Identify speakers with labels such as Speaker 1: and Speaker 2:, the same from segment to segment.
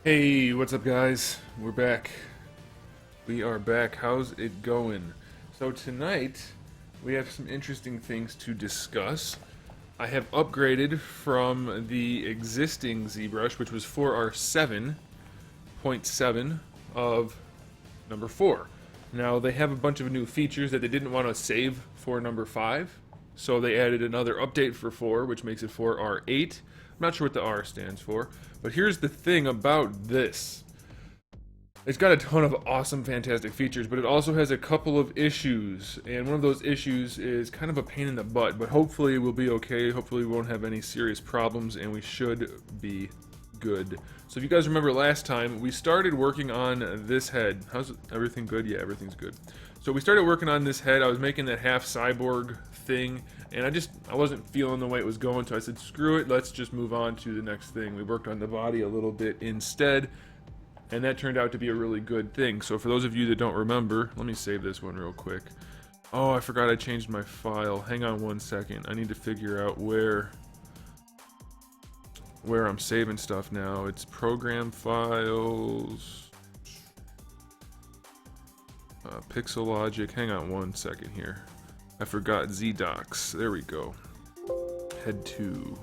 Speaker 1: Hey, what's up, guys? We're back. We are back. How's it going? So, tonight we have some interesting things to discuss. I have upgraded from the existing ZBrush, which was for our 7.7 of number 4. Now, they have a bunch of new features that they didn't want to save for number 5, so they added another update for 4, which makes it 4R8. I'm not sure what the R stands for, but here's the thing about this. It's got a ton of awesome, fantastic features, but it also has a couple of issues, and one of those issues is kind of a pain in the butt, but hopefully we'll be okay. Hopefully we won't have any serious problems, and we should be good. So if you guys remember last time, we started working on this head. How's everything good? Yeah, everything's good. So we started working on this head. I was making that half cyborg thing, and I wasn't feeling the way it was going, so I said, screw it, let's just move on to the next thing. We worked on the body a little bit instead, and that turned out to be a really good thing. So for those of you that don't remember, let me save this one real quick. Oh, I forgot I changed my file. Hang on one second. I need to figure out where I'm saving stuff now. It's program files, Pixel Logic. Hang on one second here. I forgot ZDocs. There we go. Head 2.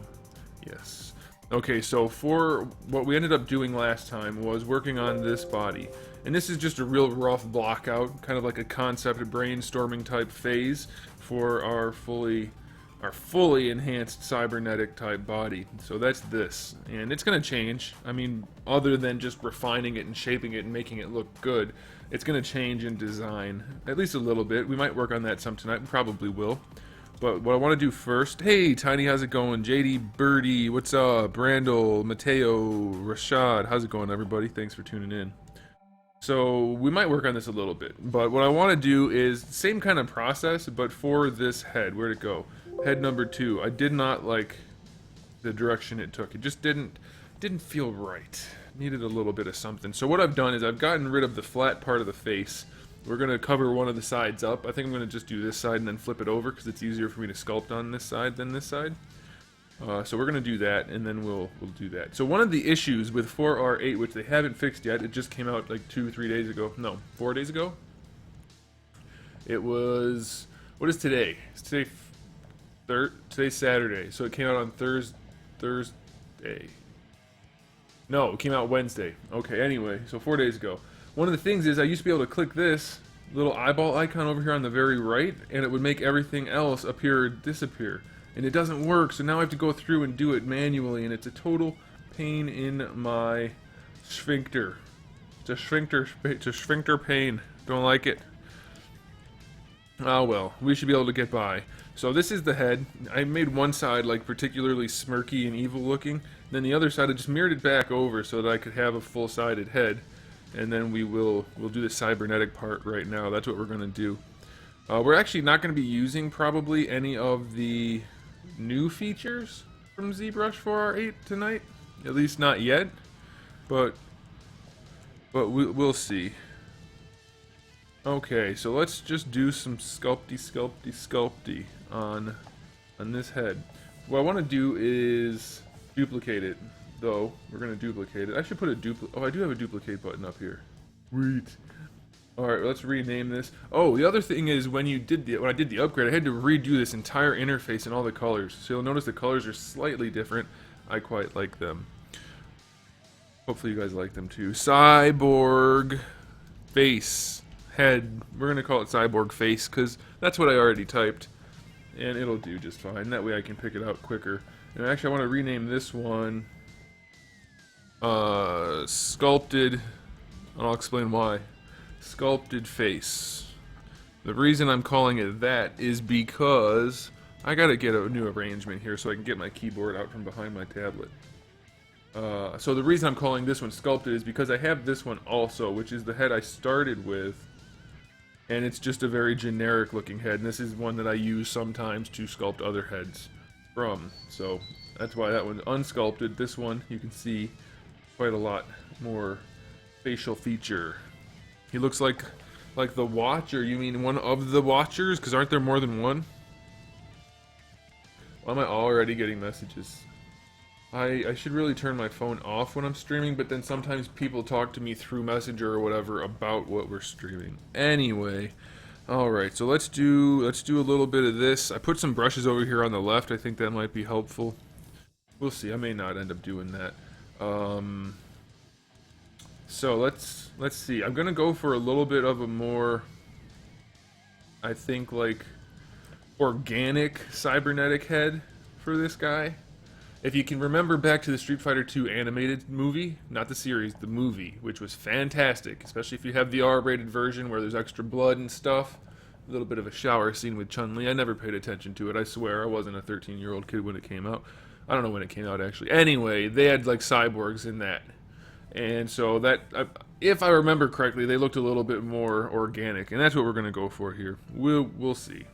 Speaker 1: Yes. Okay, so for what we ended up doing last time was working on this body. And this is just a real rough block out, kind of like a concept brainstorming type phase for our fully enhanced cybernetic type body. So that's this, and it's going to change. I mean, other than just refining it and shaping it and making it look good, it's going to change in design, at least a little bit. We might work on that some tonight. We probably will. But what I want to do first, hey Tiny, how's it going? JD, Birdie, what's up? Brandel, Mateo, Rashad, how's it going, everybody? Thanks for tuning in. So we might work on this a little bit, but what I want to do is same kind of process, but for this head. Where'd it go? Head number 2. I did not like the direction it took. It just didn't feel right. Needed a little bit of something. So what I've done is I've gotten rid of the flat part of the face. We're going to cover one of the sides up. I think I'm going to just do this side and then flip it over because it's easier for me to sculpt on this side than this side. So we're going to do that, and then we'll do that. So one of the issues with 4R8, which they haven't fixed yet, it just came out like 2-3 days ago. No, 4 days ago? It was... What is today? It's today's Saturday, so it came out on Thursday. No, it came out Wednesday. Okay, anyway, so 4 days ago. One of the things is I used to be able to click this little eyeball icon over here on the very right, and it would make everything else appear or disappear. And it doesn't work, so now I have to go through and do it manually, and it's a total pain in my sphincter. It's a sphincter pain. Don't like it. Oh well, we should be able to get by. So this is the head. I made one side like particularly smirky and evil looking. Then the other side I just mirrored it back over so that I could have a full-sided head. And then we'll do the cybernetic part right now. That's what we're going to do. We're actually not going to be using probably any of the new features from ZBrush 4R8 tonight. At least not yet. But we'll see. Okay, so let's just do some sculpty on this head. What I want to do is duplicate it, though. We're going to duplicate it. I should put a oh, I do have a duplicate button up here. Sweet. Alright, let's rename this. Oh, the other thing is when I did the upgrade, I had to redo this entire interface and all the colors. So you'll notice the colors are slightly different. I quite like them. Hopefully you guys like them too. Cyborg face. Head. We're going to call it cyborg face because that's what I already typed. And it'll do just fine. That way I can pick it out quicker. And actually I want to rename this one Sculpted, and I'll explain why. Sculpted face. The reason I'm calling it that is because I gotta get a new arrangement here so I can get my keyboard out from behind my tablet. So the reason I'm calling this one Sculpted is because I have this one also, which is the head I started with. And it's just a very generic looking head, and this is one that I use sometimes to sculpt other heads from. So that's why that one's unsculpted. This one, you can see quite a lot more facial feature. He looks like the Watcher. You mean one of the Watchers? Because aren't there more than one? Why am I already getting messages? I should really turn my phone off when I'm streaming, but then sometimes people talk to me through Messenger or whatever about what we're streaming. Anyway, all right, so let's do a little bit of this. I put some brushes over here on the left. I think that might be helpful. We'll see. I may not end up doing that. So let's see. I'm gonna go for a little bit of a more, I think, like organic cybernetic head for this guy. If you can remember back to the Street Fighter 2 animated movie, not the series, the movie, which was fantastic, especially if you have the R-rated version where there's extra blood and stuff. A little bit of a shower scene with Chun-Li. I never paid attention to it. I swear I wasn't a 13-year-old kid when it came out. I don't know when it came out actually. Anyway, they had like cyborgs in that. And so that, if I remember correctly, they looked a little bit more organic, and that's what we're going to go for here. We'll see.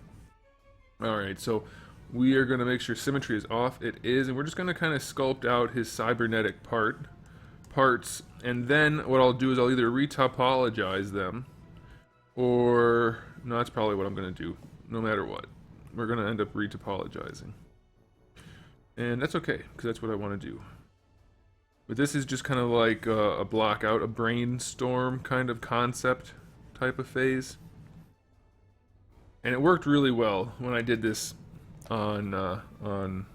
Speaker 1: All right, so we are going to make sure symmetry is off. It is, and we're just going to kind of sculpt out his cybernetic parts, and then what I'll do is I'll either retopologize them, or no, that's probably what I'm going to do. No matter what, we're going to end up retopologizing, and that's okay because that's what I want to do. But this is just kind of like a block out, a brainstorm kind of concept type of phase. And it worked really well when I did this on God,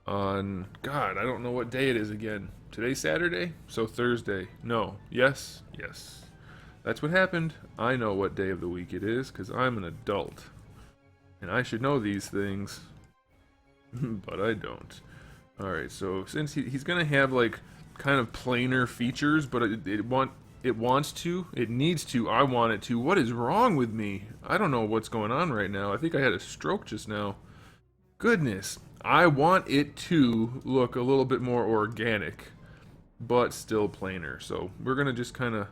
Speaker 1: I don't know what day it is again. Today's Saturday? So Thursday. No. Yes. Yes. That's what happened. I know what day of the week it is because I'm an adult. And I should know these things. But I don't. Alright, so since he's going to have like kind of planar features, but it needs to, I want it to. What is wrong with me? I don't know what's going on right now. I think I had a stroke just now. Goodness, I want it to look a little bit more organic, but still planar. So we're gonna just kind of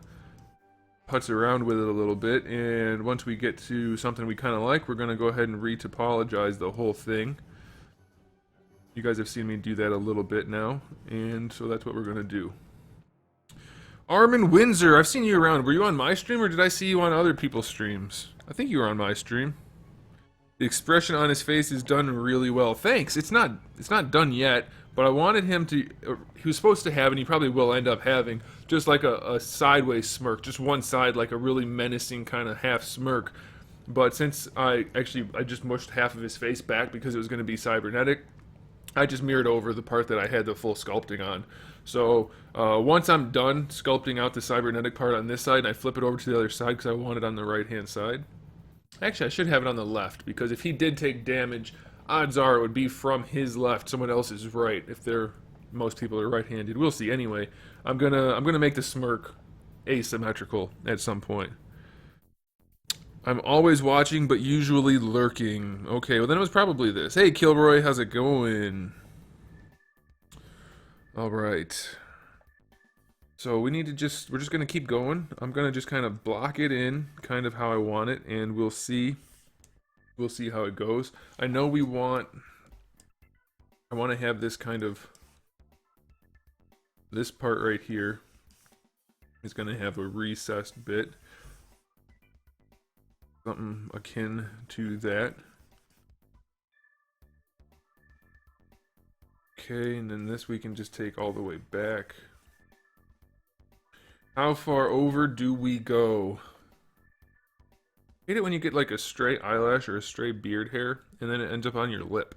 Speaker 1: putz around with it a little bit, and once we get to something we kind of like, we're gonna go ahead and retopologize the whole thing. You guys have seen me do that a little bit now, and so that's what we're gonna do. Armin Windsor, I've seen you around. Were you on my stream or did I see you on other people's streams? I think you were on my stream. The expression on his face is done really well. Thanks. It's not done yet, but I wanted him to. He was supposed to have, and he probably will end up having, just like a sideways smirk, just one side, like a really menacing kind of half smirk. But since I just mushed half of his face back because it was going to be cybernetic, I just mirrored over the part that I had the full sculpting on. So once I'm done sculpting out the cybernetic part on this side, and I flip it over to the other side because I want it on the right-hand side. Actually, I should have it on the left, because if he did take damage, odds are it would be from his left, someone else's right, if most people are right-handed. We'll see. Anyway, I'm gonna make the smirk asymmetrical at some point. I'm always watching, but usually lurking. Okay, well then it was probably this. Hey, Kilroy, how's it going? All right. So we're just gonna keep going. I'm gonna just kind of block it in, kind of how I want it, and we'll see how it goes. I know I want to have this kind of, this part right here is gonna have a recessed bit. Something akin to that. Okay, and then this we can just take all the way back. How far over do we go? I hate it when you get like a stray eyelash or a stray beard hair and then it ends up on your lip.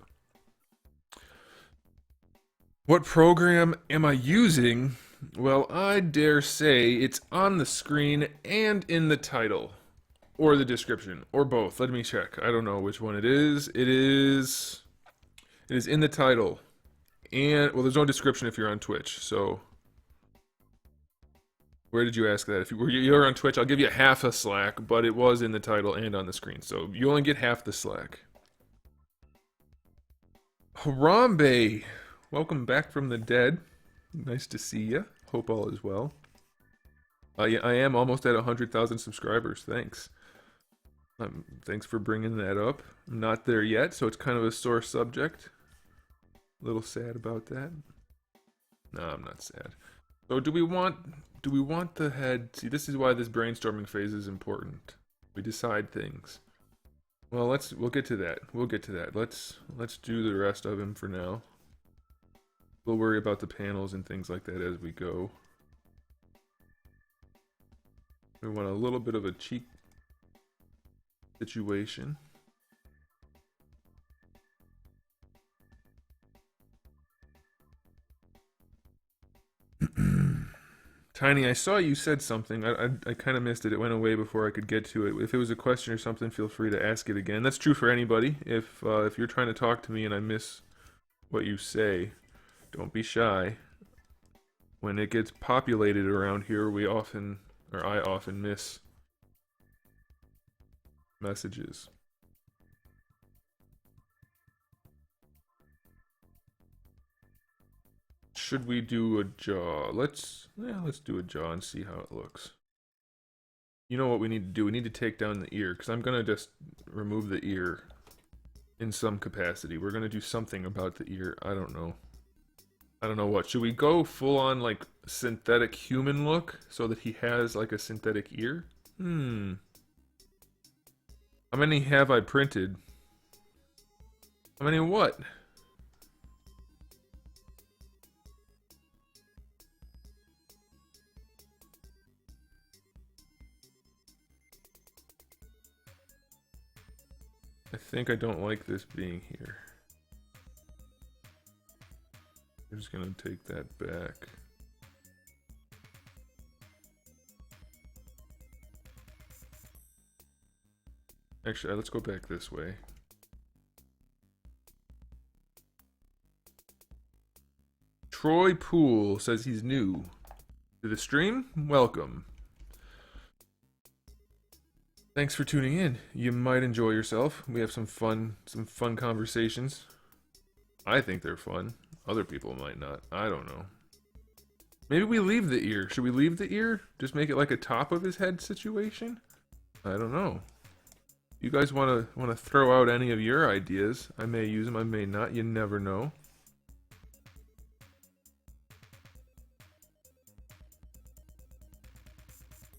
Speaker 1: What program am I using? Well, I dare say it's on the screen and in the title. Or the description, or both. Let me check. I don't know which one it is. It is in the title. And, well, there's no description if you're on Twitch, so... Where did you ask that? If you're on Twitch, I'll give you half a slack, but it was in the title and on the screen, so you only get half the slack. Harambe! Welcome back from the dead. Nice to see you. Hope all is well. Yeah, I am almost at 100,000 subscribers. Thanks. Thanks for bringing that up. I'm not there yet, so it's kind of a sore subject. A little sad about that. No, I'm not sad. So do we want the head? See, this is why this brainstorming phase is important. We decide things. Well, we'll get to that. We'll get to that. Let's do the rest of him for now. We'll worry about the panels and things like that as we go. We want a little bit of a cheek situation. Tiny, I saw you said something. I kind of missed it. It went away before I could get to it. If it was a question or something, feel free to ask it again. That's true for anybody. If you're trying to talk to me and I miss what you say, don't be shy. When it gets populated around here, I often miss messages. Should we do a jaw? Let's do a jaw and see how it looks. You know what we need to do? We need to take down the ear, because I'm gonna just remove the ear in some capacity. We're gonna do something about the ear. I don't know what. Should we go full on like synthetic human look so that he has like a synthetic ear? How many have I printed? How many what? I think I don't like this being here. I'm just gonna take that back. Actually, let's go back this way. Troy Poole says he's new to the stream. Welcome. Thanks for tuning in. You might enjoy yourself. We have some fun conversations. I think they're fun. Other people might not. I don't know. Maybe we leave the ear. Should we leave the ear? Just make it like a top of his head situation? I don't know. You guys want to throw out any of your ideas? I may use them, I may not. You never know.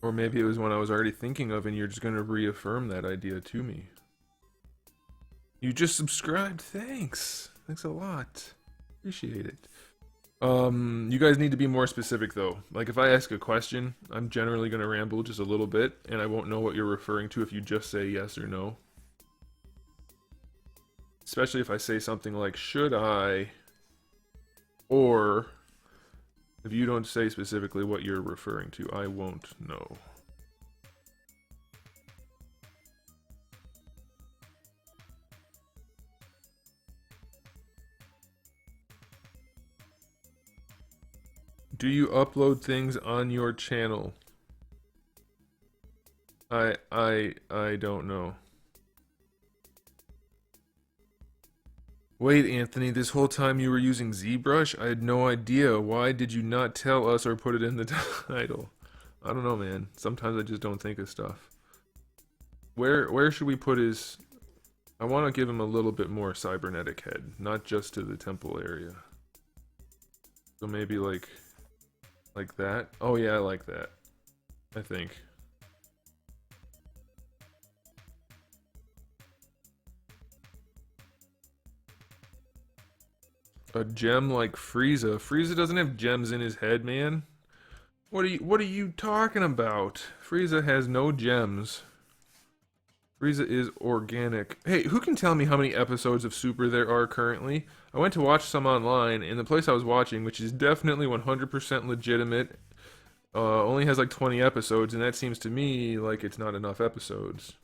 Speaker 1: Or maybe it was one I was already thinking of and you're just going to reaffirm that idea to me. You just subscribed. Thanks. Thanks a lot. Appreciate it. You guys need to be more specific though. Like if I ask a question, I'm generally going to ramble just a little bit and I won't know what you're referring to if you just say yes or no. Especially if I say something like, should I? Or if you don't say specifically what you're referring to, I won't know. Do you upload things on your channel? I don't know. Wait, Anthony, this whole time you were using ZBrush? I had no idea. Why did you not tell us or put it in the title? I don't know, man. Sometimes I just don't think of stuff. Where should we put his... I want to give him a little bit more cybernetic head, not just to the temple area. So maybe like that. Oh yeah, I like that. I think. A gem like Frieza. Frieza doesn't have gems in his head, man. What are you talking about? Frieza has no gems. Frieza is organic. Hey, who can tell me how many episodes of Super there are currently? I went to watch some online, and the place I was watching, which is definitely 100% legitimate, only has like 20 episodes, and that seems to me like it's not enough episodes.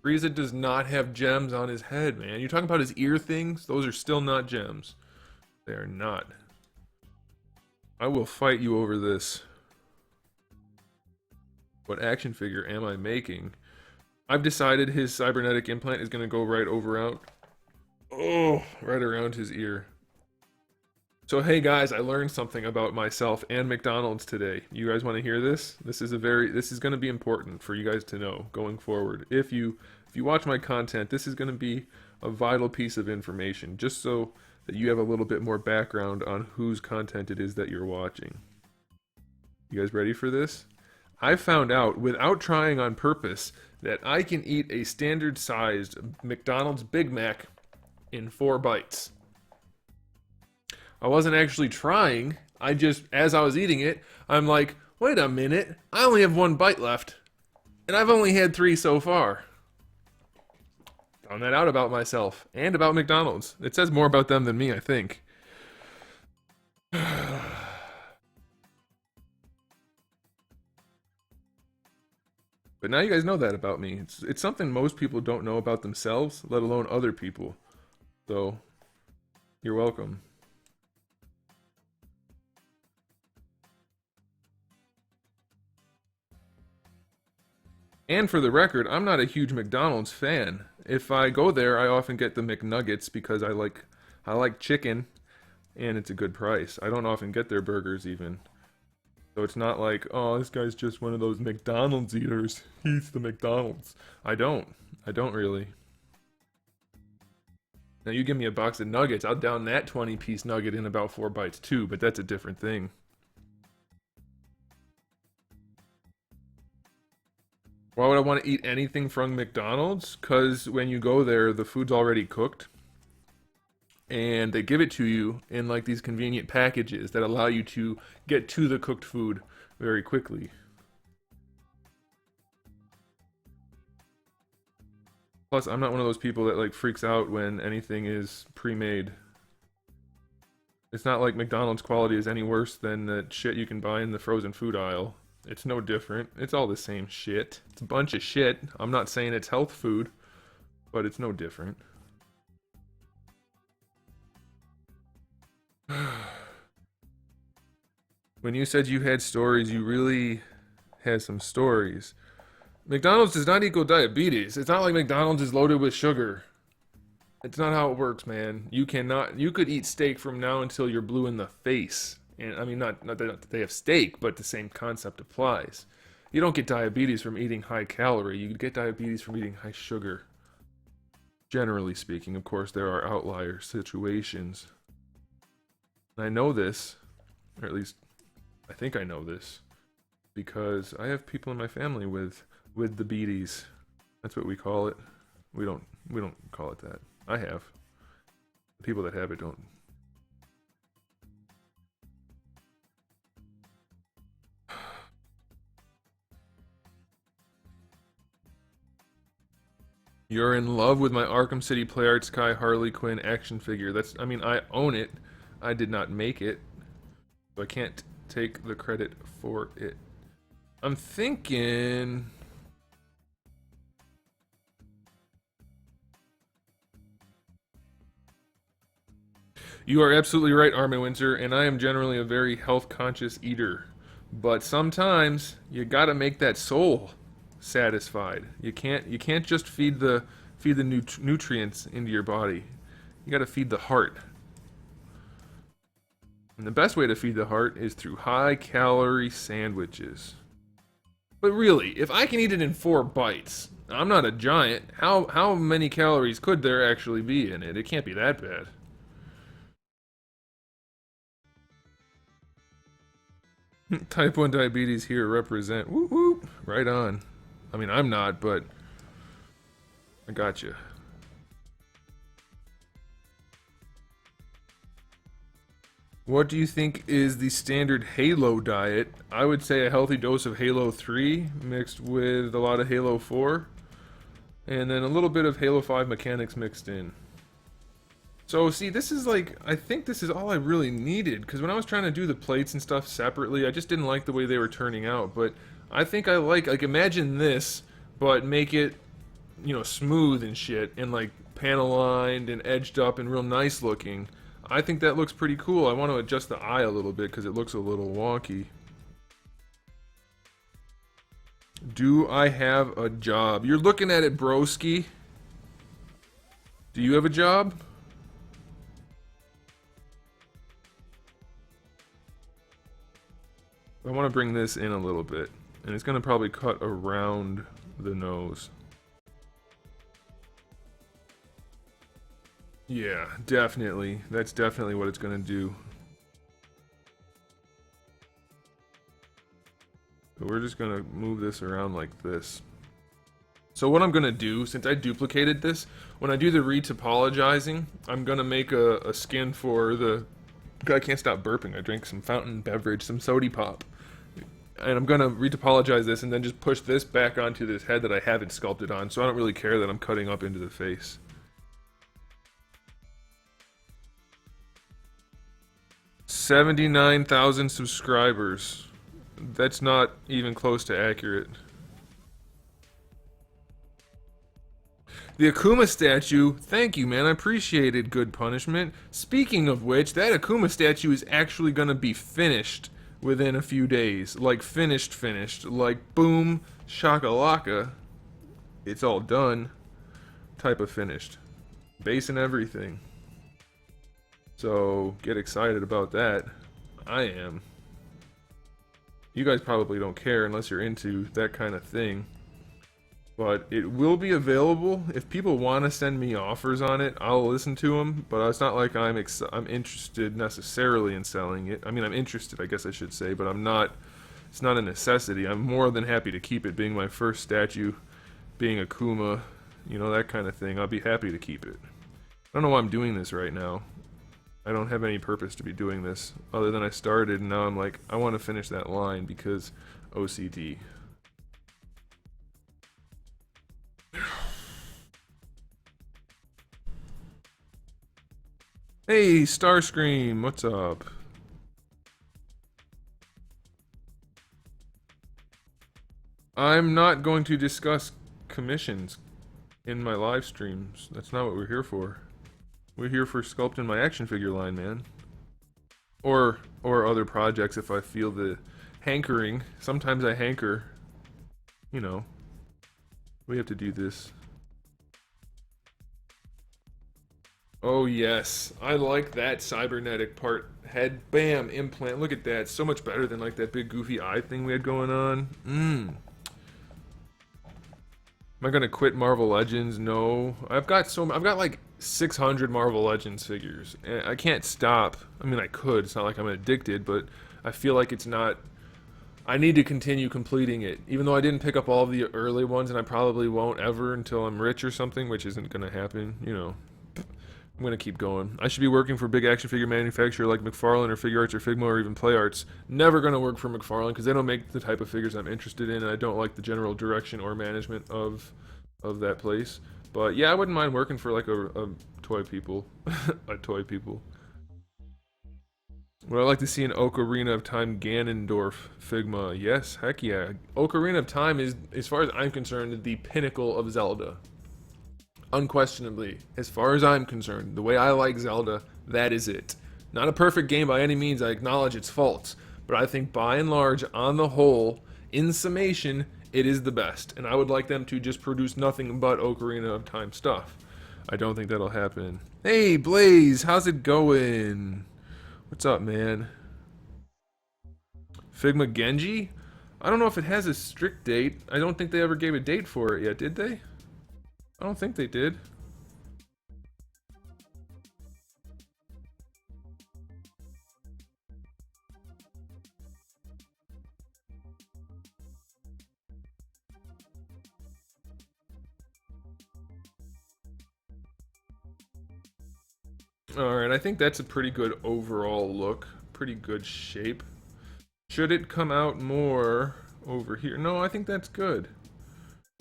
Speaker 1: Frieza does not have gems on his head, man. You're talking about his ear things? Those are still not gems. They are not. I will fight you over this. What action figure am I making? I've decided his cybernetic implant is going to go right around his ear. So hey guys, I learned something about myself and McDonald's today. You guys want to hear this? This is going to be important for you guys to know going forward. If you watch my content, this is going to be a vital piece of information, just so that you have a little bit more background on whose content it is that you're watching. You guys ready for this? I found out, without trying on purpose, that I can eat a standard sized McDonald's Big Mac in 4 bites. I wasn't actually trying. I just, as I was eating it, I'm like, wait a minute, I only have 1 bite left. And I've only had 3 so far. Found that out about myself and about McDonald's. It says more about them than me, I think. But now you guys know that about me. It's something most people don't know about themselves, let alone other people. So, you're welcome. And for the record, I'm not a huge McDonald's fan. If I go there, I often get the McNuggets because I like chicken and it's a good price. I don't often get their burgers even. So it's not like, oh, this guy's just one of those McDonald's eaters. He eats the McDonald's. I don't really. Now you give me a box of nuggets, I'll down that 20-piece nugget in about 4 bites too, but that's a different thing. Why would I want to eat anything from McDonald's? Because when you go there, the food's already cooked. And they give it to you in like these convenient packages that allow you to get to the cooked food very quickly. Plus, I'm not one of those people that like freaks out when anything is pre-made. It's not like McDonald's quality is any worse than the shit you can buy in the frozen food aisle. It's no different. It's all the same shit. It's a bunch of shit. I'm not saying it's health food, but it's no different. When you said you had stories, you really had some stories. McDonald's does not equal diabetes. It's not like McDonald's is loaded with sugar. It's not how it works, man. You could eat steak from now until you're blue in the face. And I mean, not that they have steak, but the same concept applies. You don't get diabetes from eating high calorie. You get diabetes from eating high sugar. Generally speaking, of course, there are outlier situations. And I know this, or at least I think I know this, because I have people in my family with the beaties. That's what we call it. We don't call it that. I have. The people that have it don't. You're in love with my Arkham City Play Arts Kai Harley Quinn action figure. I mean, I own it. I did not make it. So I can't take the credit for it. I'm thinking... You are absolutely right, Armin Winter, and I am generally a very health-conscious eater. But sometimes, you gotta make that soul satisfied. You can't just feed the nutrients into your body. You gotta feed the heart. And the best way to feed the heart is through high-calorie sandwiches. But really, if I can eat it in 4 bites, I'm not a giant. How many calories could there actually be in it? It can't be that bad. Type 1 diabetes here represent. Whoop whoop. Right on. I mean, I'm not, but I got you. What do you think is the standard Halo diet? I would say a healthy dose of Halo 3 mixed with a lot of Halo 4. And then a little bit of Halo 5 mechanics mixed in. So, see, this is like, I think this is all I really needed, because when I was trying to do the plates and stuff separately, I just didn't like the way they were turning out, but I think I like imagine this, but make it, you know, smooth and shit, and like panel lined and edged up and real nice looking. I think that looks pretty cool. I want to adjust the eye a little bit, because it looks a little wonky. Do I have a job? You're looking at it, broski. Do you have a job? I want to bring this in a little bit, and it's going to probably cut around the nose. Yeah, definitely. That's definitely what it's going to do. So we're just going to move this around like this. So what I'm gonna do, since I duplicated this, when I do the retopologizing, I'm gonna make a skin for the. I can't stop burping. I drank some fountain beverage, some sody pop, and I'm gonna retopologize this and then just push this back onto this head that I haven't sculpted on. So I don't really care that I'm cutting up into the face. 79,000 subscribers. That's not even close to accurate. The Akuma statue, thank you, man. I appreciate it. Good punishment. Speaking of which, that Akuma statue is actually going to be finished within a few days. Like, finished. Like, boom, shakalaka. It's all done. Type of finished. Base and everything. So, get excited about that. I am. You guys probably don't care unless you're into that kind of thing. But it will be available. If people want to send me offers on it, I'll listen to them. But it's not like I'm interested necessarily in selling it. I mean, I'm interested, I guess I should say, but I'm not. It's not a necessity. I'm more than happy to keep it, being my first statue, being Akuma, you know, that kind of thing. I'll be happy to keep it. I don't know why I'm doing this right now. I don't have any purpose to be doing this, other than I started, and now I'm like, I want to finish that line because OCD. Hey, Starscream, what's up? I'm not going to discuss commissions in my live streams. That's not what we're here for. We're here for sculpting my action figure line, man. Or other projects if I feel the hankering. Sometimes I hanker. You know. We have to do this. Oh yes, I like that cybernetic part. Head, bam, implant. Look at that. So much better than like that big goofy eye thing we had going on. Am I gonna quit Marvel Legends? No. I've got like 600 Marvel Legends figures. And I can't stop. I mean, I could. It's not like I'm addicted, but I feel like it's not. I need to continue completing it, even though I didn't pick up all of the early ones, and I probably won't ever until I'm rich or something, which isn't gonna happen. You know. I'm gonna keep going. I should be working for a big action figure manufacturer like McFarlane or Figure Arts or Figma or even Play Arts. Never gonna work for McFarlane because they don't make the type of figures I'm interested in, and I don't like the general direction or management of that place. But yeah, I wouldn't mind working for like a toy people, a toy people. Would I like to see an Ocarina of Time Ganondorf Figma? Yes, heck yeah. Ocarina of Time is, as far as I'm concerned, the pinnacle of Zelda. Unquestionably, as far as I'm concerned, the way I like Zelda, that is it. Not a perfect game by any means, I acknowledge its faults, but I think by and large, on the whole, in summation, it is the best, and I would like them to just produce nothing but Ocarina of Time stuff. I don't think that'll happen. Hey, Blaze, how's it going? What's up, man? Figma Genji? I don't know if it has a strict date. I don't think they ever gave a date for it yet, did they? I don't think they did. Alright, I think that's a pretty good overall look. Pretty good shape. Should it come out more over here? No, I think that's good.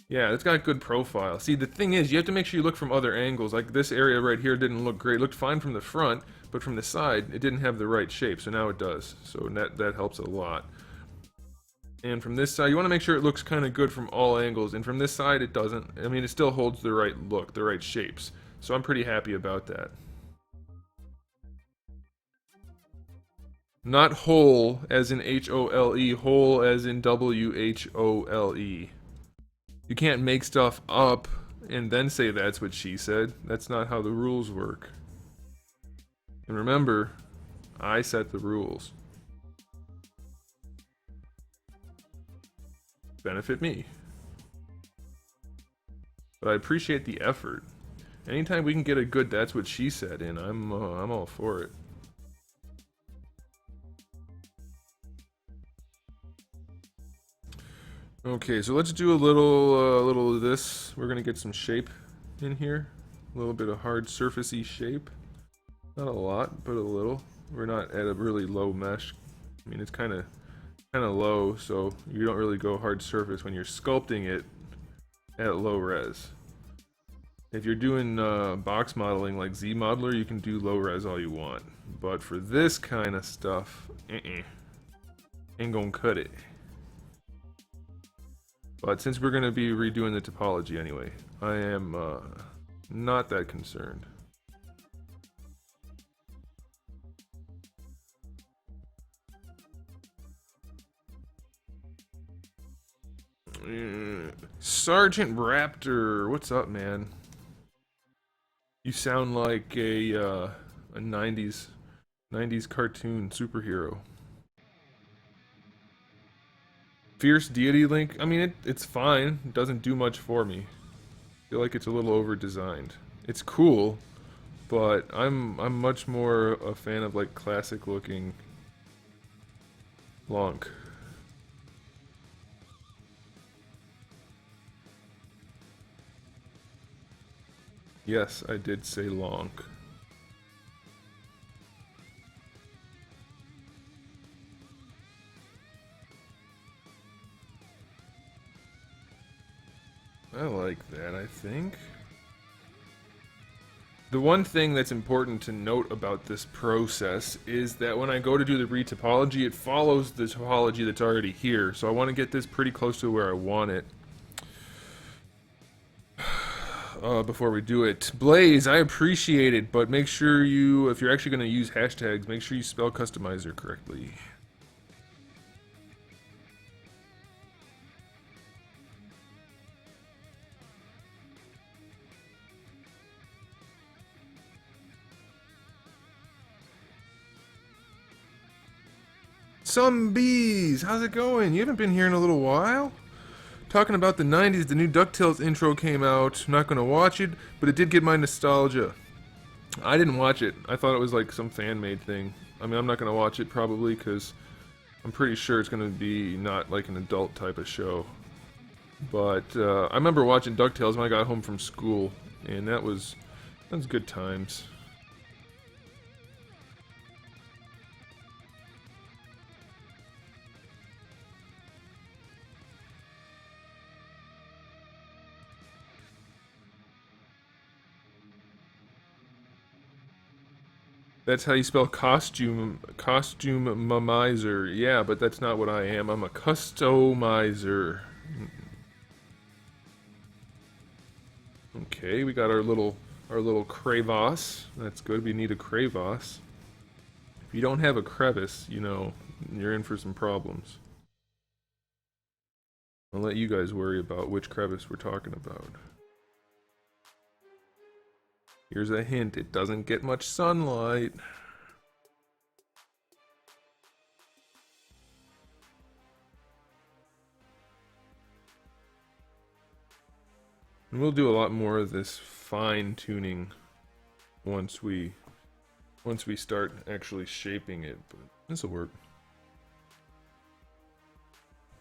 Speaker 1: Yeah, it's got good profile. See, the thing is, you have to make sure you look from other angles. Like this area right here didn't look great. It looked fine from the front, but from the side, it didn't have the right shape. So now it does. So that helps a lot. And from this side, you want to make sure it looks kind of good from all angles. And from this side, it doesn't. I mean, it still holds the right look, the right shapes. So I'm pretty happy about that. Not whole as in H-O-L-E, whole as in W-H-O-L-E. You can't make stuff up and then say that's what she said. That's not how the rules work. And remember, I set the rules. Benefit me. But I appreciate the effort. Anytime we can get a good that's what she said in, I'm all for it. Okay, so let's do a little of this. We're gonna get some shape in here. A little bit of hard surfacey shape. Not a lot, but a little. We're not at a really low mesh. I mean, it's kind of low, so you don't really go hard surface when you're sculpting it at low res. If you're doing box modeling like ZModeler, you can do low res all you want. But for this kind of stuff, ain't gonna cut it. But since we're gonna be redoing the topology anyway, I am not that concerned. Sergeant Raptor, what's up, man? You sound like a 90s cartoon superhero. Fierce Deity Link, I mean, it's fine. It doesn't do much for me. I feel like it's a little over-designed. It's cool, but I'm much more a fan of like classic-looking Lonk. Yes, I did say Lonk. I like that, I think. The one thing that's important to note about this process is that when I go to do the retopology, it follows the topology that's already here. So I want to get this pretty close to where I want it. Before we do it. Blaze, I appreciate it, but make sure you, if you're actually going to use hashtags, make sure you spell customizer correctly. Some bees, how's it going? You haven't been here in a little while? Talking about the 90s, the new DuckTales intro came out. I'm not going to watch it, but it did get my nostalgia. I didn't watch it. I thought it was like some fan-made thing. I mean, I'm not going to watch it probably because I'm pretty sure it's going to be not like an adult type of show. But I remember watching DuckTales when I got home from school, and that was good times. That's how you spell costumizer. Yeah, but that's not what I am. I'm a customizer. Okay, we got our little crevasse. That's good. We need a crevasse. If you don't have a crevice, you know, you're in for some problems. I'll let you guys worry about which crevice we're talking about. Here's a hint, it doesn't get much sunlight. And we'll do a lot more of this fine-tuning once we start actually shaping it, but this will work.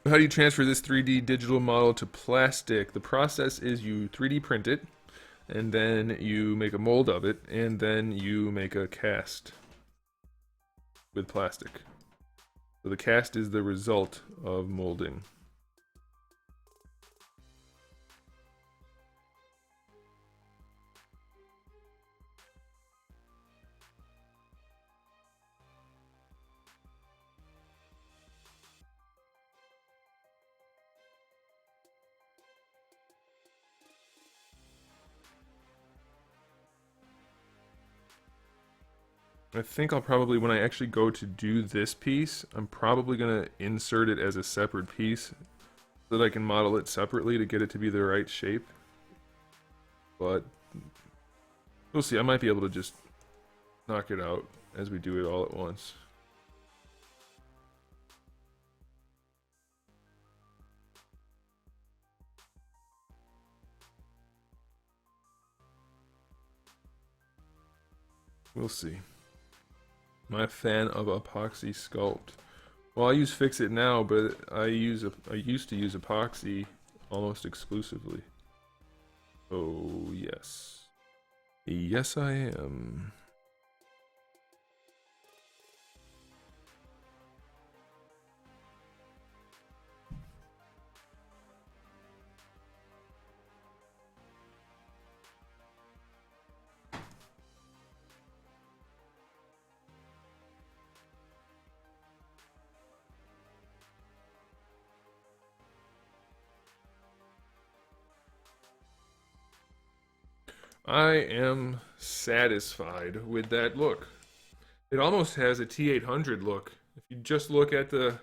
Speaker 1: How do you transfer this 3D digital model to plastic? The process is you 3D print it, and then you make a mold of it, and then you make a cast with plastic. So the cast is the result of molding. I think I'll probably, when I actually go to do this piece, I'm probably going to insert it as a separate piece so that I can model it separately to get it to be the right shape. But we'll see. I might be able to just knock it out as we do it all at once. We'll see. I'm a fan of epoxy sculpt. Well, I use Fixit now, but I used to use epoxy almost exclusively. Oh, yes. Yes, I am. I am satisfied with that look. It almost has a T800 look. If you just look at the,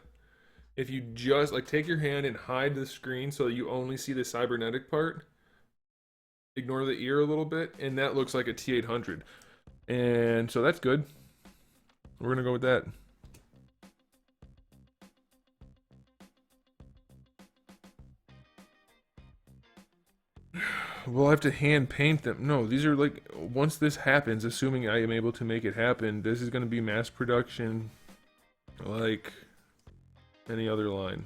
Speaker 1: if you just like take your hand and hide the screen so you only see the cybernetic part, ignore the ear a little bit, and that looks like a T800. And so that's good. We're gonna go with that. We'll have to hand paint them. No, these are like, once this happens, assuming I am able to make it happen, this is going to be mass production like any other line.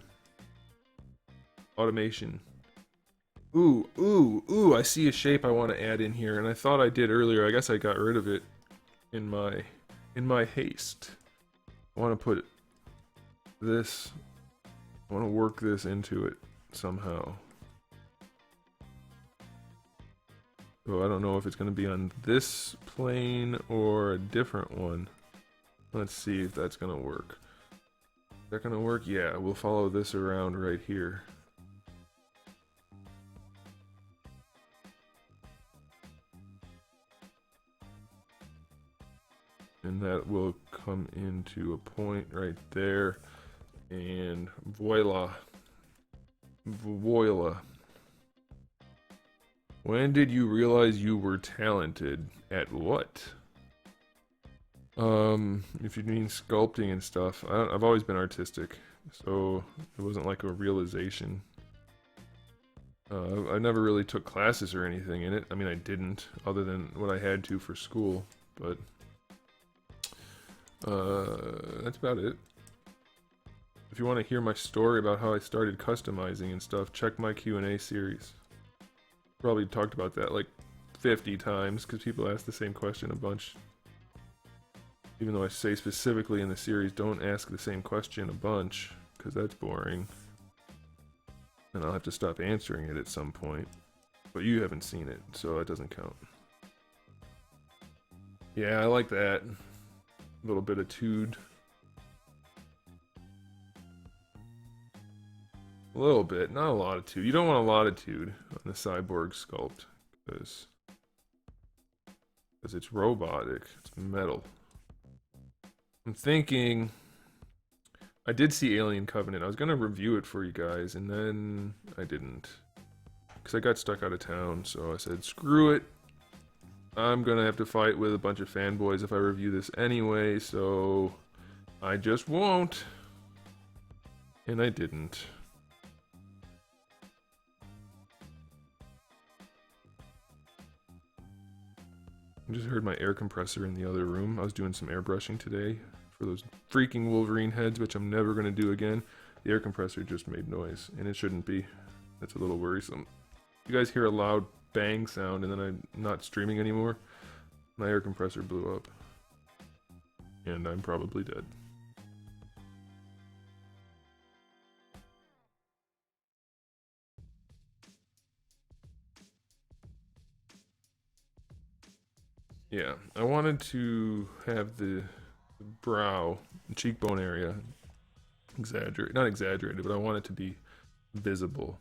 Speaker 1: Automation. Ooh, ooh, ooh, I see a shape I want to add in here, and I thought I did earlier. I guess I got rid of it in my haste. I want to put this, I want to work this into it somehow. So I don't know if it's going to be on this plane or a different one. Let's see if that's going to work. Is that going to work? Yeah, we'll follow this around right here. And that will come into a point right there. And voila. Voila. When did you realize you were talented at what? If you mean sculpting and stuff, I've always been artistic, so it wasn't like a realization. I never really took classes or anything in it. I mean, I didn't, other than what I had to for school, but that's about it. If you want to hear my story about how I started customizing and stuff, check my Q&A series. Probably talked about that like 50 times because people ask the same question a bunch. Even though I say specifically in the series, don't ask the same question a bunch because that's boring. And I'll have to stop answering it at some point. But you haven't seen it, so it doesn't count. Yeah, I like that. A little bit of tude. A little bit, not a lot of tude. You don't want a lot of tude on the cyborg sculpt because it's robotic. It's metal. I'm thinking I did see Alien Covenant. I was gonna review it for you guys, and then I didn't because I got stuck out of town. So I said, screw it. I'm gonna have to fight with a bunch of fanboys if I review this anyway. So I just won't, and I didn't. I just heard my air compressor in the other room. I was doing some airbrushing today for those freaking Wolverine heads, which I'm never going to do again. The air compressor just made noise, and it shouldn't be. That's a little worrisome. You guys hear a loud bang sound, and then I'm not streaming anymore. My air compressor blew up. And I'm probably dead. Yeah, I wanted to have the brow, cheekbone area not exaggerated, but I want it to be visible.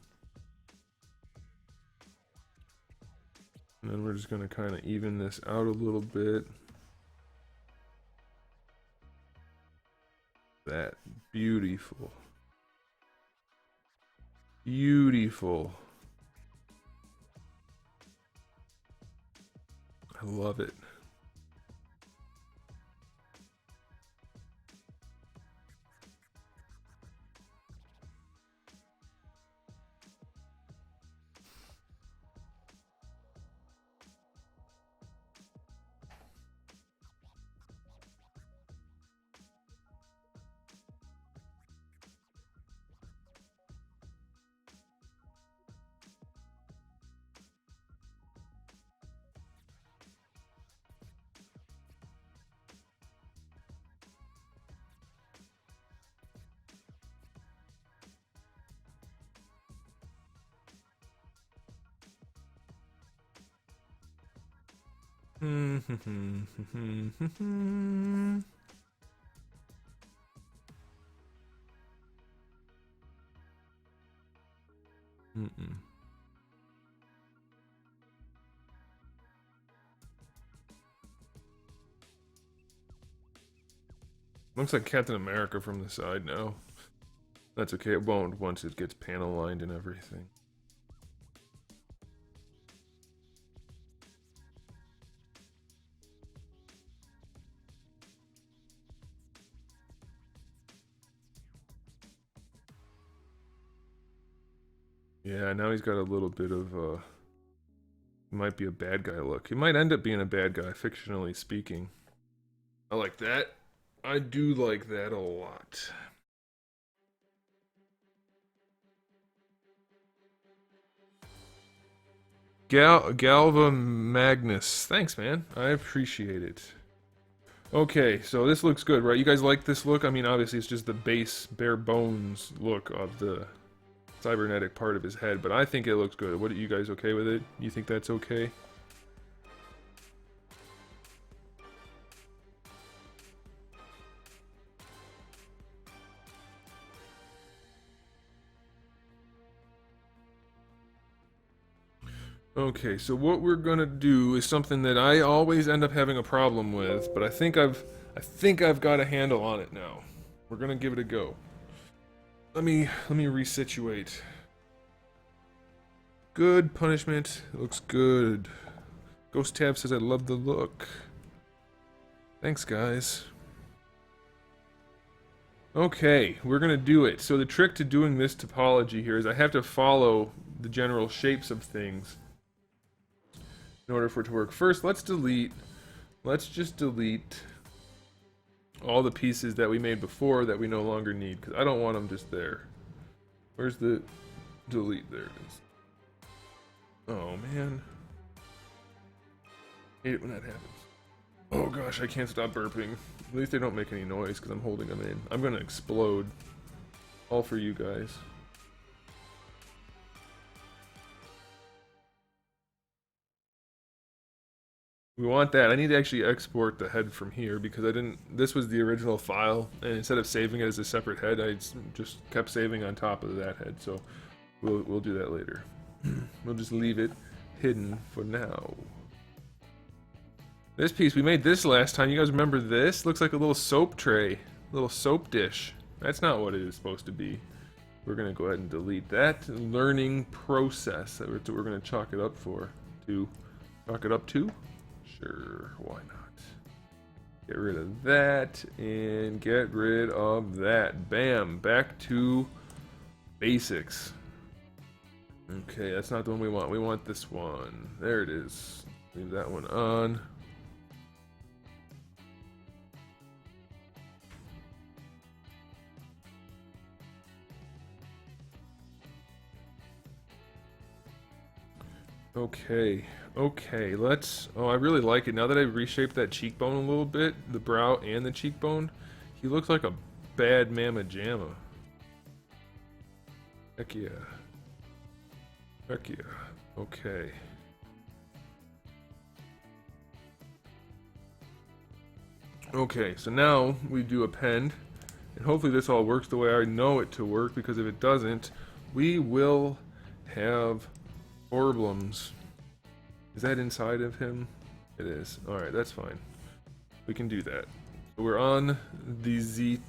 Speaker 1: And then we're just going to kind of even this out a little bit. That beautiful. Beautiful. I love it. Looks like Captain America from the side now. That's okay, it won't once it gets panel lined and everything. Yeah, now he's got a little bit of might be a bad guy look. He might end up being a bad guy, fictionally speaking. I like that. I do like that a lot. Galva Magnus. Thanks, man. I appreciate it. Okay, so this looks good, right? You guys like this look? I mean, obviously it's just the base, bare bones look of the cybernetic part of his head, but I think it looks good. What are you guys okay with it? You think that's okay? Okay, so what we're gonna do is something that I always end up having a problem with, but I think I've got a handle on it now. We're gonna give it a go. Let me resituate. Good punishment. It looks good. Ghost Tab says I love the look. Thanks, guys. Okay, we're gonna do it. So the trick to doing this topology here is I have to follow the general shapes of things in order for it to work. First, let's just delete all the pieces that we made before that we no longer need, because I don't want them just there. Where's the delete? There it is. Oh man. Hate it when that happens. Oh gosh, I can't stop burping. At least they don't make any noise because I'm holding them in. I'm gonna explode. All for you guys. We want that. I need to actually export the head from here because I didn't. This was the original file, and instead of saving it as a separate head, I just kept saving on top of that head. So we'll do that later. We'll just leave it hidden for now. This piece, we made this last time. You guys remember this? Looks like a little soap tray, a little soap dish. That's not what it is supposed to be. We're gonna go ahead and delete that learning process. That's what we're gonna chalk it up for. Chalk it up to. Sure, why not? Get rid of that and get rid of that. Bam, back to basics. Okay, that's not the one we want. We want this one. There it is. Leave that one on. Okay, let's... Oh, I really like it. Now that I reshaped that cheekbone a little bit, the brow and the cheekbone, he looks like a bad mamma jamma. Heck yeah. Heck yeah. Okay. Okay, so now we do append, and hopefully this all works the way I know it to work, because if it doesn't, we will have problems. Is that inside of him? It is. Alright, that's fine. We can do that. So we're on the Z-ball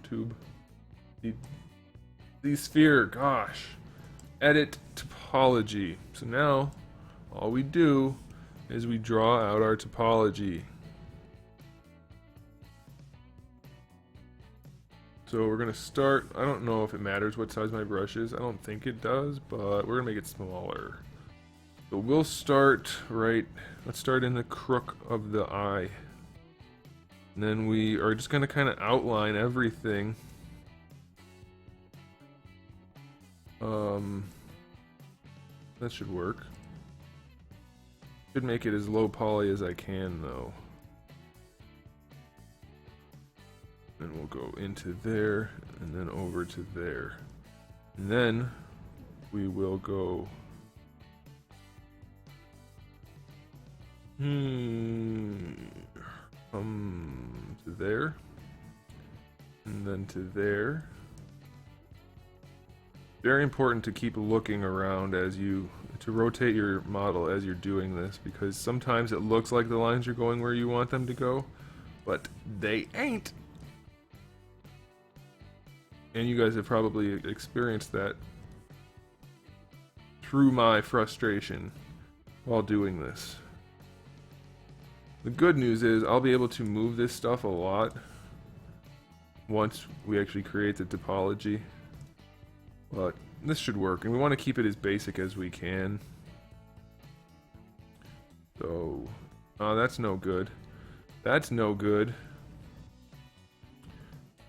Speaker 1: tube. The sphere, gosh. Edit topology. So now, all we do is we draw out our topology. So we're gonna start, I don't know if it matters what size my brush is, I don't think it does, but we're gonna make it smaller. So we'll start let's start in the crook of the eye. And then we are just gonna kind of outline everything. That should work. Should make it as low poly as I can though. Then we'll go into there, and then over to there. And then we will go To there. And then to there. Very important to keep looking around to rotate your model as you're doing this, because sometimes it looks like the lines are going where you want them to go, but they ain't. And you guys have probably experienced that through my frustration while doing this. The good news is I'll be able to move this stuff a lot once we actually create the topology. But this should work, and we want to keep it as basic as we can. So, that's no good. That's no good.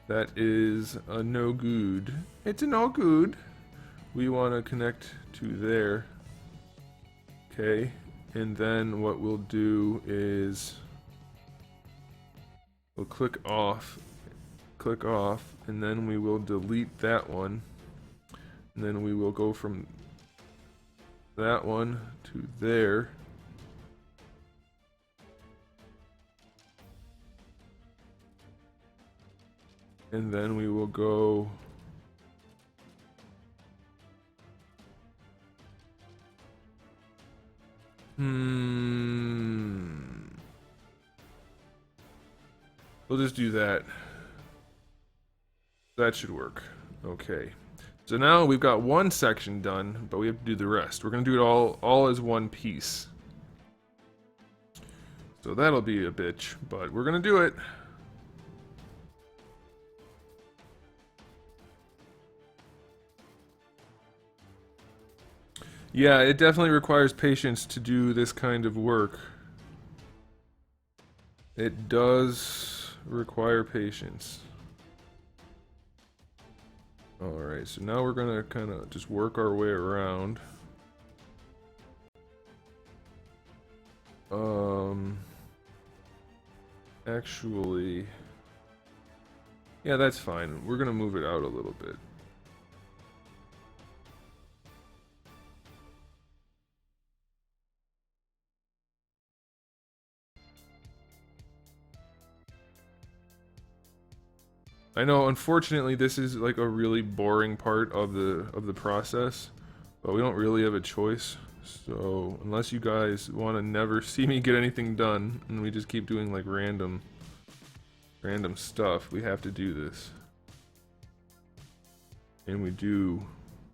Speaker 1: That is a no good. It's a no good. We want to connect to there. Okay, and then what we'll do is we'll click off, and then we will delete that one. And then we will go from that one to there. And then we will go we'll just do that. That should work. Okay. So now we've got one section done, but we have to do the rest. We're going to do it all as one piece. So that'll be a bitch, but we're going to do it. Yeah, it definitely requires patience to do this kind of work. It does require patience. Alright, so now we're gonna kind of just work our way around. Actually, yeah, that's fine. We're gonna move it out a little bit. I know, unfortunately, this is like a really boring part of the process, but we don't really have a choice. So unless you guys want to never see me get anything done, and we just keep doing like random stuff, we have to do this. And we do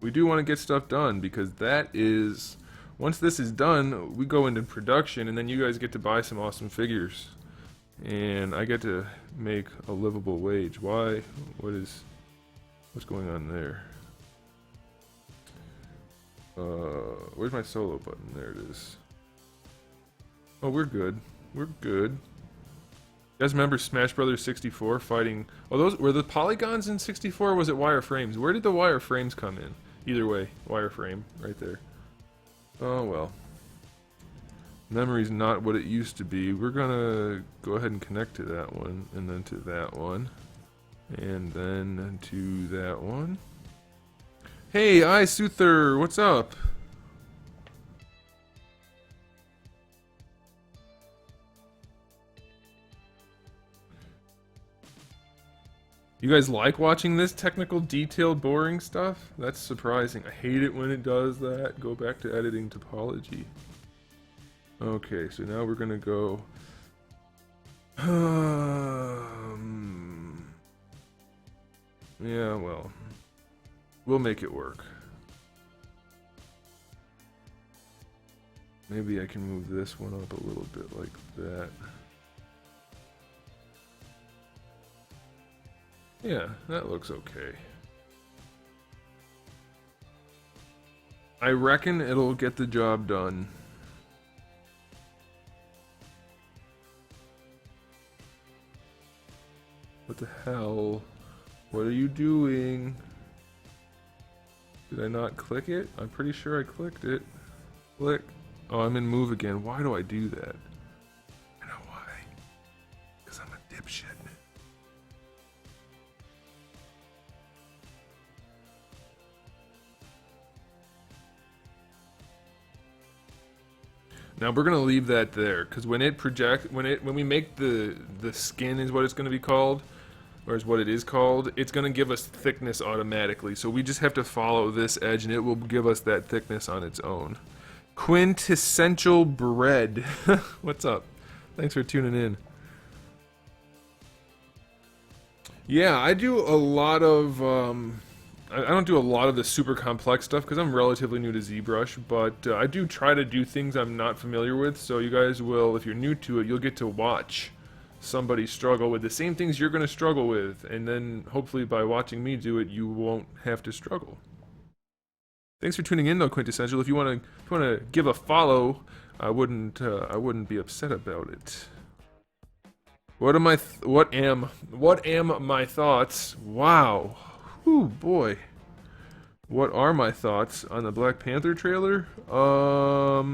Speaker 1: want to get stuff done, because that is, once this is done, we go into production, and then you guys get to buy some awesome figures. And I get to make a livable wage. Why? What's going on there? Where's my solo button? There it is. Oh, we're good. We're good. You guys remember Smash Brothers 64 fighting? Oh, those were the polygons in 64, or was it wireframes? Where did the wireframes come in? Either way, wireframe right there. Oh well. Memory's not what it used to be. We're gonna go ahead and connect to that one, and then to that one, and then to that one. Hey, iSuther, what's up? You guys like watching this technical, detailed, boring stuff? That's surprising. I hate it when it does that. Go back to editing topology. Okay, so now we're gonna go. Yeah, well, we'll make it work. Maybe I can move this one up a little bit like that. Yeah, that looks okay. I reckon it'll get the job done. What the hell? What are you doing? Did I not click it? I'm pretty sure I clicked it. Click. Oh, I'm in move again. Why do I do that? I know why. Because I'm a dipshit. Now we're gonna leave that there, because when we make the skin is what it's gonna be called, or is what it is called, it's gonna give us thickness automatically. So we just have to follow this edge, and it will give us that thickness on its own. Quintessential bread. What's up? Thanks for tuning in. Yeah, I do a lot of. I don't do a lot of the super complex stuff because I'm relatively new to ZBrush, but I do try to do things I'm not familiar with, so you guys will, if you're new to it, you'll get to watch somebody struggle with the same things you're going to struggle with, and then hopefully by watching me do it, you won't have to struggle. Thanks for tuning in though, Quintessential. If you want to give a follow, I wouldn't be upset about it. What am my thoughts? Wow. Ooh, boy. What are my thoughts on the Black Panther trailer? Yeah,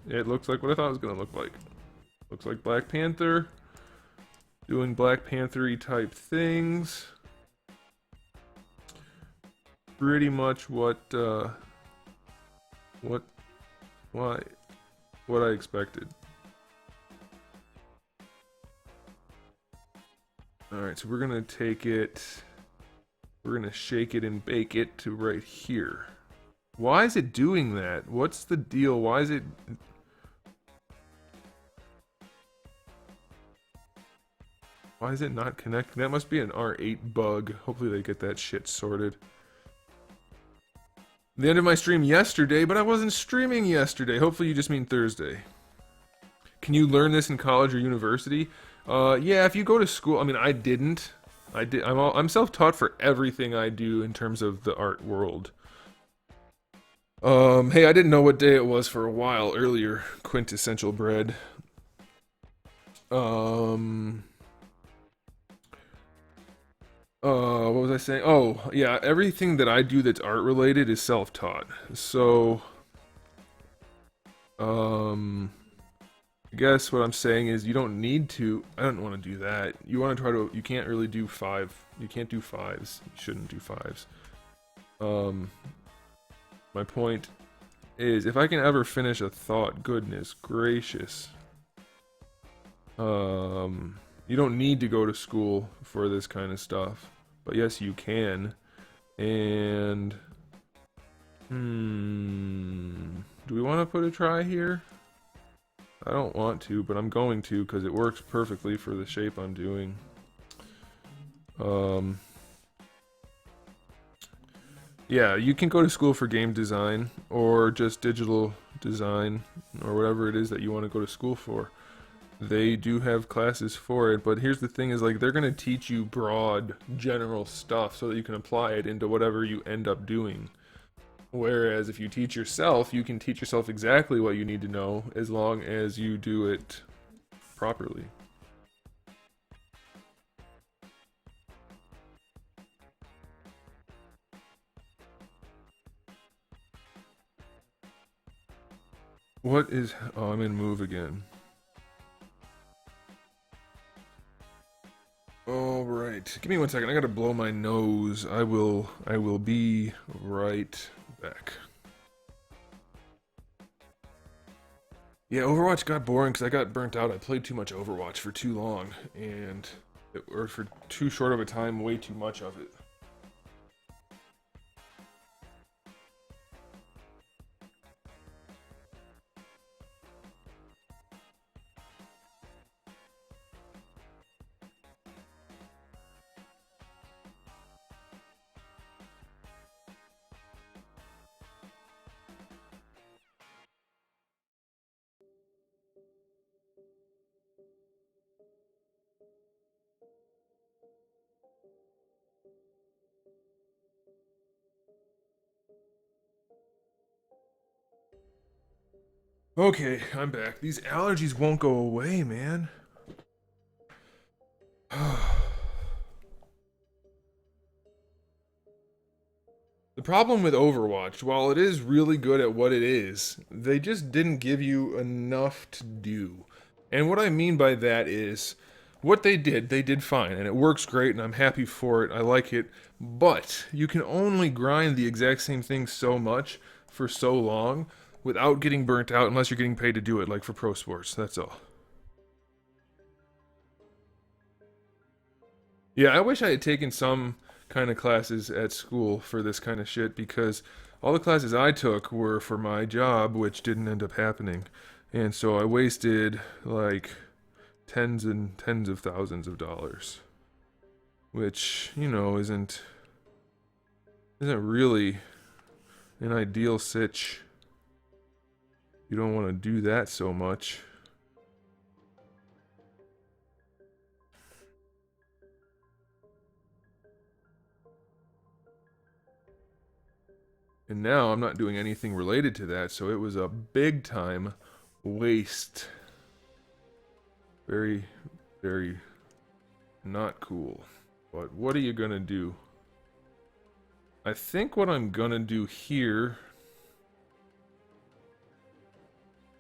Speaker 1: it looks like what I thought it was gonna look like. Looks like Black Panther doing Black Panther-y type things. Pretty much what I expected. Alright, so we're gonna take it, we're gonna shake it and bake it to right here. Why is it doing that? What's the deal? Why is it... Why is it not connecting? That must be an R8 bug. Hopefully they get that shit sorted. The end of my stream yesterday, but I wasn't streaming yesterday. Hopefully you just mean Thursday. Can you learn this in college or university? Yeah, if you go to school, I mean, I didn't. I'm self-taught for everything I do in terms of the art world. Hey, I didn't know what day it was for a while earlier. Quintessential bread. What was I saying? Oh, yeah, everything that I do that's art related is self-taught. So, I guess what I'm saying is you don't need to. I don't want to do that. You want to try to. You can't really do five. You can't do fives. You shouldn't do fives. My point is, if I can ever finish a thought, goodness gracious. You don't need to go to school for this kind of stuff, but yes, you can. And do we want to put a try here? I don't want to, but I'm going to because it works perfectly for the shape I'm doing. Yeah, you can go to school for game design or just digital design or whatever it is that you want to go to school for. They do have classes for it, but here's the thing is, like, they're going to teach you broad, general stuff so that you can apply it into whatever you end up doing. Whereas if you teach yourself, you can teach yourself exactly what you need to know as long as you do it properly. What is... Oh, I'm in move again. Alright, give me 1 second, I gotta blow my nose. I will be right back. Yeah, Overwatch got boring because I got burnt out. I played too much Overwatch for too long, or for too short of a time, way too much of it. Okay, I'm back. These allergies won't go away, man. The problem with Overwatch, while it is really good at what it is, they just didn't give you enough to do. And what I mean by that is, what they did fine, and it works great, and I'm happy for it, I like it, but you can only grind the exact same thing so much for so long without getting burnt out, unless you're getting paid to do it, like for pro sports. That's all. Yeah, I wish I had taken some kind of classes at school for this kind of shit, because all the classes I took were for my job, which didn't end up happening. And so I wasted like tens and tens of thousands of dollars, which, you know, isn't really an ideal sitch. You don't want to do that so much. And now I'm not doing anything related to that, so it was a big time waste. Very, very not cool. But what are you gonna do? I think what I'm gonna do here...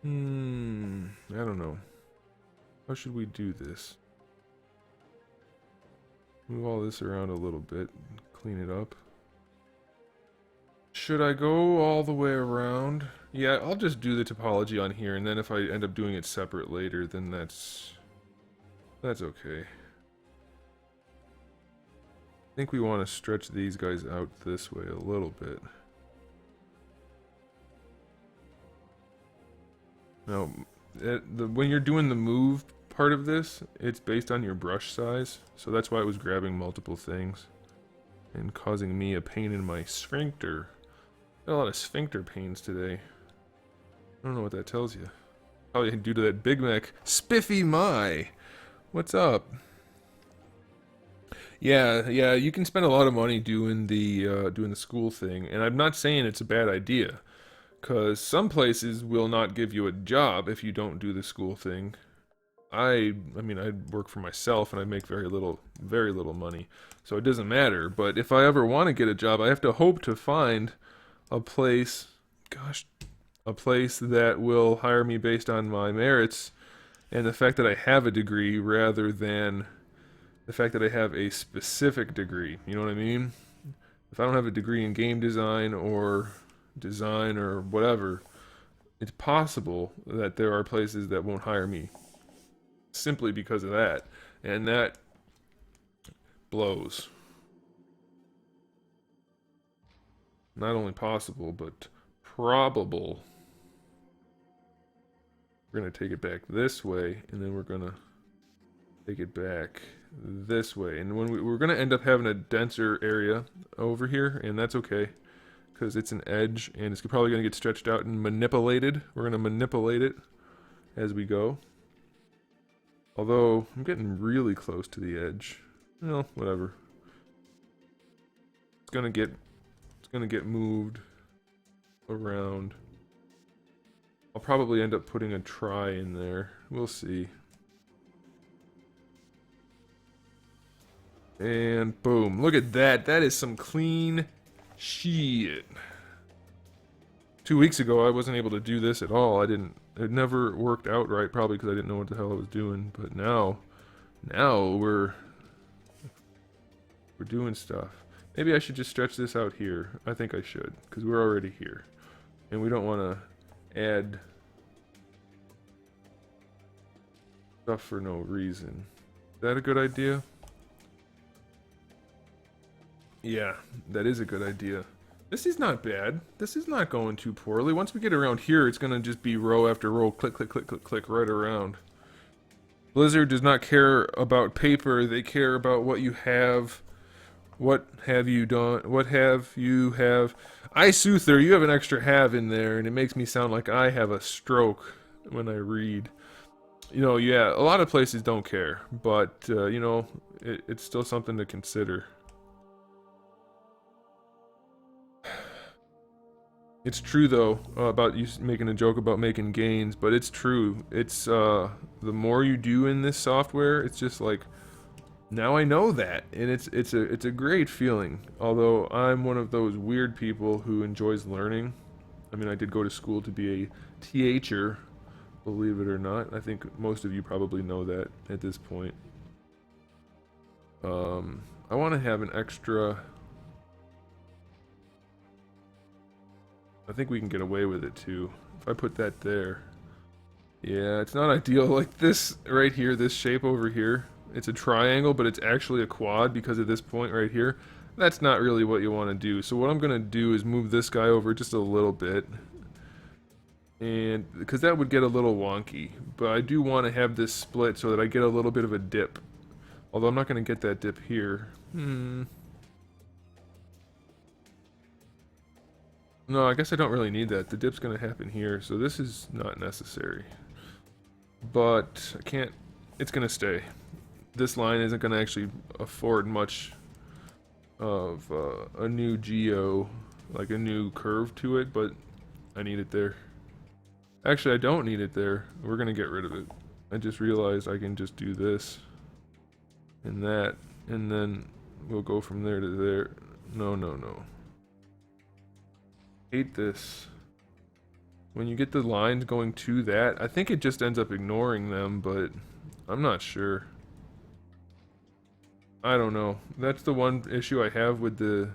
Speaker 1: I don't know. How should we do this? Move all this around a little bit, clean it up. Should I go all the way around? Yeah, I'll just do the topology on here, and then if I end up doing it separate later, then that's okay. I think we want to stretch these guys out this way a little bit. Now, when you're doing the move part of this, it's based on your brush size, so that's why it was grabbing multiple things and causing me a pain in my sphincter. Got a lot of sphincter pains today. I don't know what that tells you. Probably due to that Big Mac. Spiffy my! What's up? Yeah, you can spend a lot of money doing the school thing, and I'm not saying it's a bad idea, because some places will not give you a job if you don't do the school thing. I mean, I work for myself and I make very little money, so it doesn't matter. But if I ever want to get a job, I have to hope to find a place, a place that will hire me based on my merits and the fact that I have a degree, rather than the fact that I have a specific degree. You know what I mean? If I don't have a degree in game design or whatever, it's possible that there are places that won't hire me simply because of that, and that blows. Not only possible, but probable. We're going to take it back this way, and then we're going to take it back this way. And when we're going to end up having a denser area over here, and that's okay, because it's an edge, and it's probably going to get stretched out and manipulated. We're going to manipulate it as we go. Although, I'm getting really close to the edge. Well, whatever. It's going to get moved around. I'll probably end up putting a try in there. We'll see. And boom. Look at that. That is some clean shit. 2 weeks ago, I wasn't able to do this at all. It never worked out right, probably because I didn't know what the hell I was doing. But now we're doing stuff. Maybe I should just stretch this out here. I think I should, because we're already here. And we don't want to add stuff for no reason. Is that a good idea? Yeah, that is a good idea. This is not bad. This is not going too poorly. Once we get around here, it's going to just be row after row, click, click, click, click, click, right around. Blizzard does not care about paper. They care about what you have. What have you done? What have you have? Isuther, you have an extra have in there, and it makes me sound like I have a stroke when I read. You know, yeah, a lot of places don't care, but, you know, it's still something to consider. It's true, though, about you making a joke about making gains, but it's true. It's, the more you do in this software, it's just like, now I know that, and it's a great feeling. Although I'm one of those weird people who enjoys learning. I mean, I did go to school to be a teacher, believe it or not. I think most of you probably know that at this point. I want to have an extra... I think we can get away with it too. if I put that there. Yeah, it's not ideal. Like this right here, this shape over here, it's a triangle, but it's actually a quad because of this point right here. That's not really what you want to do. So what I'm going to do is move this guy over just a little bit. And because that would get a little wonky. But I do want to have this split so that I get a little bit of a dip. Although I'm not going to get that dip here. No, I guess I don't really need that. The dip's going to happen here, so this is not necessary. But I can't... It's going to stay. This line isn't going to actually afford much of a new geo, like a new curve to it, but I need it there. Actually, I don't need it there. We're going to get rid of it. I just realized I can just do this and that, and then we'll go from there to there. No, no, no. Hate this. When you get the lines going to that, I think it just ends up ignoring them, but I'm not sure. I don't know. That's the one issue I have with the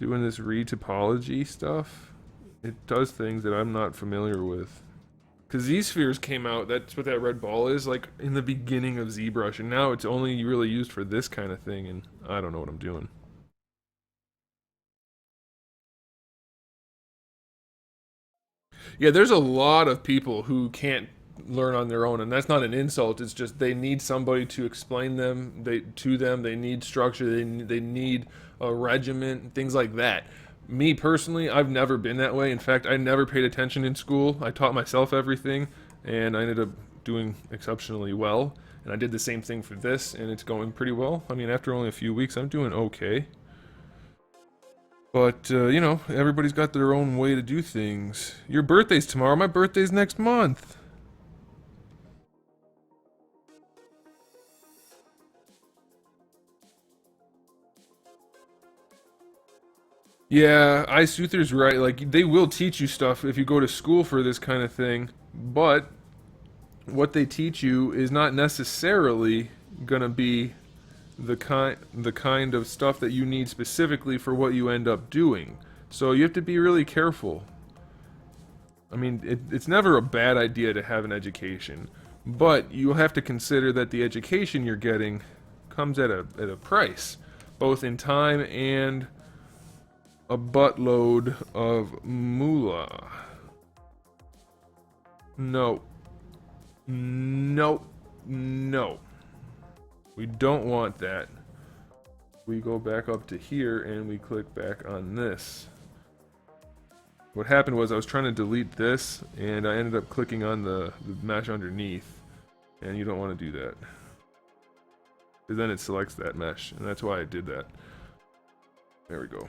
Speaker 1: doing this retopology stuff. It does things that I'm not familiar with. Because these spheres came out, that's what that red ball is, like in the beginning of ZBrush, and now it's only really used for this kind of thing, and I don't know what I'm doing. Yeah, there's a lot of people who can't learn on their own, and that's not an insult. It's just they need somebody to explain to them. They need structure. They need a regiment, things like that. Me personally, I've never been that way. In fact, I never paid attention in school. I taught myself everything, and I ended up doing exceptionally well. And I did the same thing for this, and it's going pretty well. I mean, after only a few weeks, I'm doing okay. But, you know, everybody's got their own way to do things. Your birthday's tomorrow. My birthday's next month. Yeah, Isuther's right. Like, they will teach you stuff if you go to school for this kind of thing, but what they teach you is not necessarily gonna be the kind of stuff that you need specifically for what you end up doing. So you have to be really careful. I mean, it's never a bad idea to have an education, but you have to consider that the education you're getting comes at a price, both in time and a buttload of moolah. No. No. No. We don't want that. We go back up to here and we click back on this. What happened was I was trying to delete this and I ended up clicking on the mesh underneath, and you don't want to do that. Because then it selects that mesh, and that's why I did that. There we go.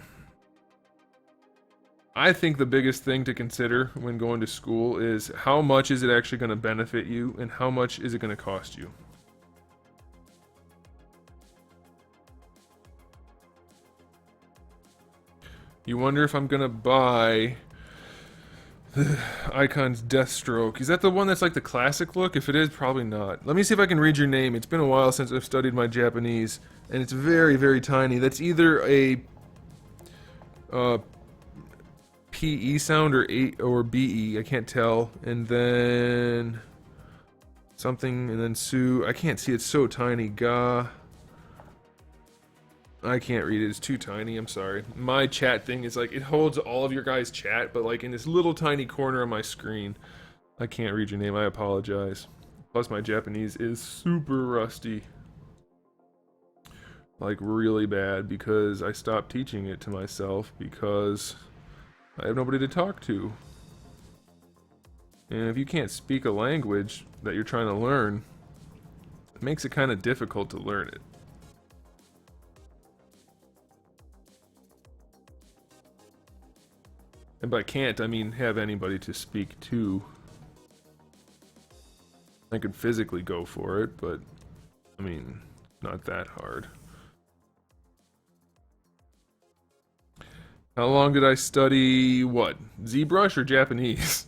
Speaker 1: I think the biggest thing to consider when going to school is how much is it actually going to benefit you and how much is it going to cost you. You wonder if I'm going to buy the Icon's Deathstroke. Is that the one that's like the classic look? If it is, probably not. Let me see if I can read your name. It's been a while since I've studied my Japanese, and it's very, very tiny. That's either a PE sound or BE, I can't tell. And then something, and then Su. I can't see, it's so tiny. Ga. I can't read it, it's too tiny, I'm sorry. My chat thing is like, it holds all of your guys' chat, but like in this little tiny corner of my screen. I can't read your name, I apologize. Plus my Japanese is super rusty. Like really bad, because I stopped teaching it to myself because I have nobody to talk to. And if you can't speak a language that you're trying to learn, it makes it kind of difficult to learn it. And by can't, I mean have anybody to speak to. I could physically go for it, but I mean, not that hard. How long did I study what? ZBrush or Japanese?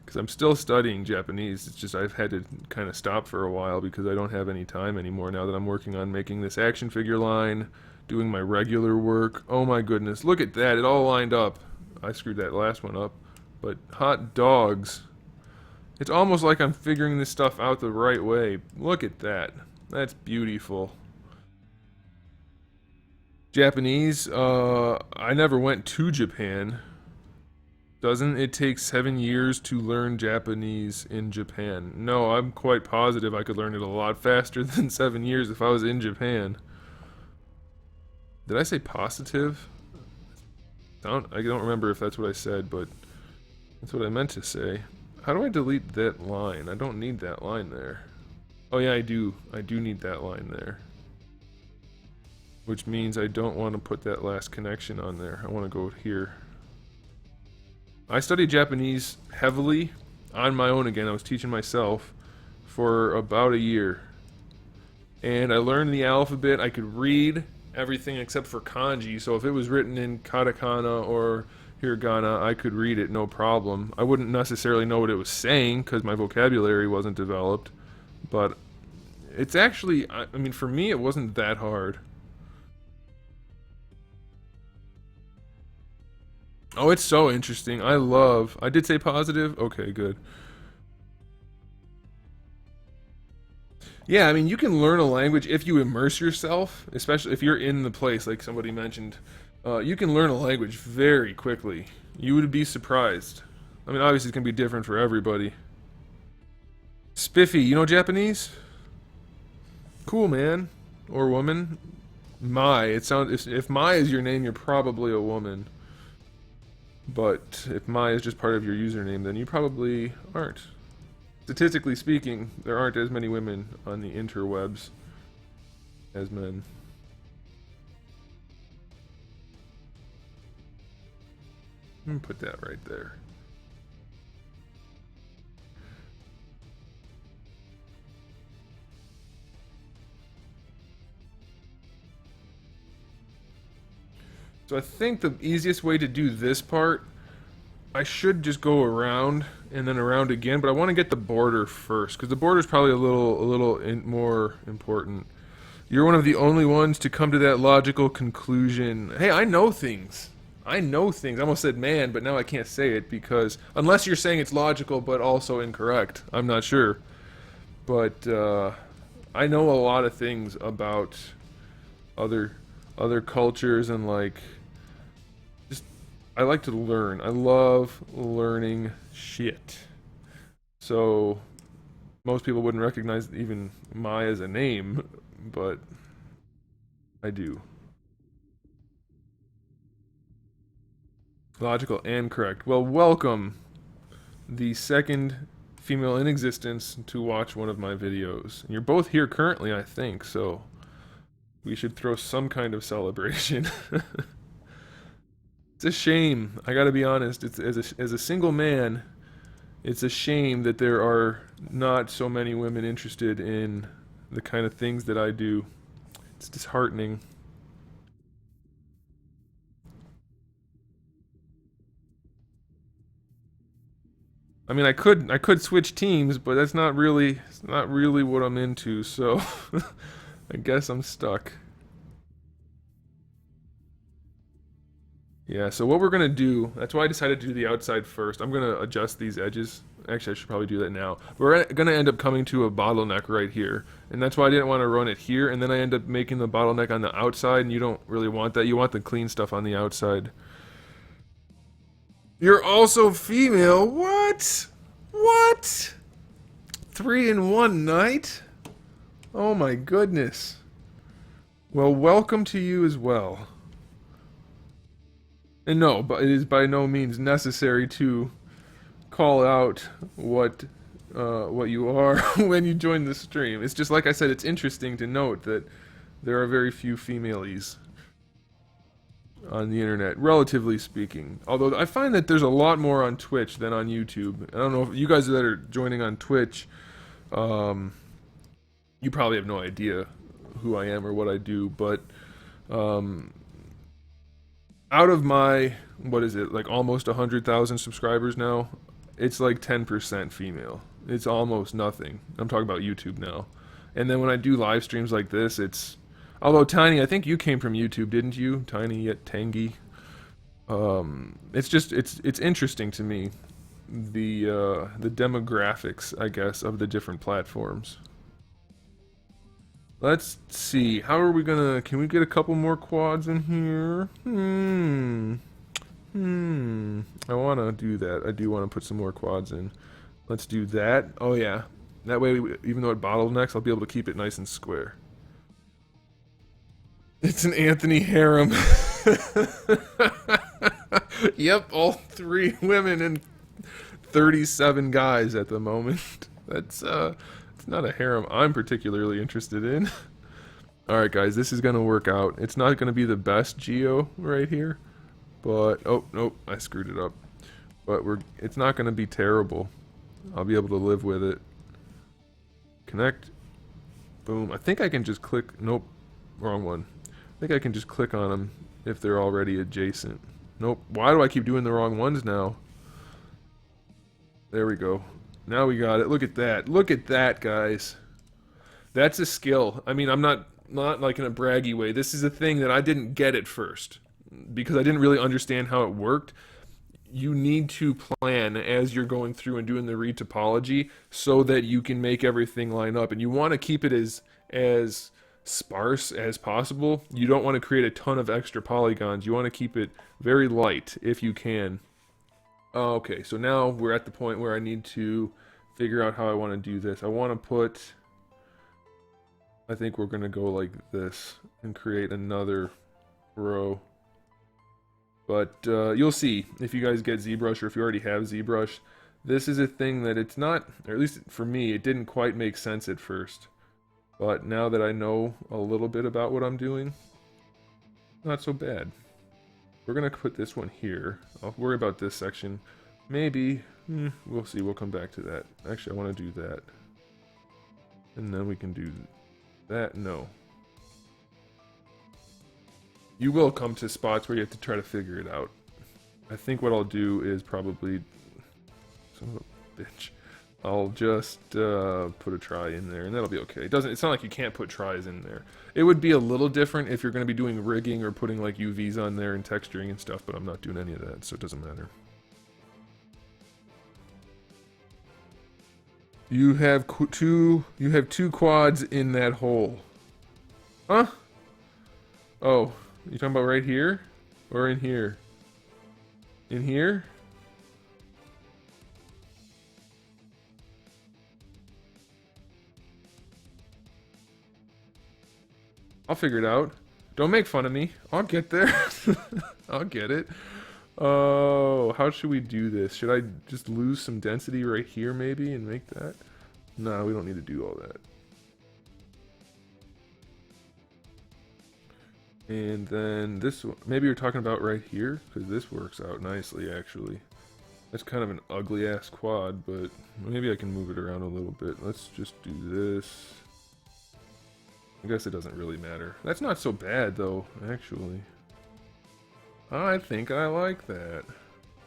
Speaker 1: Because I'm still studying Japanese. It's just I've had to kind of stop for a while because I don't have any time anymore now that I'm working on making this action figure line, doing my regular work. Oh my goodness, look at that, it all lined up. I screwed that last one up. But hot dogs. It's almost like I'm figuring this stuff out the right way. Look at that. That's beautiful. Japanese, I never went to Japan. Doesn't it take 7 years to learn Japanese in Japan? No, I'm quite positive I could learn it a lot faster than 7 years if I was in Japan. Did I say positive? I don't remember if that's what I said, but that's what I meant to say. How do I delete that line? I don't need that line there. Oh yeah, I do. I do need that line there. Which means I don't want to put that last connection on there. I want to go here. I studied Japanese heavily on my own again. I was teaching myself for about a year. And I learned the alphabet. I could read everything except for kanji. So if it was written in katakana or hiragana, I could read it no problem. I wouldn't necessarily know what it was saying because my vocabulary wasn't developed. But it's actually, I mean, for me, it wasn't that hard. Oh, it's so interesting. I did say positive? Okay, good. Yeah, I mean, you can learn a language if you immerse yourself, especially if you're in the place, like somebody mentioned. You can learn a language very quickly. You would be surprised. I mean, obviously, it's going to be different for everybody. Spiffy, you know Japanese? Cool, man. Or woman. Mai. It sounds if Mai is your name, you're probably a woman. But if Mai is just part of your username, then you probably aren't. Statistically speaking, there aren't as many women on the interwebs as men. Let me put that right there. So I think the easiest way to do this part, I should just go around and then around again, but I want to get the border first because the border is probably a little more important. You're one of the only ones to come to that logical conclusion. Hey, I know things. I know things. I almost said man, but now I can't say it because unless you're saying it's logical but also incorrect, I'm not sure. But I know a lot of things about other cultures and like. I like to learn. I love learning shit. So, most people wouldn't recognize even Mai as a name, but I do. Logical and correct. Well, welcome, the second female in existence to watch one of my videos. And you're both here currently, I think, so we should throw some kind of celebration. It's a shame. I gotta be honest. It's as a single man, it's a shame that there are not so many women interested in the kind of things that I do. It's disheartening. I mean, I could switch teams, but that's not really what I'm into. So I guess I'm stuck. Yeah, so what we're gonna do, that's why I decided to do the outside first. I'm gonna adjust these edges. Actually, I should probably do that now. We're gonna end up coming to a bottleneck right here. And that's why I didn't want to run it here, and then I end up making the bottleneck on the outside, and you don't really want that. You want the clean stuff on the outside. You're also female? What? What? 3 in 1 night? Oh my goodness. Well, welcome to you as well. And no, but it is by no means necessary to call out what you are when you join the stream. It's just like I said, it's interesting to note that there are very few females on the internet, relatively speaking. Although I find that there's a lot more on Twitch than on YouTube. I don't know if you guys that are joining on Twitch, you probably have no idea who I am or what I do, but out of my, what is it, like almost 100,000 subscribers now, it's like 10% female. It's almost nothing. I'm talking about YouTube now. And then when I do live streams like this, it's, although Tiny, I think you came from YouTube, didn't you? Tiny yet tangy. It's just, it's interesting to me. the demographics, I guess, of the different platforms. Let's see. How are we gonna? Can we get a couple more quads in here? I want to do that. I do want to put some more quads in. Let's do that. Oh yeah. That way, even though it bottlenecks, I'll be able to keep it nice and square. It's an Anthony harem. Yep, all 3 women and 37 guys at the moment. That's it's not a harem I'm particularly interested in. Alright guys, this is gonna work out. It's not gonna be the best geo right here, but oh nope, I screwed it up. But it's not gonna be terrible. I'll be able to live with it. Connect. Boom. I think I can just click. Nope, wrong one. I think I can just click on them if they're already adjacent. Nope. Why do I keep doing the wrong ones now? There we go. Now we got it. Look at that. Look at that, guys. That's a skill. I mean, I'm not like in a braggy way. This is a thing that I didn't get at first because I didn't really understand how it worked. You need to plan as you're going through and doing the retopology so that you can make everything line up, and you want to keep it as sparse as possible. You don't want to create a ton of extra polygons. You want to keep it very light if you can. Okay, so now we're at the point where I need to figure out how I want to do this. I want to put, I think we're going to go like this and create another row. But you'll see if you guys get ZBrush, or if you already have ZBrush, this is a thing that it's not, or at least for me, it didn't quite make sense at first. But now that I know a little bit about what I'm doing, not so bad. We're going to put this one here. I'll worry about this section. Maybe, we'll see, we'll come back to that. Actually, I want to do that. And then we can do that, no. You will come to spots where you have to try to figure it out. I think what I'll do is probably... Son of a bitch. I'll just put a try in there, and that'll be okay. It's not like you can't put tries in there. It would be a little different if you're going to be doing rigging or putting like UVs on there and texturing and stuff, but I'm not doing any of that, so it doesn't matter. You have two quads in that hole. Huh? Oh. You talking about right here? Or in here? In here? I'll figure it out. Don't make fun of me. I'll get there. I'll get it. Oh, how should we do this? Should I just lose some density right here maybe and make that? No, we don't need to do all that. And then this one, maybe you're talking about right here, because this works out nicely actually. That's kind of an ugly ass quad, but maybe I can move it around a little bit. Let's just do this. I guess it doesn't really matter. That's not so bad though, actually. I think I like that.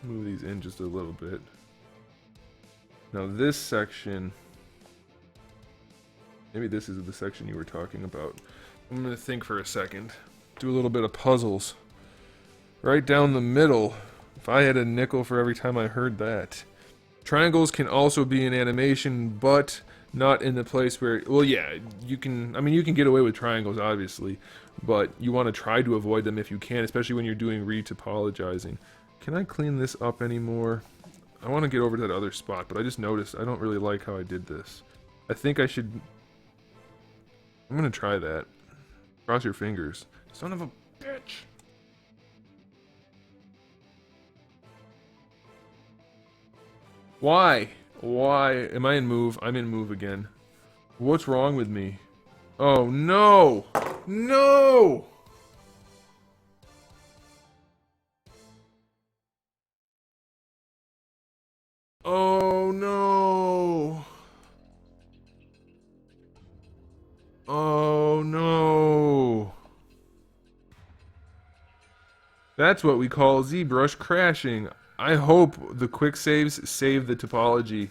Speaker 1: Move these in just a little bit. Now this section, maybe this is the section you were talking about. I'm gonna think for a second. Do a little bit of puzzles. Right down the middle. If I had a nickel for every time I heard that. Triangles can also be in animation, but not in the place where, well yeah, you can, I mean you can get away with triangles obviously, but you want to try to avoid them if you can, especially when you're doing retopologizing. Can I clean this up anymore? I want to get over to that other spot, but I just noticed I don't really like how I did this. I think I should, I'm gonna try that. Cross your fingers. Son of a bitch! Why? Why? Am I in move? I'm in move again. What's wrong with me? Oh no! No! Oh no! Oh no! That's what we call ZBrush crashing. I hope the quick saves save the topology.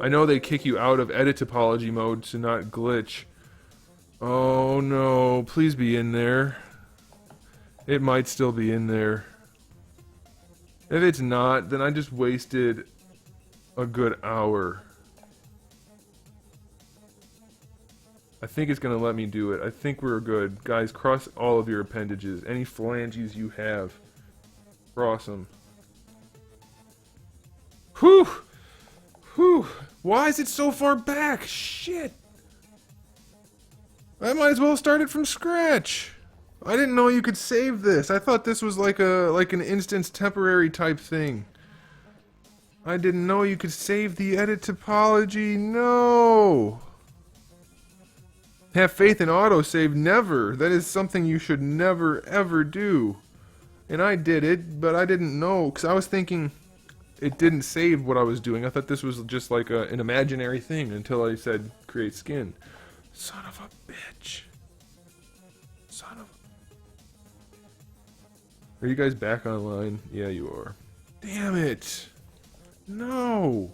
Speaker 1: I know they kick you out of edit topology mode to not glitch. Oh no, please be in there. It might still be in there. If it's not, then I just wasted a good hour. I think it's gonna let me do it. I think we're good. Guys, cross all of your appendages. Any phalanges you have. Cross them. Whew! Whew! Why is it so far back? Shit! I might as well start it from scratch. I didn't know you could save this. I thought this was like an instance temporary type thing. I didn't know you could save the edit topology. No! Have faith in autosave. Never. That is something you should never ever do. And I did it, but I didn't know, because I was thinking it didn't save what I was doing. I thought this was just like an imaginary thing until I said create skin. Son of a bitch. Son of a... Are you guys back online? Yeah, you are. Damn it. No.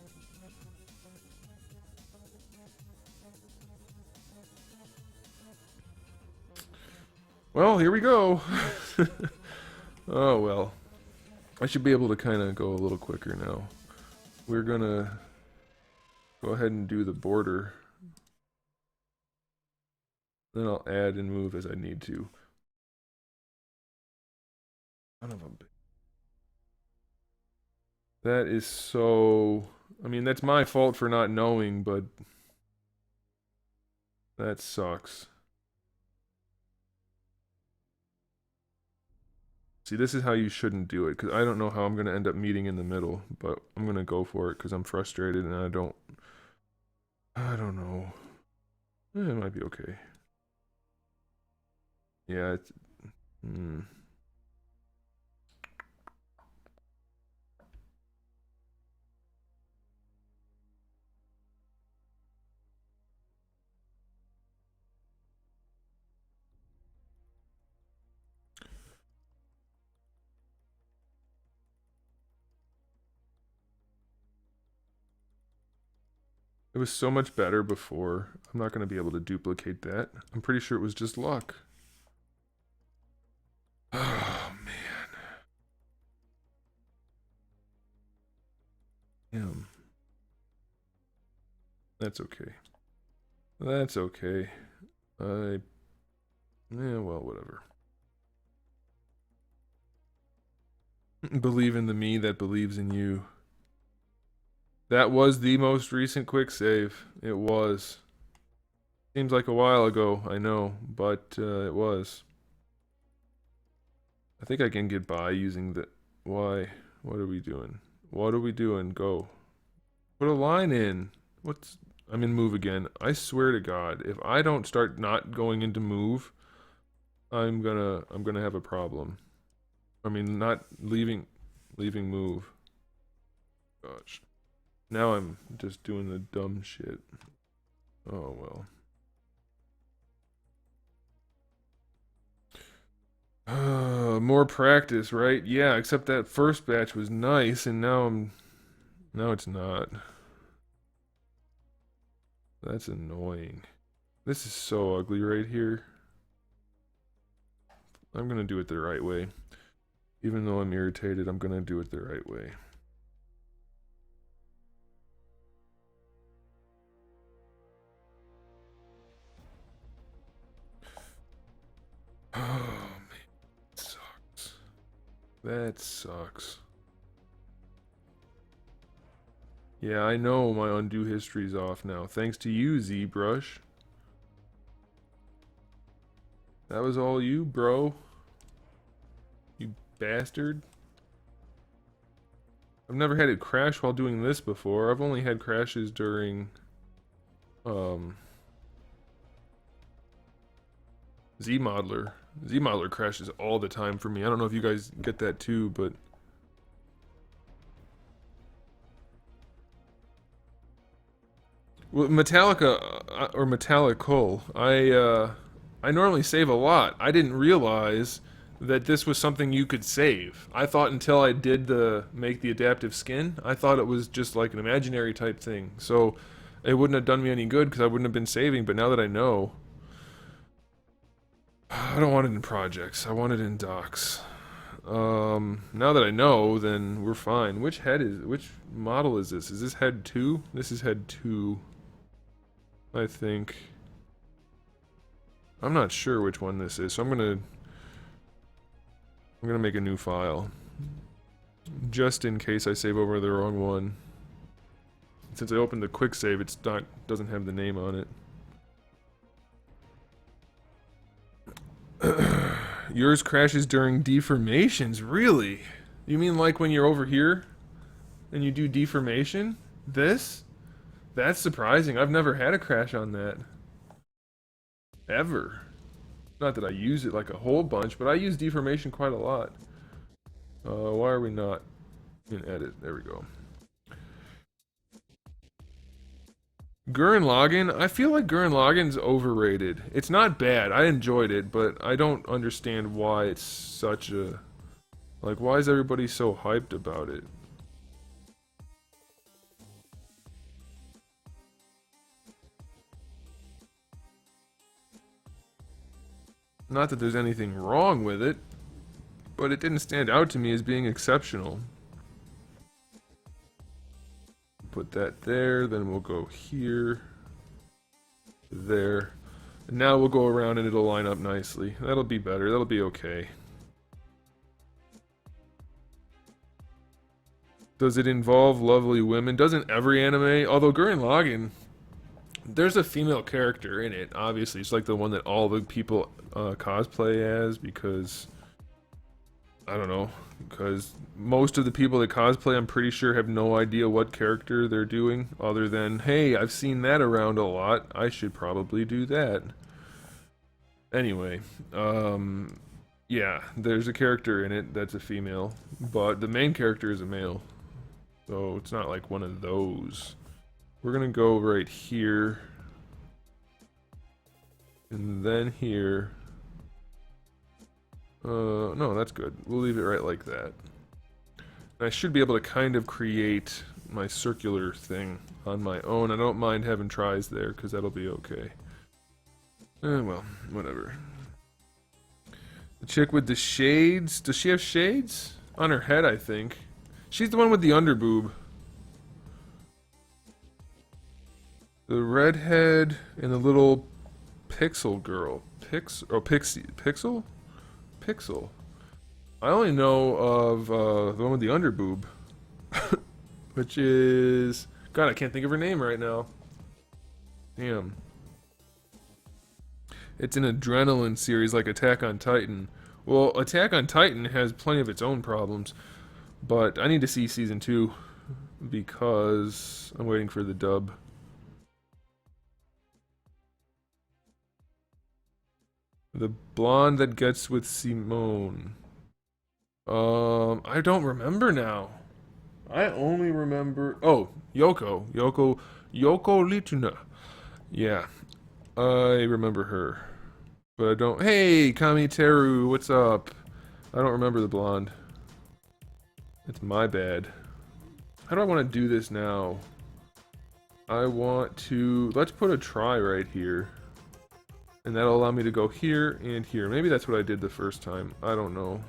Speaker 1: Well, here we go. Oh, well. I should be able to kind of go a little quicker now. We're gonna go ahead and do the border. Then I'll add and move as I need to. Son of a bitch. That is so... I mean, that's my fault for not knowing, but... that sucks. See, this is how you shouldn't do it, because I don't know how I'm going to end up meeting in the middle, but I'm going to go for it because I'm frustrated and I don't know. It might be okay. Yeah, it's... It was so much better before. I'm not going to be able to duplicate that. I'm pretty sure it was just luck. Oh, man. Damn. That's okay. That's okay. Yeah, well, whatever. Believe in the me that believes in you. That was the most recent quick save. It was. Seems like a while ago, I know, but it was. I think I can get by using the... Why? What are we doing? What are we doing? Go. Put a line in. What's... I'm in move again. I swear to God, if I don't start not going into move, I'm gonna have a problem. I mean, not leaving move. Gosh. Now I'm just doing the dumb shit. Oh well. More practice, right? Yeah, except that first batch was nice, and now it's not. That's annoying. This is so ugly right here. I'm gonna do it the right way. Even though I'm irritated, I'm gonna do it the right way. Oh, man. It sucks. That sucks. Yeah, I know my undo history's off now. Thanks to you, ZBrush. That was all you, bro. You bastard. I've never had it crash while doing this before. I've only had crashes during... ZModeler. ZModeler crashes all the time for me. I don't know if you guys get that too, but... Well, Metallica, or Metallical, I normally save a lot. I didn't realize that this was something you could save. I thought until I did make the adaptive skin, I thought it was just like an imaginary type thing. So it wouldn't have done me any good because I wouldn't have been saving, but now that I know... I don't want it in projects. I want it in docs. Now that I know, then we're fine. Which model is this? Is this head 2? This is head 2. I think. I'm not sure which one this is, so I'm gonna make a new file. Just in case I save over the wrong one. Since I opened the quick save, doesn't have the name on it. Yours crashes during deformations, really? You mean like when you're over here and you do deformation? This? That's surprising. I've never had a crash on that. Ever. Not that I use it like a whole bunch, but I use deformation quite a lot. Why are we not in edit? There we go. Gurren Lagann, I feel like Gurren Lagann's overrated. It's not bad, I enjoyed it, but I don't understand why it's such a... Like, why is everybody so hyped about it? Not that there's anything wrong with it, but it didn't stand out to me as being exceptional. Put that there, then we'll go here, there. And now we'll go around and it'll line up nicely. That'll be better, that'll be okay. Does it involve lovely women? Doesn't every anime? Although Gurren Lagann, there's a female character in it, obviously. It's like the one that all the people cosplay as, because... I don't know, because most of the people that cosplay, I'm pretty sure, have no idea what character they're doing, other than, hey, I've seen that around a lot, I should probably do that. Anyway, yeah, there's a character in it that's a female, but the main character is a male, so it's not like one of those. We're gonna go right here, and then here. No, that's good. We'll leave it right like that. And I should be able to kind of create my circular thing on my own. I don't mind having tries there, because that'll be okay. Well, whatever. The chick with the shades. Does she have shades? On her head, I think. She's the one with the underboob. The redhead and the little pixel girl. Pixie. Pixel? Pixel. I only know of the one with the underboob, which is... God, I can't think of her name right now. Damn. It's an adrenaline series like Attack on Titan. Well, Attack on Titan has plenty of its own problems, but I need to see Season 2 because I'm waiting for the dub. The blonde that gets with Simone. I don't remember now. I only remember... Oh, Yoko. Yoko Lituna. Yeah. I remember her. But I don't... Hey, Kamiteru, what's up? I don't remember the blonde. It's my bad. How do I want to do this now? I want to... Let's put a try right here. And that'll allow me to go here and here. Maybe that's what I did the first time. I don't know.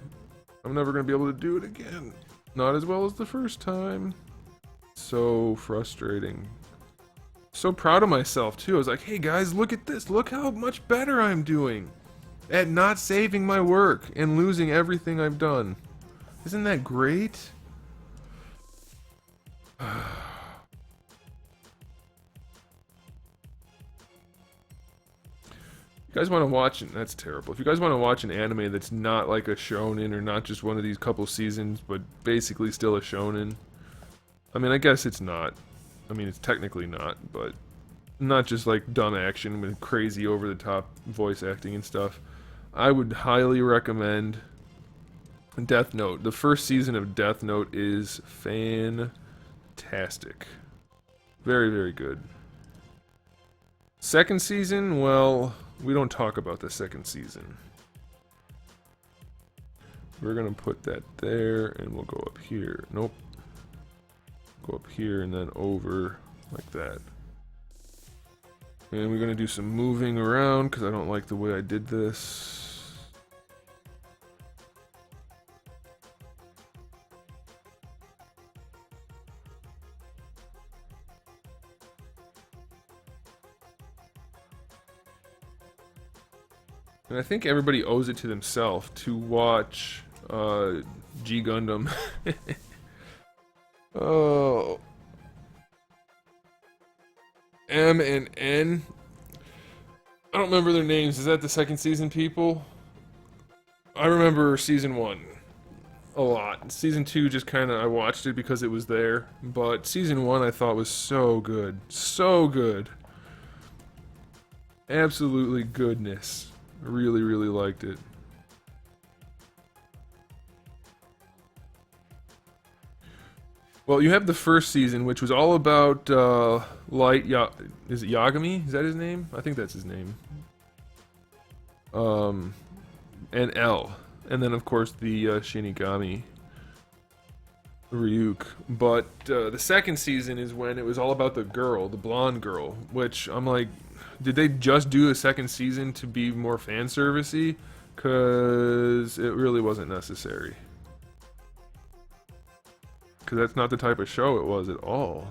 Speaker 1: I'm never going to be able to do it again. Not as well as the first time. So frustrating. So proud of myself, too. I was like, hey guys, look at this. Look how much better I'm doing at not saving my work and losing everything I've done. Isn't that great? You guys want to watch... That's terrible. If you guys want to watch an anime that's not like a shonen or not just one of these couple seasons, but basically still a shonen. I mean, I guess it's not. I mean, it's technically not, but not just like dumb action with crazy over-the-top voice acting and stuff. I would highly recommend Death Note. The first season of Death Note is fantastic. Very, very good. Second season, well... We don't talk about the second season. We're gonna put that there, and we'll go up here. Nope. Go up here and then over like that. And we're gonna do some moving around because I don't like the way I did this. And I think everybody owes it to themselves to watch G Gundam. Oh, M and N. I don't remember their names. Is that the second season people? I remember season 1 a lot. Season 2 just kind of, I watched it because it was there. But season 1 I thought was so good. So good. Absolutely goodness. I really, really liked it. Well, you have the first season, which was all about Light. Is it Yagami? Is that his name? I think that's his name. And L, and then of course the Shinigami Ryuk. But the second season is when it was all about the girl, the blonde girl. Which I'm like, did they just do a second season to be more fan servicey? Cause it really wasn't necessary. Because that's not the type of show it was at all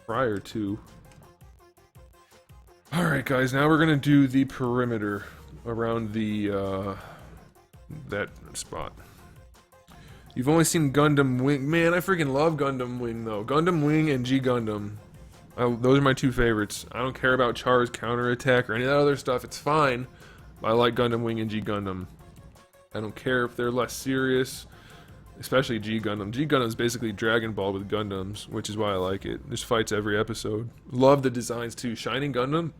Speaker 1: prior to. Alright guys, now we're going to do the perimeter around the that spot. You've only seen Gundam Wing. Man, I freaking love Gundam Wing though. Gundam Wing and G Gundam. Those are my two favorites. I don't care about Char's counterattack or any of that other stuff. It's fine. I like Gundam Wing and G Gundam. I don't care if they're less serious. Especially G Gundam. G Gundam is basically Dragon Ball with Gundams, which is why I like it. There's fights every episode. Love the designs too. Shining Gundam,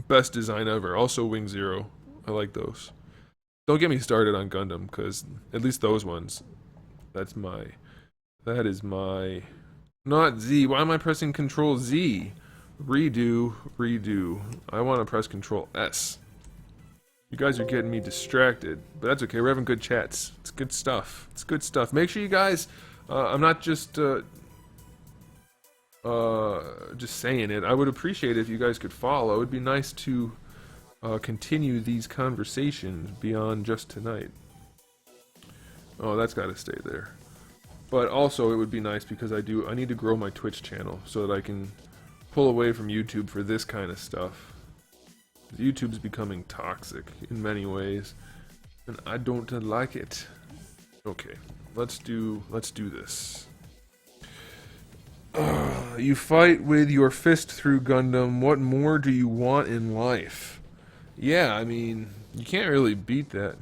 Speaker 1: best design ever. Also Wing Zero. I like those. Don't get me started on Gundam, because at least those ones. That is my... Not Z. Why am I pressing Control Z? Redo, redo. I want to press Control S. You guys are getting me distracted, but that's okay. We're having good chats. It's good stuff. It's good stuff. Make sure you guys, I'm not just saying it. I would appreciate it if you guys could follow. It would be nice to continue these conversations beyond just tonight. Oh, that's got to stay there. But also, it would be nice because I need to grow my Twitch channel so that I can pull away from YouTube for this kind of stuff. YouTube's becoming toxic in many ways, and I don't like it. Okay, let's do this. You fight with your fist through Gundam. What more do you want in life? Yeah, I mean, you can't really beat that.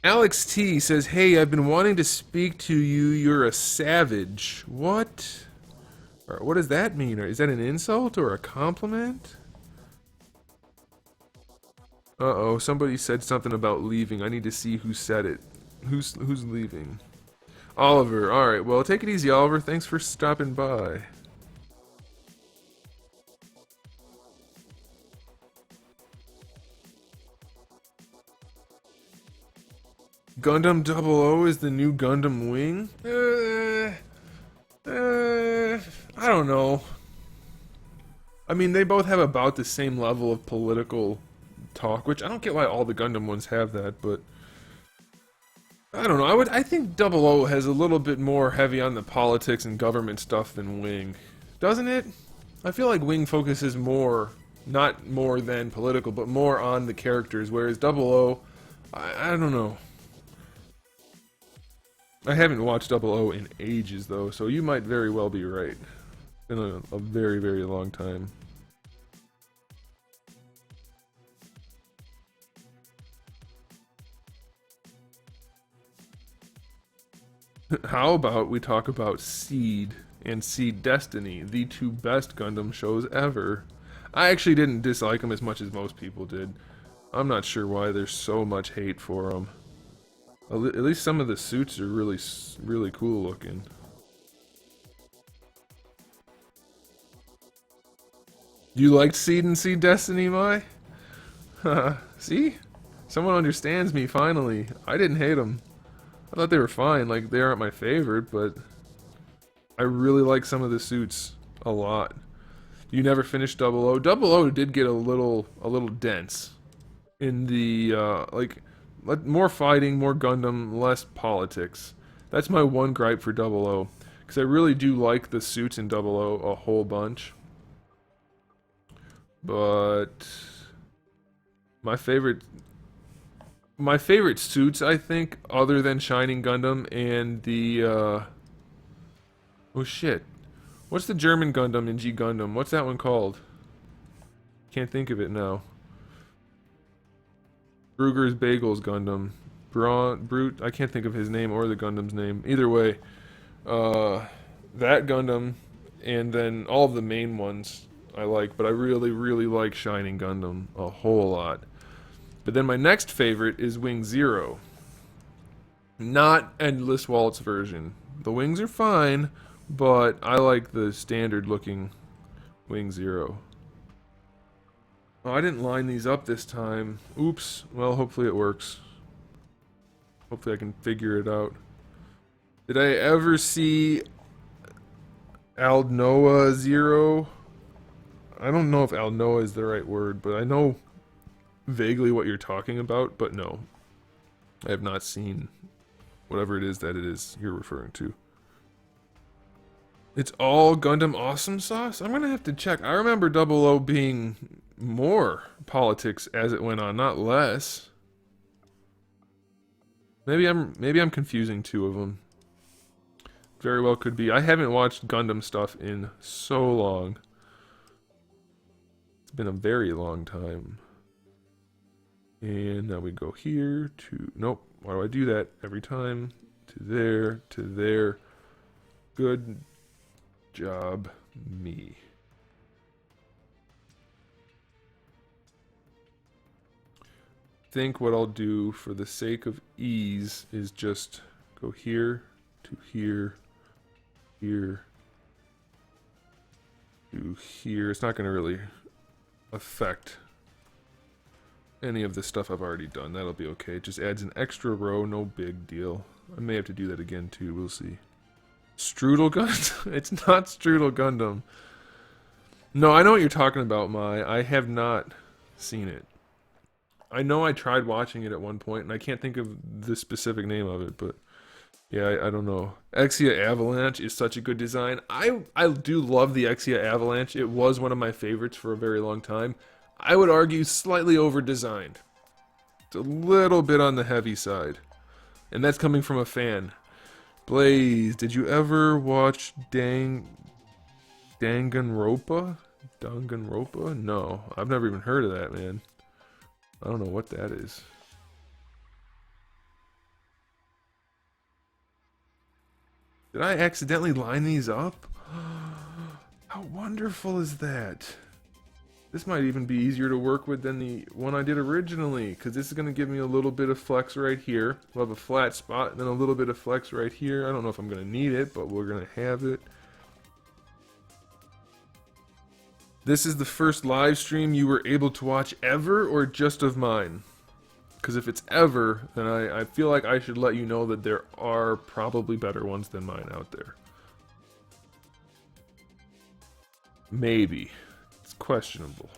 Speaker 1: Alex T says, "Hey, I've been wanting to speak to you. You're a savage." What? What does that mean? Is that an insult or a compliment? Uh-oh, somebody said something about leaving. I need to see who said it. Who's leaving? Oliver. Alright, well, take it easy, Oliver. Thanks for stopping by. Gundam 00 is the new Gundam Wing? I don't know. I mean, they both have about the same level of political talk, which I don't get why all the Gundam ones have that, but I don't know. I think 00 has a little bit more heavy on the politics and government stuff than Wing, doesn't it? I feel like Wing focuses more, not more than political, but more on the characters, whereas 00, I don't know. I haven't watched 00 in ages though, so you might very well be right. It's been a very, very long time. How about we talk about Seed and Seed Destiny, the two best Gundam shows ever. I actually didn't dislike them as much as most people did. I'm not sure why there's so much hate for them. At least some of the suits are really, really cool looking. You liked Seed and Seed Destiny, Mai? See? Someone understands me, finally. I didn't hate them. I thought they were fine, like they aren't my favorite, but I really like some of the suits a lot. You never finished 00. 00 did get a little dense in the like more fighting, more Gundam, less politics. That's my one gripe for 00, because I really do like the suits in 00 a whole bunch. But My favorite My favorite suits, I think, other than Shining Gundam and the, oh shit. What's the German Gundam in G Gundam? What's that one called? Can't think of it now. Brugger's Bagels Gundam. Brute, I can't think of his name or the Gundam's name. Either way, that Gundam, and then all of the main ones I like, but I really, really like Shining Gundam a whole lot. But then my next favorite is Wing Zero. Not Endless Waltz version. The wings are fine, but I like the standard looking Wing Zero. Oh, I didn't line these up this time. Oops. Well, hopefully it works. Hopefully I can figure it out. Did I ever see Aldnoah Zero? I don't know if Aldnoah is the right word, but I know vaguely what you're talking about, but no. I have not seen whatever it is you're referring to. It's all Gundam Awesome Sauce? I'm gonna have to check. I remember 00 being more politics as it went on, not less. Maybe I'm confusing two of them. Very well could be. I haven't watched Gundam stuff in so long. It's been a very long time. And now we go here to... Nope. Why do I do that every time? To there, to there. Good job, me. I think what I'll do for the sake of ease is just go here to here, here to here. It's not going to really affect any of the stuff I've already done. That'll be okay. It just adds an extra row, no big deal. I may have to do that again too, we'll see. Strudel Gundam? It's not Strudel Gundam. No, I know what you're talking about, Mai. I have not seen it. I know I tried watching it at one point, and I can't think of the specific name of it, but yeah, I don't know. Exia Avalanche is such a good design. I do love the Exia Avalanche. It was one of my favorites for a very long time. I would argue slightly over-designed. It's a little bit on the heavy side. And that's coming from a fan. Blaze, did you ever watch Danganronpa? Danganronpa? No, I've never even heard of that, man. I don't know what that is. Did I accidentally line these up? How wonderful is that? This might even be easier to work with than the one I did originally, because this is going to give me a little bit of flex right here. We'll have a flat spot, and then a little bit of flex right here. I don't know if I'm going to need it, but we're going to have it. This is the first live stream you were able to watch ever, or just of mine? Because if it's ever, then I feel like I should let you know that there are probably better ones than mine out there. Maybe. It's questionable.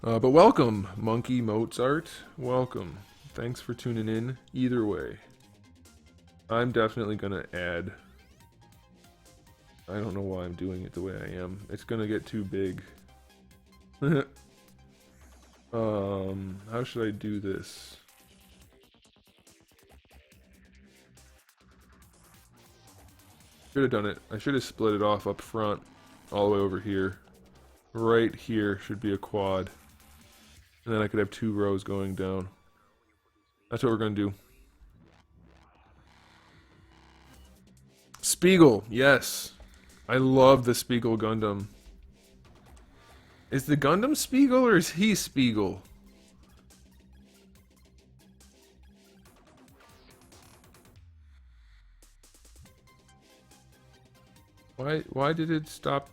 Speaker 1: But welcome, Monkey Mozart. Welcome. Thanks for tuning in. Either way, I'm definitely going to add... I don't know why I'm doing it the way I am. It's going to get too big. How should I do this? Should have done it. I should have split it off up front, all the way over here. Right here should be a quad. And then I could have 2 rows going down. That's what we're going to do. Spiegel, yes. I love the Spiegel Gundam. Is the Gundam Spiegel or is he Spiegel? Why did it stop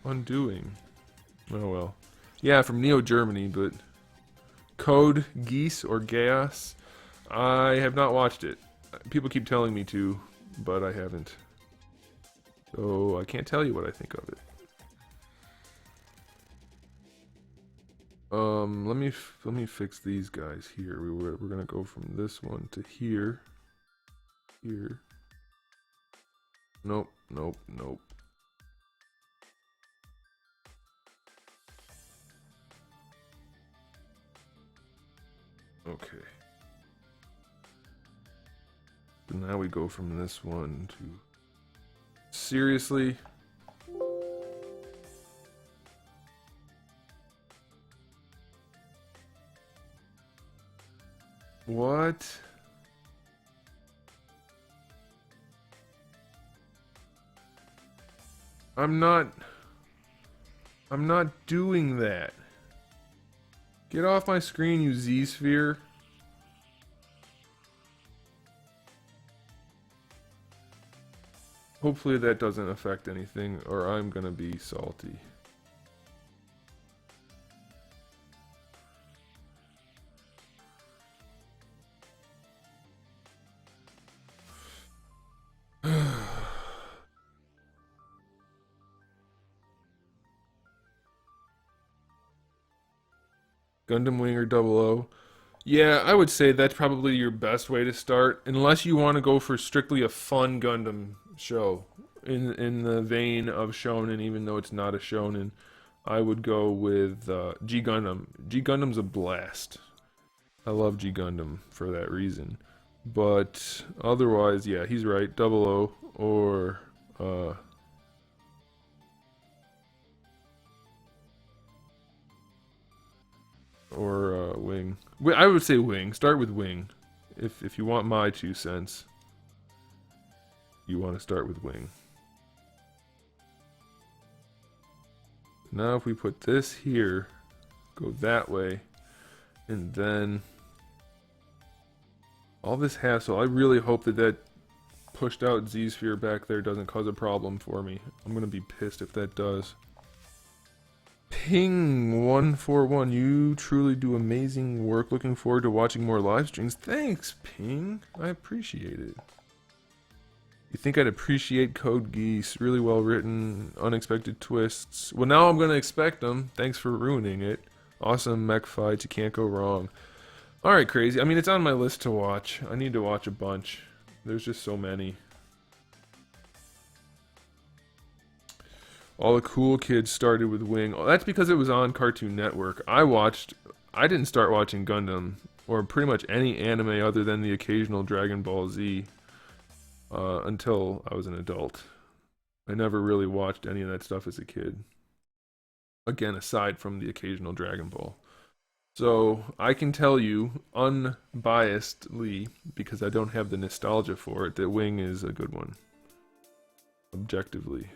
Speaker 1: undoing? Oh well. Yeah, from Neo Germany, but Code Geass or Gas? I have not watched it. People keep telling me to, but I haven't. So I can't tell you what I think of it. Let me fix these guys here. We're gonna go from this one to here. Here. Nope, nope, nope. Okay. So now we go from this one to... Seriously? What? I'm not doing that. Get off my screen, you Z-sphere. Hopefully that doesn't affect anything, or I'm gonna be salty. Gundam Wing or 00. Yeah, I would say that's probably your best way to start, unless you want to go for strictly a fun Gundam show in the vein of shonen, even though it's not a shonen. I would go with G Gundam. G Gundam's a blast. I love G Gundam for that reason. But otherwise, yeah, he's right. 00 or Wing. I would say Wing. Start with Wing. If you want my 2 cents, you want to start with Wing. Now if we put this here, go that way, and then all this hassle, I really hope that that pushed out Z-sphere back there doesn't cause a problem for me. I'm gonna be pissed if that does. Ping141, you truly do amazing work. Looking forward to watching more live streams. Thanks, Ping. I appreciate it. You think I'd appreciate Code Geass? Really well written, unexpected twists. Well, now I'm gonna expect them. Thanks for ruining it. Awesome mech fights, you can't go wrong. Alright, crazy. I mean, it's on my list to watch. I need to watch a bunch. There's just so many. All the cool kids started with Wing. Oh, that's because it was on Cartoon Network. I didn't start watching Gundam, or pretty much any anime other than the occasional Dragon Ball Z, until I was an adult. I never really watched any of that stuff as a kid. Again, aside from the occasional Dragon Ball. So, I can tell you, unbiasedly, because I don't have the nostalgia for it, that Wing is a good one. Objectively.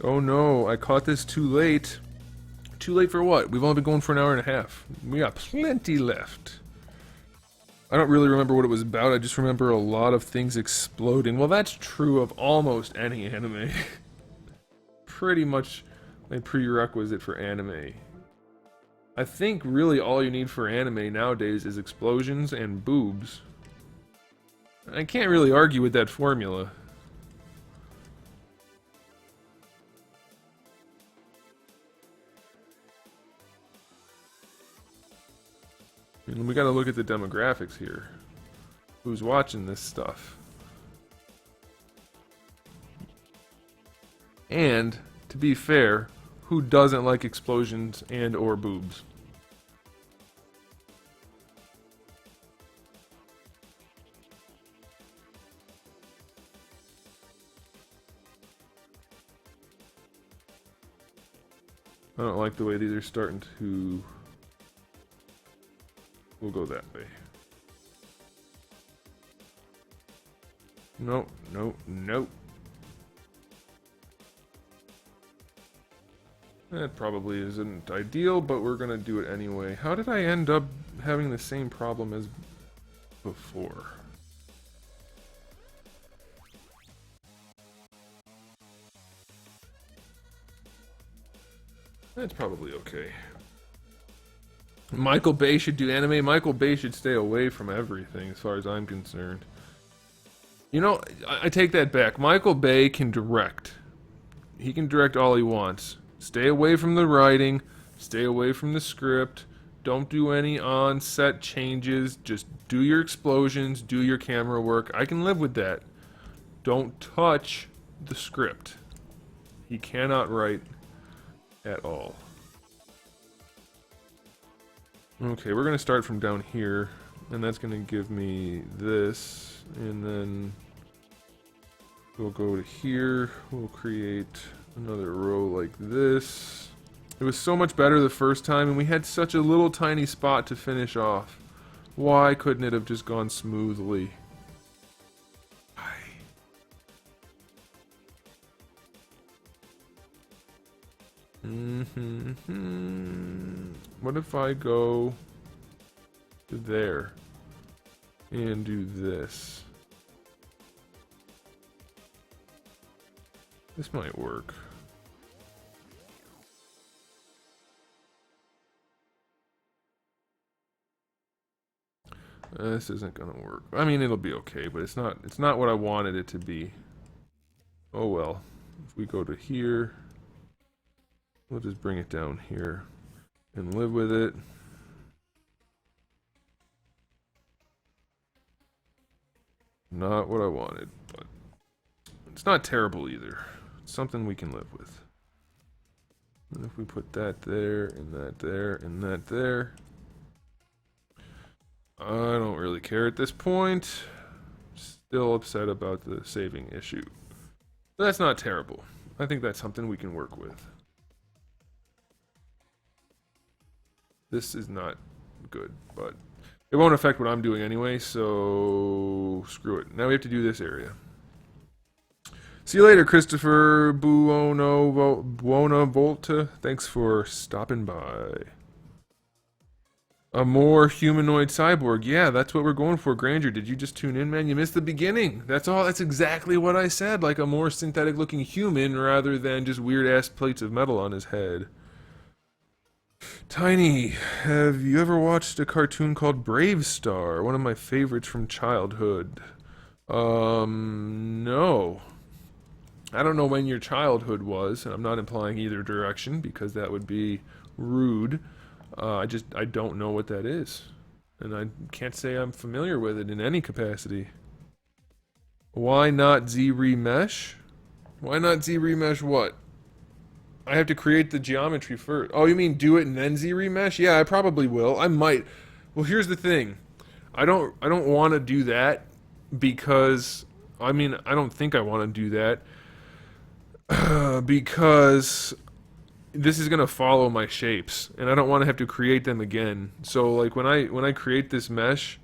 Speaker 1: Oh no, I caught this too late. Too late for what? We've only been going for an hour and a half. We got plenty left. I don't really remember what it was about. I just remember a lot of things exploding. Well, that's true of almost any anime. Pretty much a prerequisite for anime. I think really all you need for anime nowadays is explosions and boobs. I can't really argue with that formula. And we gotta look at the demographics here. Who's watching this stuff? And, to be fair, who doesn't like explosions and or boobs? I don't like the way these are starting to... We'll go that way. Nope, nope, nope. That probably isn't ideal, but we're gonna do it anyway. How did I end up having the same problem as before? That's probably okay. Michael Bay should do anime. Michael Bay should stay away from everything, as far as I'm concerned. You know, I take that back. Michael Bay can direct. He can direct all he wants. Stay away from the writing. Stay away from the script. Don't do any on-set changes. Just do your explosions. Do your camera work. I can live with that. Don't touch the script. He cannot write at all. Okay, we're going to start from down here. And that's going to give me this. And then we'll go to here. We'll create another row like this. It was so much better the first time, and we had such a little tiny spot to finish off. Why couldn't it have just gone smoothly? What if I go to there and do this? This might work. This isn't gonna work. I mean, it'll be okay, but it's not what I wanted it to be. Oh well. If we go to here, we'll just bring it down here and live with it. Not what I wanted, but it's not terrible either. It's something we can live with. And if we put that there, and that there, and that there, I don't really care at this point. Still upset about the saving issue. But that's not terrible. I think that's something we can work with. This is not good, but it won't affect what I'm doing anyway, so screw it. Now we have to do this area. See you later, Christopher Buona Volta. Thanks for stopping by. A more humanoid cyborg. Yeah, that's what we're going for, Granger. Did you just tune in, man? You missed the beginning. That's all. That's exactly what I said. Like a more synthetic-looking human rather than just weird-ass plates of metal on his head. Tiny, have you ever watched a cartoon called Brave Star? One of my favorites from childhood. No. I don't know when your childhood was, and I'm not implying either direction because that would be rude. I don't know what that is. And I can't say I'm familiar with it in any capacity. Why not ZBrush? Why not ZBrush what? I have to create the geometry first. Oh, you mean do it and then ZBrush? Yeah, I probably will. I might. Well, here's the thing. I don't want to do that because I mean, I don't think I want to do that because this is gonna follow my shapes, and I don't want to have to create them again. So like when I create this mesh,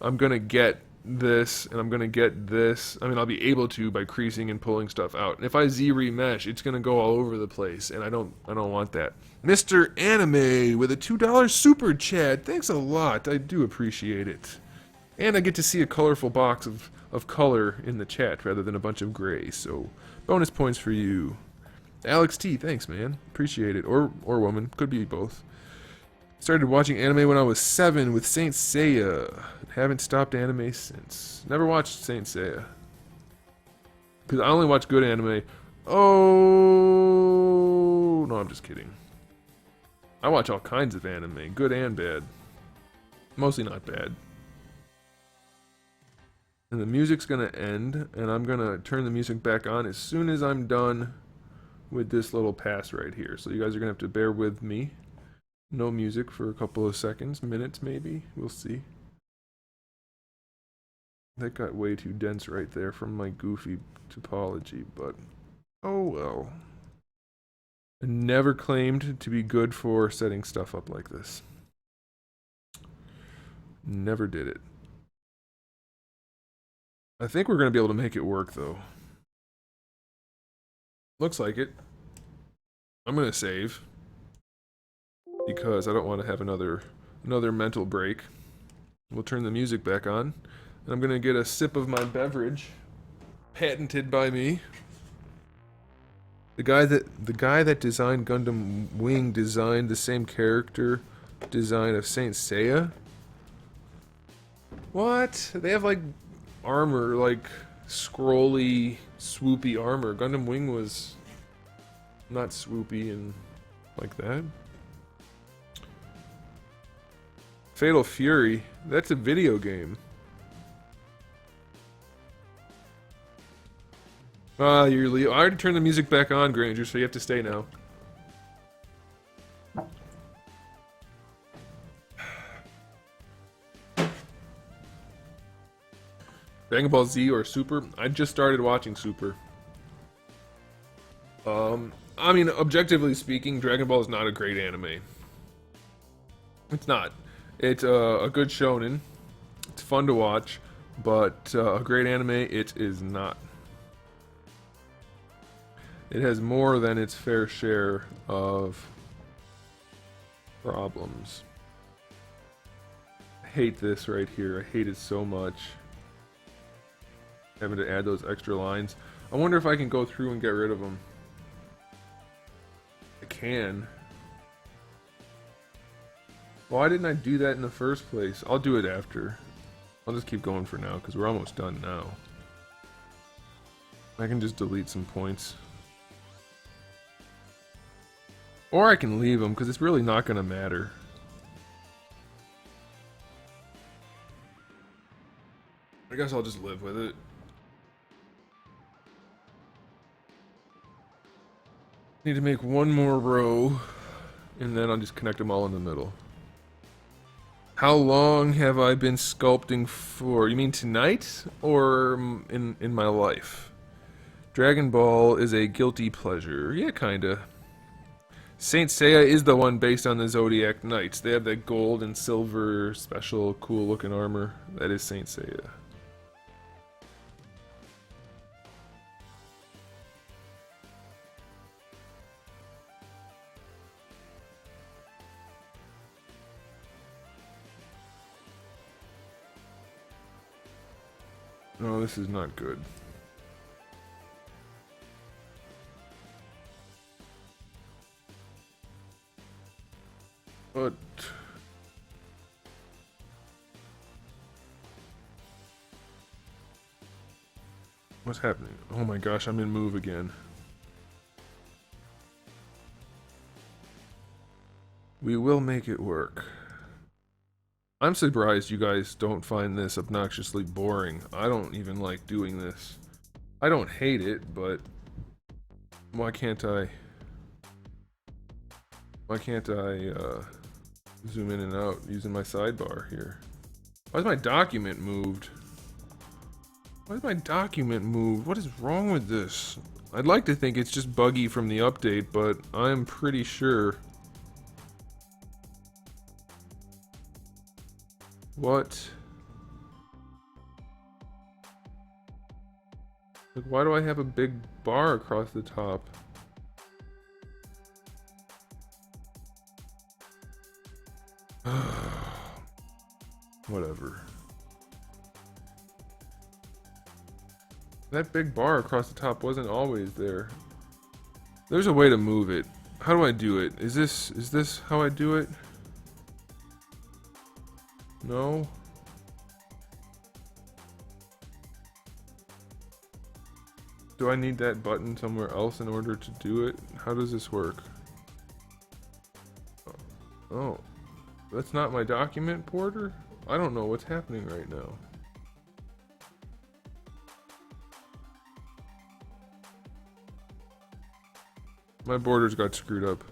Speaker 1: I'm gonna get this, and I'm gonna get this. I mean, I'll be able to by creasing and pulling stuff out. And if I ZBrush, it's gonna go all over the place, and I don't want that. Mr. Anime with a $2 super chat. Thanks a lot. I do appreciate it. And I get to see a colorful box of color in the chat rather than a bunch of gray. So bonus points for you. Alex T, thanks, man. Appreciate it. Or woman. Could be both. Started watching anime when I was 7 with Saint Seiya. Haven't stopped anime since. Never watched Saint Seiya. Because I only watch good anime. Oh, no, I'm just kidding. I watch all kinds of anime, good and bad. Mostly not bad. And the music's gonna end, and I'm gonna turn the music back on as soon as I'm done with this little pass right here. So you guys are gonna have to bear with me. No music for a couple of seconds, minutes maybe. We'll see. That got way too dense right there from my goofy topology, but oh well. I never claimed to be good for setting stuff up like this. Never did it. I think we're going to be able to make it work, though. Looks like it. I'm going to save. Because I don't want to have another mental break. We'll turn the music back on. And I'm going to get a sip of my beverage. Patented by me. The guy that designed Gundam Wing designed the same character design of Saint Seiya? What? They have, like, armor, like scrolly, swoopy armor. Gundam Wing was not swoopy and like that. Fatal Fury, that's a video game. Ah, you're I already turned the music back on, Granger, so you have to stay now. Dragon Ball Z or Super? I just started watching Super. I mean, objectively speaking, Dragon Ball is not a great anime. It's not. It's a good shonen. It's fun to watch, but a great anime, it is not. It has more than its fair share of problems. I hate this right here. I hate it so much. Having to add those extra lines. I wonder if I can go through and get rid of them. I can. Why didn't I do that in the first place? I'll do it after. I'll just keep going for now because we're almost done now. I can just delete some points. Or I can leave them because it's really not going to matter. I guess I'll just live with it. Need to make one more row, and then I'll just connect them all in the middle. How long have I been sculpting for? You mean tonight, or in my life? Dragon Ball is a guilty pleasure. Yeah, kinda. Saint Seiya is the one based on the Zodiac Knights. They have that gold and silver special cool looking armor. That is Saint Seiya. No, this is not good. But what's happening? Oh my gosh, I'm in move again. We will make it work. I'm surprised you guys don't find this obnoxiously boring. I don't even like doing this. I don't hate it, but why can't I zoom in and out using my sidebar here? Why is my document moved? Why is my document moved? What is wrong with this? I'd like to think it's just buggy from the update, but I'm pretty sure. What? Like, why do I have a big bar across the top? Whatever. That big bar across the top wasn't always there. There's a way to move it. How do I do it? Is this how I do it? No? Do I need that button somewhere else in order to do it? How does this work? Oh. That's not my document border? I don't know what's happening right now. My borders got screwed up.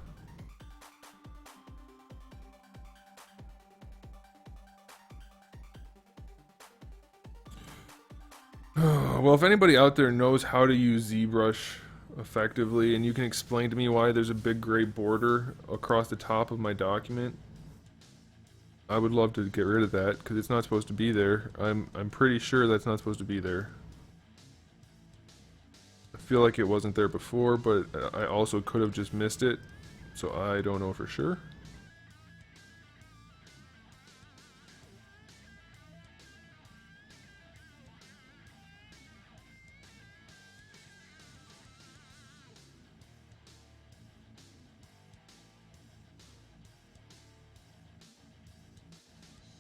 Speaker 1: Well, if anybody out there knows how to use ZBrush effectively, and you can explain to me why there's a big gray border across the top of my document, I would love to get rid of that, because it's not supposed to be there. I'm pretty sure that's not supposed to be there. I feel like it wasn't there before, but I also could have just missed it, so I don't know for sure.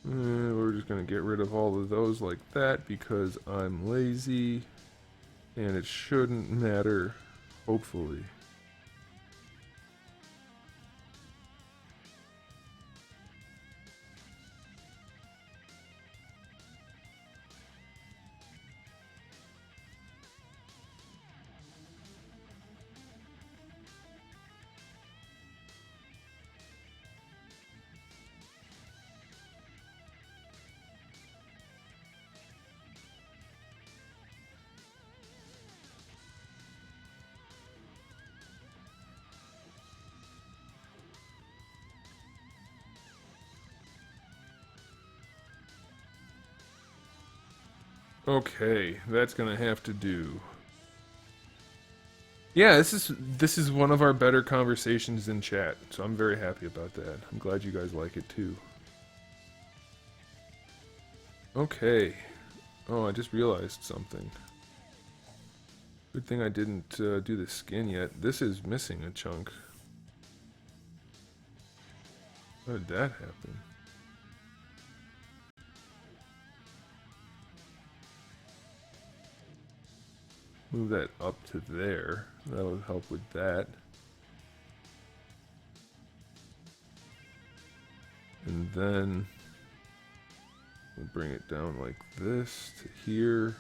Speaker 1: We're just gonna get rid of all of those like that because I'm lazy. And it shouldn't matter, hopefully. Okay, that's gonna have to do. Yeah, this is one of our better conversations in chat, so I'm very happy about that. I'm glad you guys like it too. Okay. Oh, I just realized something. Good thing I didn't do the skin yet. This is missing a chunk. How did that happen? Move that up to there. That'll help with that. And then we'll bring it down like this to here.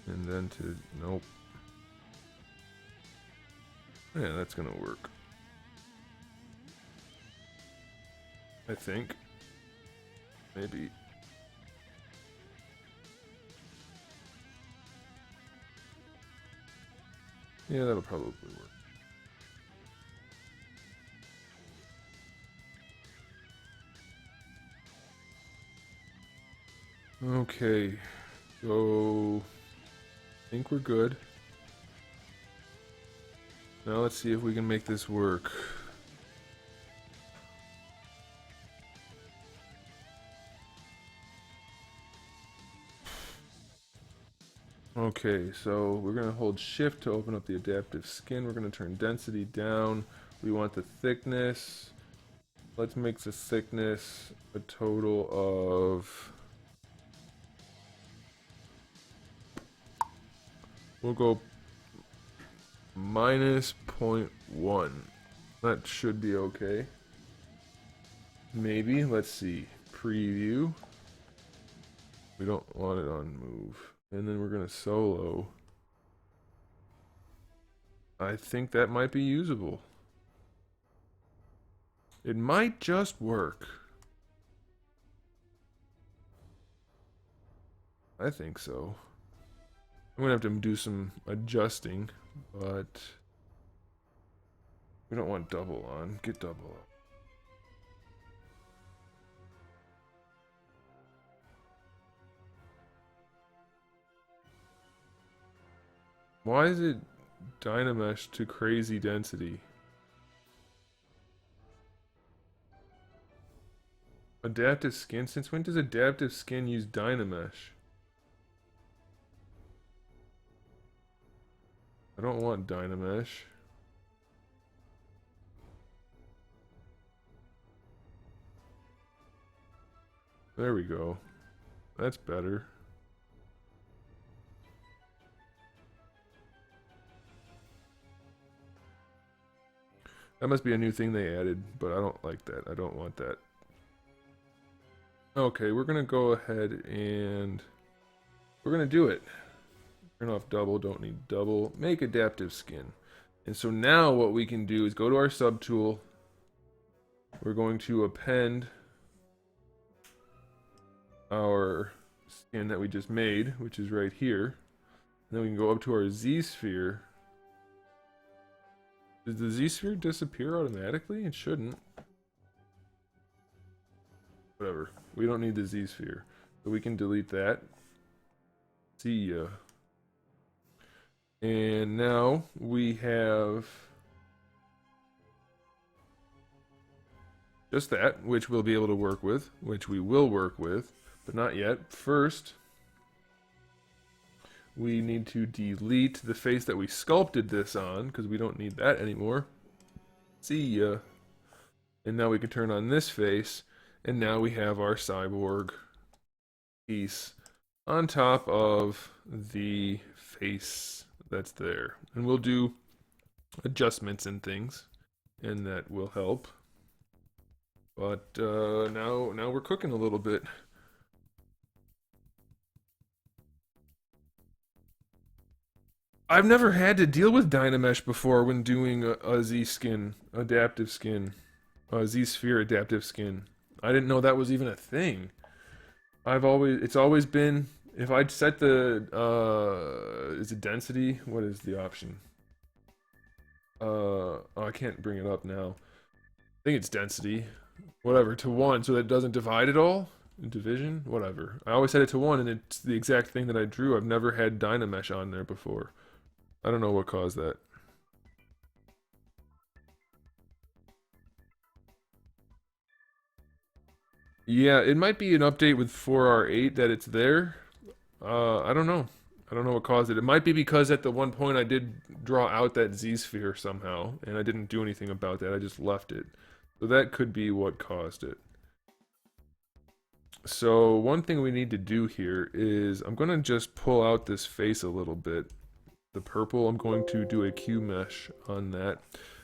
Speaker 1: And then to, nope. Yeah, that's gonna work. I think. Maybe. Yeah, that'll probably work. Okay, so I think we're good. Now let's see if we can make this work. Okay, so we're going to hold shift to open up the adaptive skin. We're going to turn density down. We want the thickness. Let's make the thickness a total of... We'll go minus 0.1. That should be okay. Maybe. Let's see. Preview. We don't want it on move. And then we're going to solo. I think that might be usable. It might just work. I think so. I'm going to have to do some adjusting, but we don't want double on. Get double on. Why is it Dynamesh to crazy density? Adaptive skin? Since when does adaptive skin use Dynamesh? I don't want Dynamesh. There we go. That's better. That must be a new thing they added, but I don't like that. I don't want that. Okay, we're gonna go ahead and we're gonna do it. Turn off double, don't need double. Make adaptive skin. And so now what we can do is go to our subtool. We're going to append our skin that we just made, which is right here. And then we can go up to our Z-sphere. Does the Z-sphere disappear automatically? It shouldn't. Whatever. We don't need the Z-sphere. So we can delete that. See ya. And now we have just that, which we'll be able to work with, which we will work with, but not yet. First, we need to delete the face that we sculpted this on, because we don't need that anymore. See ya. And now we can turn on this face, and now we have our cyborg piece on top of the face that's there. And we'll do adjustments and things, and that will help. But now we're cooking a little bit. I've never had to deal with Dynamesh before when doing a Z skin, adaptive skin, a Z sphere adaptive skin. I didn't know that was even a thing. It's always been, if I'd set the, is it density? What is the option? Oh, I can't bring it up now. I think it's density. Whatever, to 1, so that it doesn't divide at all? Division? Whatever. I always set it to 1, and it's the exact thing that I drew. I've never had Dynamesh on there before. I don't know what caused that. Yeah, it might be an update with 4R8 that it's there. I don't know. I don't know what caused it. It might be because at the one point I did draw out that Z-sphere somehow, and I didn't do anything about that. I just left it. So that could be what caused it. So one thing we need to do here is I'm going to just pull out this face a little bit. The purple, I'm going to do a Q mesh on that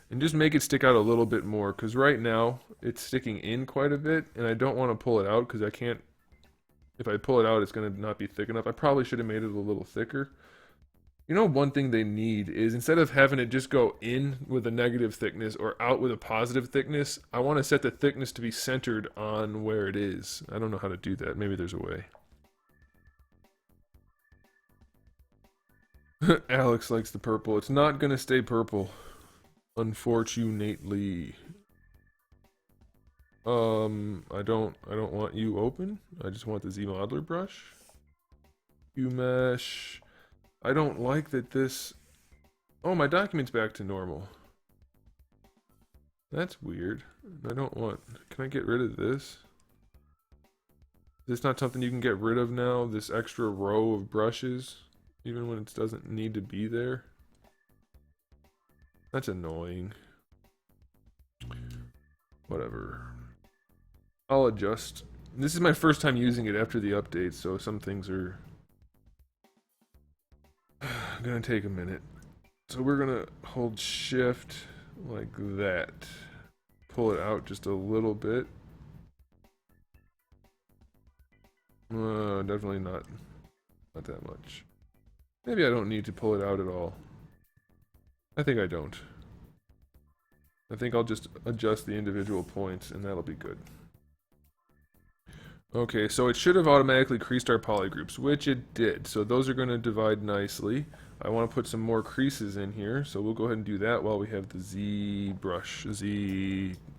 Speaker 1: and just make it stick out a little bit more, because right now it's sticking in quite a bit and I don't want to pull it out because I can't. If I pull it out, it's going to not be thick enough. I probably should have made it a little thicker. You know, one thing they need is, instead of having it just go in with a negative thickness or out with a positive thickness, I want to set the thickness to be centered on where it is. I don't know how to do that. Maybe there's a way. Alex likes the purple. It's not gonna stay purple, unfortunately. I don't want you open. I just want the Z modeler brush. Q mesh. I don't like that this. Oh, my document's back to normal. That's weird. I don't want. Can I get rid of this? Is this not something you can get rid of now? This extra row of brushes? Even when it doesn't need to be there? That's annoying. Whatever. I'll adjust. This is my first time using it after the update, so some things are gonna take a minute. So we're gonna hold shift like that. Pull it out just a little bit. Definitely not that much. Maybe I don't need to pull it out at all. I think I don't. I think I'll just adjust the individual points and that'll be good. Okay, so it should have automatically creased our polygroups, which it did. So those are going to divide nicely. I want to put some more creases in here, so we'll go ahead and do that while we have the Z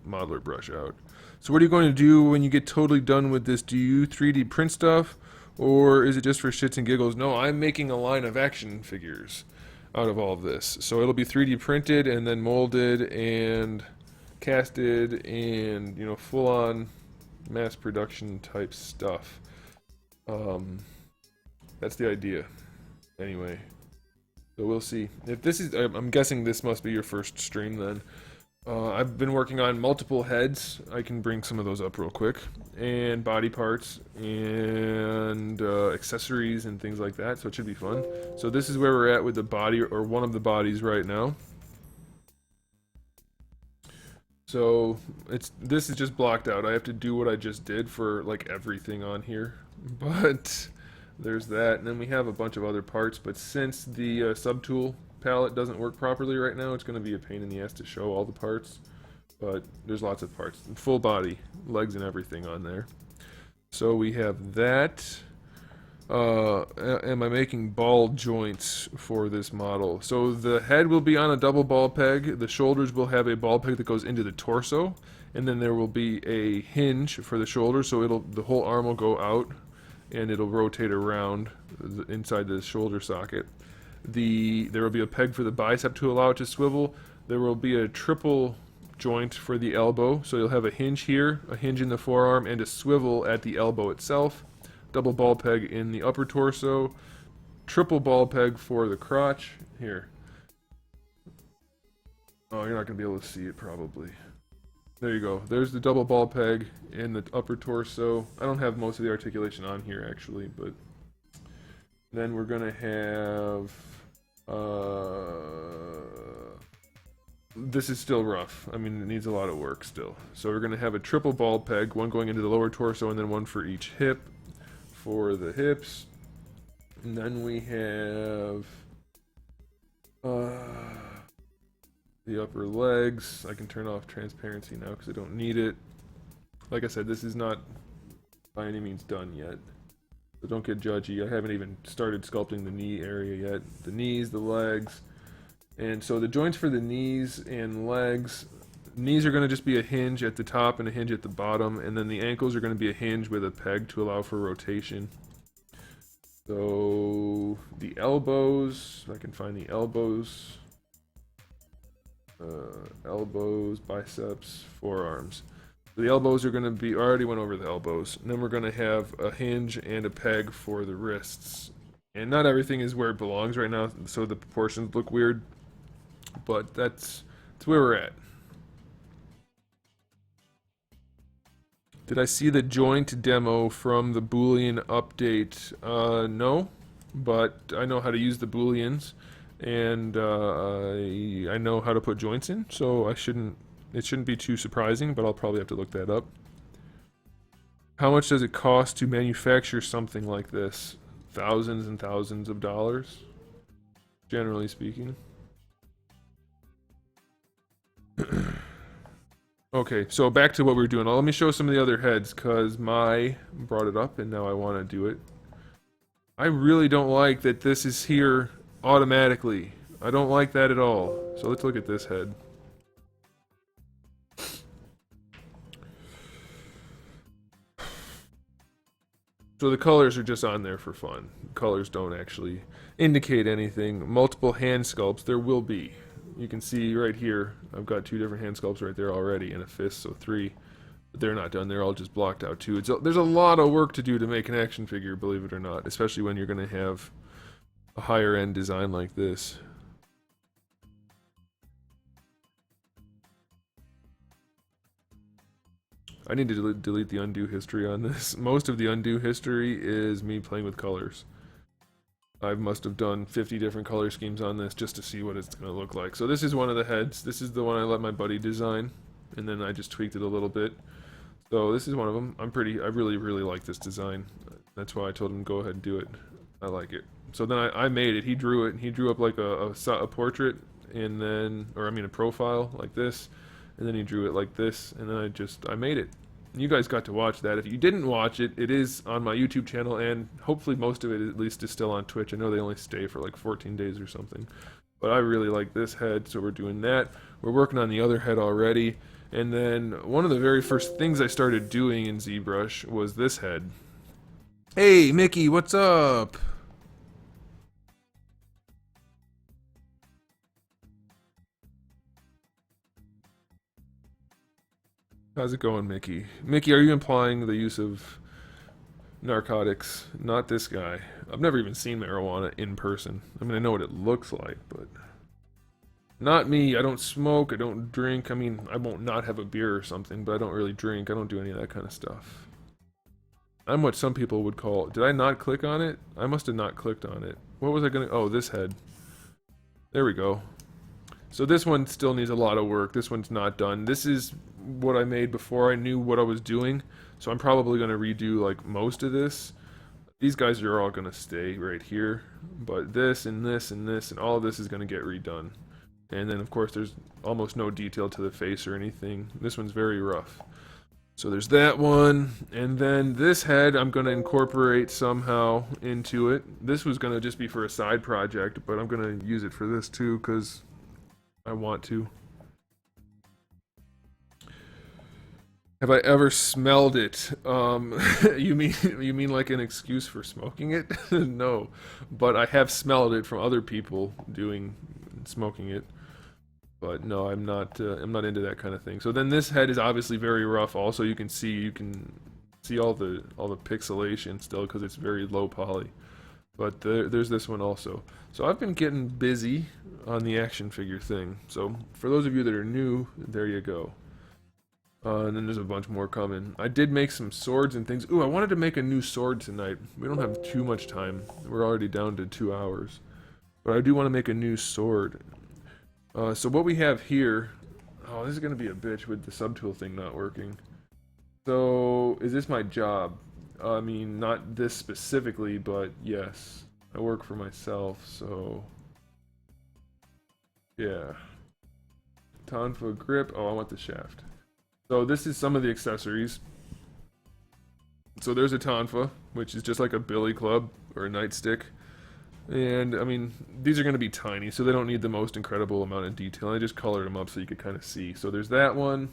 Speaker 1: modeler brush out. So what are you going to do when you get totally done with this? Do you 3D print stuff? Or is it just for shits and giggles? No, I'm making a line of action figures out of all of this. So it'll be 3D printed and then molded and casted and, you know, full on mass production type stuff. That's the idea. Anyway, so we'll see. If this is, I'm guessing this must be your first stream then. I've been working on multiple heads. I can bring some of those up real quick. And body parts and accessories and things like that, so it should be fun. So this is where we're at with the body, or one of the bodies right now. So this is just blocked out. I have to do what I just did for like everything on here. But there's that, and then we have a bunch of other parts, but since the subtool palette doesn't work properly right now, it's going to be a pain in the ass to show all the parts, but there's lots of parts, full body, legs and everything on there. So we have that. Am I making ball joints for this model? So the head will be on a double ball peg, the shoulders will have a ball peg that goes into the torso, and then there will be a hinge for the shoulder, so the whole arm will go out and it'll rotate around inside the shoulder socket. There will be a peg for the bicep to allow it to swivel. There will be a triple joint for the elbow, so you'll have a hinge here, a hinge in the forearm, and a swivel at the elbow itself. Double ball peg in the upper torso, triple ball peg for the crotch. Here. Oh, you're not going to be able to see it probably. There you go. There's the double ball peg in the upper torso. I don't have most of the articulation on here actually, but Then we're gonna have this is still rough. I mean, it needs a lot of work still. So we're gonna have a triple ball peg, one going into the lower torso and then one for each hip for the hips. And then we have the upper legs. I can turn off transparency now because I don't need it. Like I said, this is not by any means done yet. So don't get judgy. I haven't even started sculpting the knee area yet. The knees, the legs. And so the joints for the knees and legs, knees are going to just be a hinge at the top and a hinge at the bottom. And then the ankles are going to be a hinge with a peg to allow for rotation. So the elbows, if I can find the elbows. Elbows, biceps, forearms. The elbows are going to be, I already went over the elbows. And then we're going to have a hinge and a peg for the wrists. And not everything is where it belongs right now, so the proportions look weird. But that's where we're at. Did I see the joint demo from the Boolean update? No, but I know how to use the Booleans. And I know how to put joints in, so it shouldn't be too surprising, but I'll probably have to look that up. How much does it cost to manufacture something like this? Thousands and thousands of dollars, generally speaking. Okay, so back to what we were doing. Let me show some of the other heads, because Mai brought it up, and now I want to do it. I really don't like that this is here automatically. I don't like that at all. So let's look at this head. So the colors are just on there for fun. Colors don't actually indicate anything. Multiple hand sculpts, there will be. You can see right here, I've got 2 different hand sculpts right there already, and a fist, so 3. But they're not done, they're all just blocked out too. There's a lot of work to do to make an action figure, believe it or not, especially when you're going to have a higher end design like this. I need to delete the undo history on this. Most of the undo history is me playing with colors. I must have done 50 different color schemes on this just to see what it's going to look like. So this is one of the heads. This is the one I let my buddy design, and then I just tweaked it a little bit. So this is one of them. I really like this design. That's why I told him go ahead and do it. I like it. So then I made it. He drew it, and he drew up like a portrait, and then, or I mean a profile like this, and then he drew it like this, and then I made it. You guys got to watch that. If you didn't watch it, it is on my YouTube channel, and hopefully most of it at least is still on Twitch. I know they only stay for like 14 days or something. But I really like this head, so we're doing that. We're working on the other head already. And then one of the very first things I started doing in ZBrush was this head. Hey, Mickey, what's up? How's it going, Mickey? Mickey, are you implying the use of narcotics? Not this guy. I've never even seen marijuana in person. I mean, I know what it looks like, but not me. I don't smoke. I don't drink. I mean, I won't not have a beer or something, but I don't really drink. I don't do any of that kind of stuff. I'm what some people would call... Did I not click on it? I must have not clicked on it. What was I gonna... Oh, this head. There we go. So this one still needs a lot of work. This one's not done. This is what I made before I knew what I was doing. So I'm probably going to redo like most of this. These guys are all going to stay right here. But this and this and this and all of this is going to get redone. And then of course there's almost no detail to the face or anything. This one's very rough. So there's that one. And then this head I'm going to incorporate somehow into it. This was going to just be for a side project, but I'm going to use it for this too because I want to. Have I ever smelled it? You mean like an excuse for smoking it? No, but I have smelled it from other people smoking it. But no, I'm not into that kind of thing. So then this head is obviously very rough. Also, you can see all the pixelation still because it's very low poly. But there's this one also. So I've been getting busy on the action figure thing. So for those of you that are new, there you go. And then there's a bunch more coming. I did make some swords and things. Ooh, I wanted to make a new sword tonight. We don't have too much time. We're already down to 2 hours. But I do want to make a new sword. So what we have here... Oh, this is going to be a bitch with the subtool thing not working. So, is this my job? I mean, not this specifically, but yes. I work for myself, so... Yeah. Tonfa grip. Oh, I want the shaft. So this is some of the accessories. So there's a tonfa, which is just like a billy club or a nightstick. And, I mean, these are going to be tiny, so they don't need the most incredible amount of detail. I just colored them up so you could kind of see. So there's that one.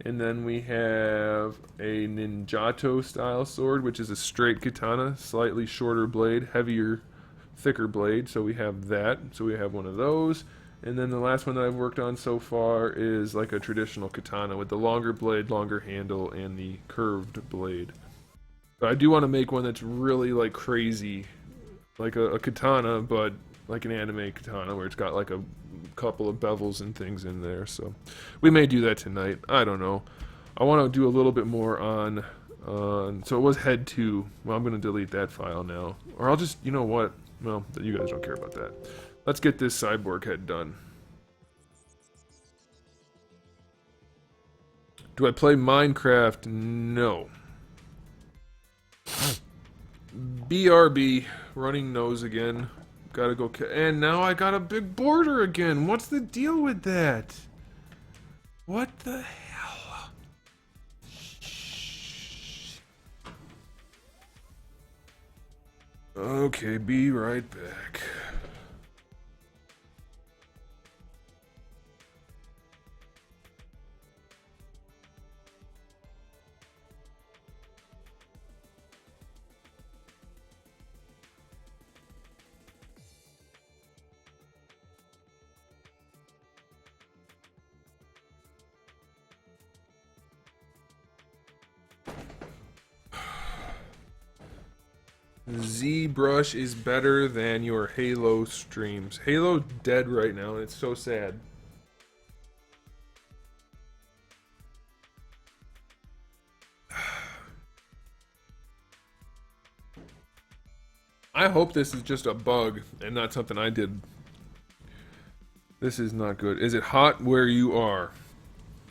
Speaker 1: And then we have a Ninjato style sword, which is a straight katana, slightly shorter blade, heavier, thicker blade. So we have that. So we have one of those. And then the last one that I've worked on so far is like a traditional katana with the longer blade, longer handle, and the curved blade. But I do want to make one that's really like crazy, like a katana, but like an anime katana where it's got like a couple of bevels and things in there. So we may do that tonight. I don't know. I want to do a little bit more on so it was head 2. Well, I'm going to delete that file now. Or I'll just, you know what? Well, you guys don't care about that. Let's get this cyborg head done. Do I play Minecraft? No. BRB, running nose again. Gotta go. And now I got a big border again. What's the deal with that? What the hell? Okay, be right back. ZBrush is better than your Halo streams. Halo dead right now, and it's so sad. I hope this is just a bug and not something I did. This is not good. Is it hot where you are?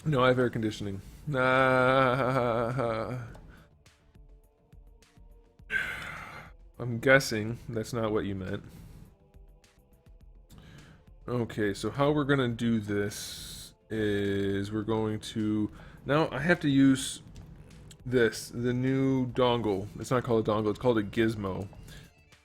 Speaker 1: No, I have air conditioning. Nah. I'm guessing that's not what you meant. Okay, so how we're gonna do this is we're going to... Now I have to use this, the new dongle. It's not called a dongle, it's called a gizmo.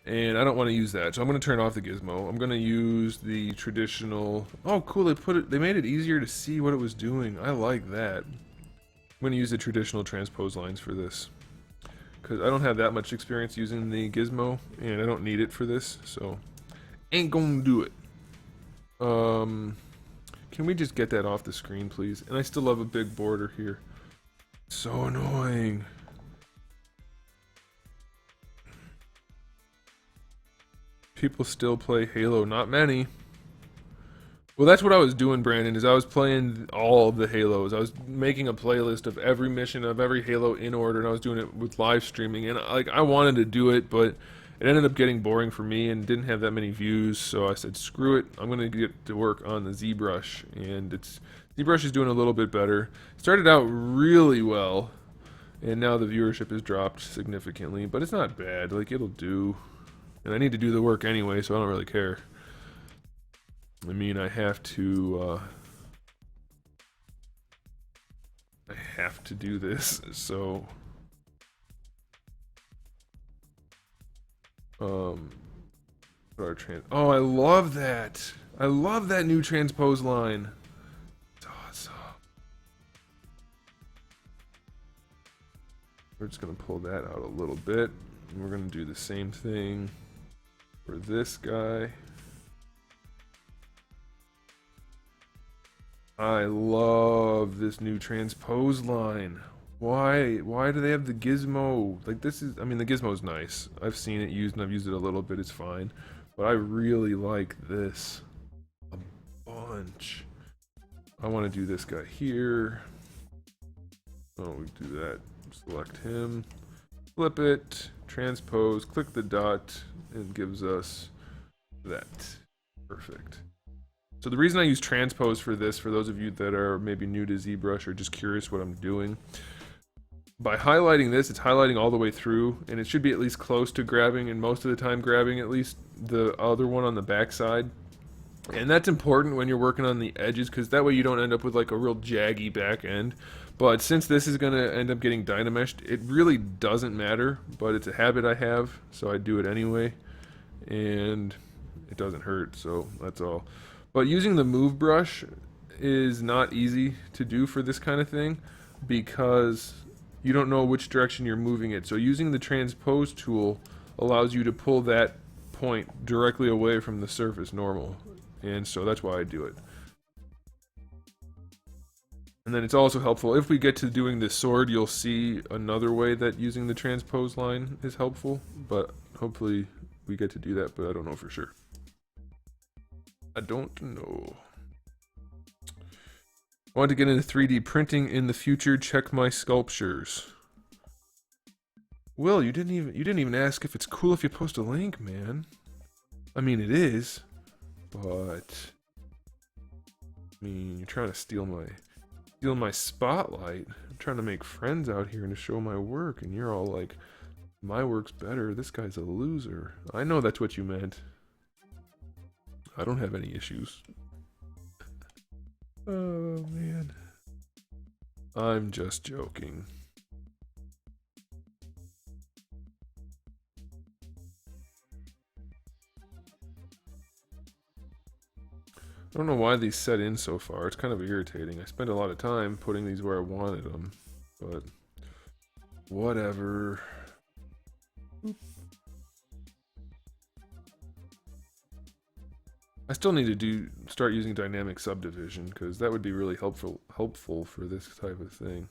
Speaker 1: And I don't want to use that, so I'm going to turn off the gizmo. I'm going to use the traditional... Oh, cool, they made it easier to see what it was doing. I like that. I'm going to use the traditional transpose lines for this. Because I don't have that much experience using the gizmo, and I don't need it for this, so... Ain't gonna do it. Can we just get that off the screen, please? And I still have a big border here. So annoying. People still play Halo. Not many. Well, that's what I was doing, Brandon, is I was playing all of the Halos. I was making a playlist of every mission of every Halo in order, and I was doing it with live streaming. And like I wanted to do it, but it ended up getting boring for me and didn't have that many views. So I said, screw it. I'm going to get to work on the ZBrush, and ZBrush is doing a little bit better. It started out really well, and now the viewership has dropped significantly, but it's not bad. Like, it'll do. And I need to do the work anyway, so I don't really care. I mean, I have to do this, so oh, I love that. I love that new transpose line. It's awesome. We're just gonna pull that out a little bit, and we're gonna do the same thing for this guy. I love this new transpose line. Why do they have the gizmo? Like, this is, I mean, the gizmo's nice. I've seen it used and I've used it a little bit, it's fine. But I really like this a bunch. I want to do this guy here. Oh, we do that. Select him, flip it, transpose, click the dot, and it gives us that. Perfect. So the reason I use transpose for this, for those of you that are maybe new to ZBrush or just curious what I'm doing, by highlighting this, it's highlighting all the way through, and it should be at least close to grabbing, and most of the time grabbing at least the other one on the back side. And that's important when you're working on the edges, because that way you don't end up with like a real jaggy back end. But since this is going to end up getting dynameshed, it really doesn't matter, but it's a habit I have, so I do it anyway. And it doesn't hurt, so that's all. But using the move brush is not easy to do for this kind of thing, because you don't know which direction you're moving it. So using the transpose tool allows you to pull that point directly away from the surface normal. And so that's why I do it. And then it's also helpful, if we get to doing the sword, you'll see another way that using the transpose line is helpful. But hopefully we get to do that, but I don't know for sure. I don't know. Want to get into 3D printing in the future? Check my sculptures. Will, you didn't even ask if it's cool if you post a link, man. I mean, it is, but I mean, you're trying to steal my spotlight. I'm trying to make friends out here and to show my work, and you're all like, my work's better. This guy's a loser. I know that's what you meant. I don't have any issues. Oh, man. I'm just joking. I don't know why these set in so far. It's kind of irritating. I spent a lot of time putting these where I wanted them, but whatever. Oop. I still need to start using dynamic subdivision, because that would be really helpful for this type of thing.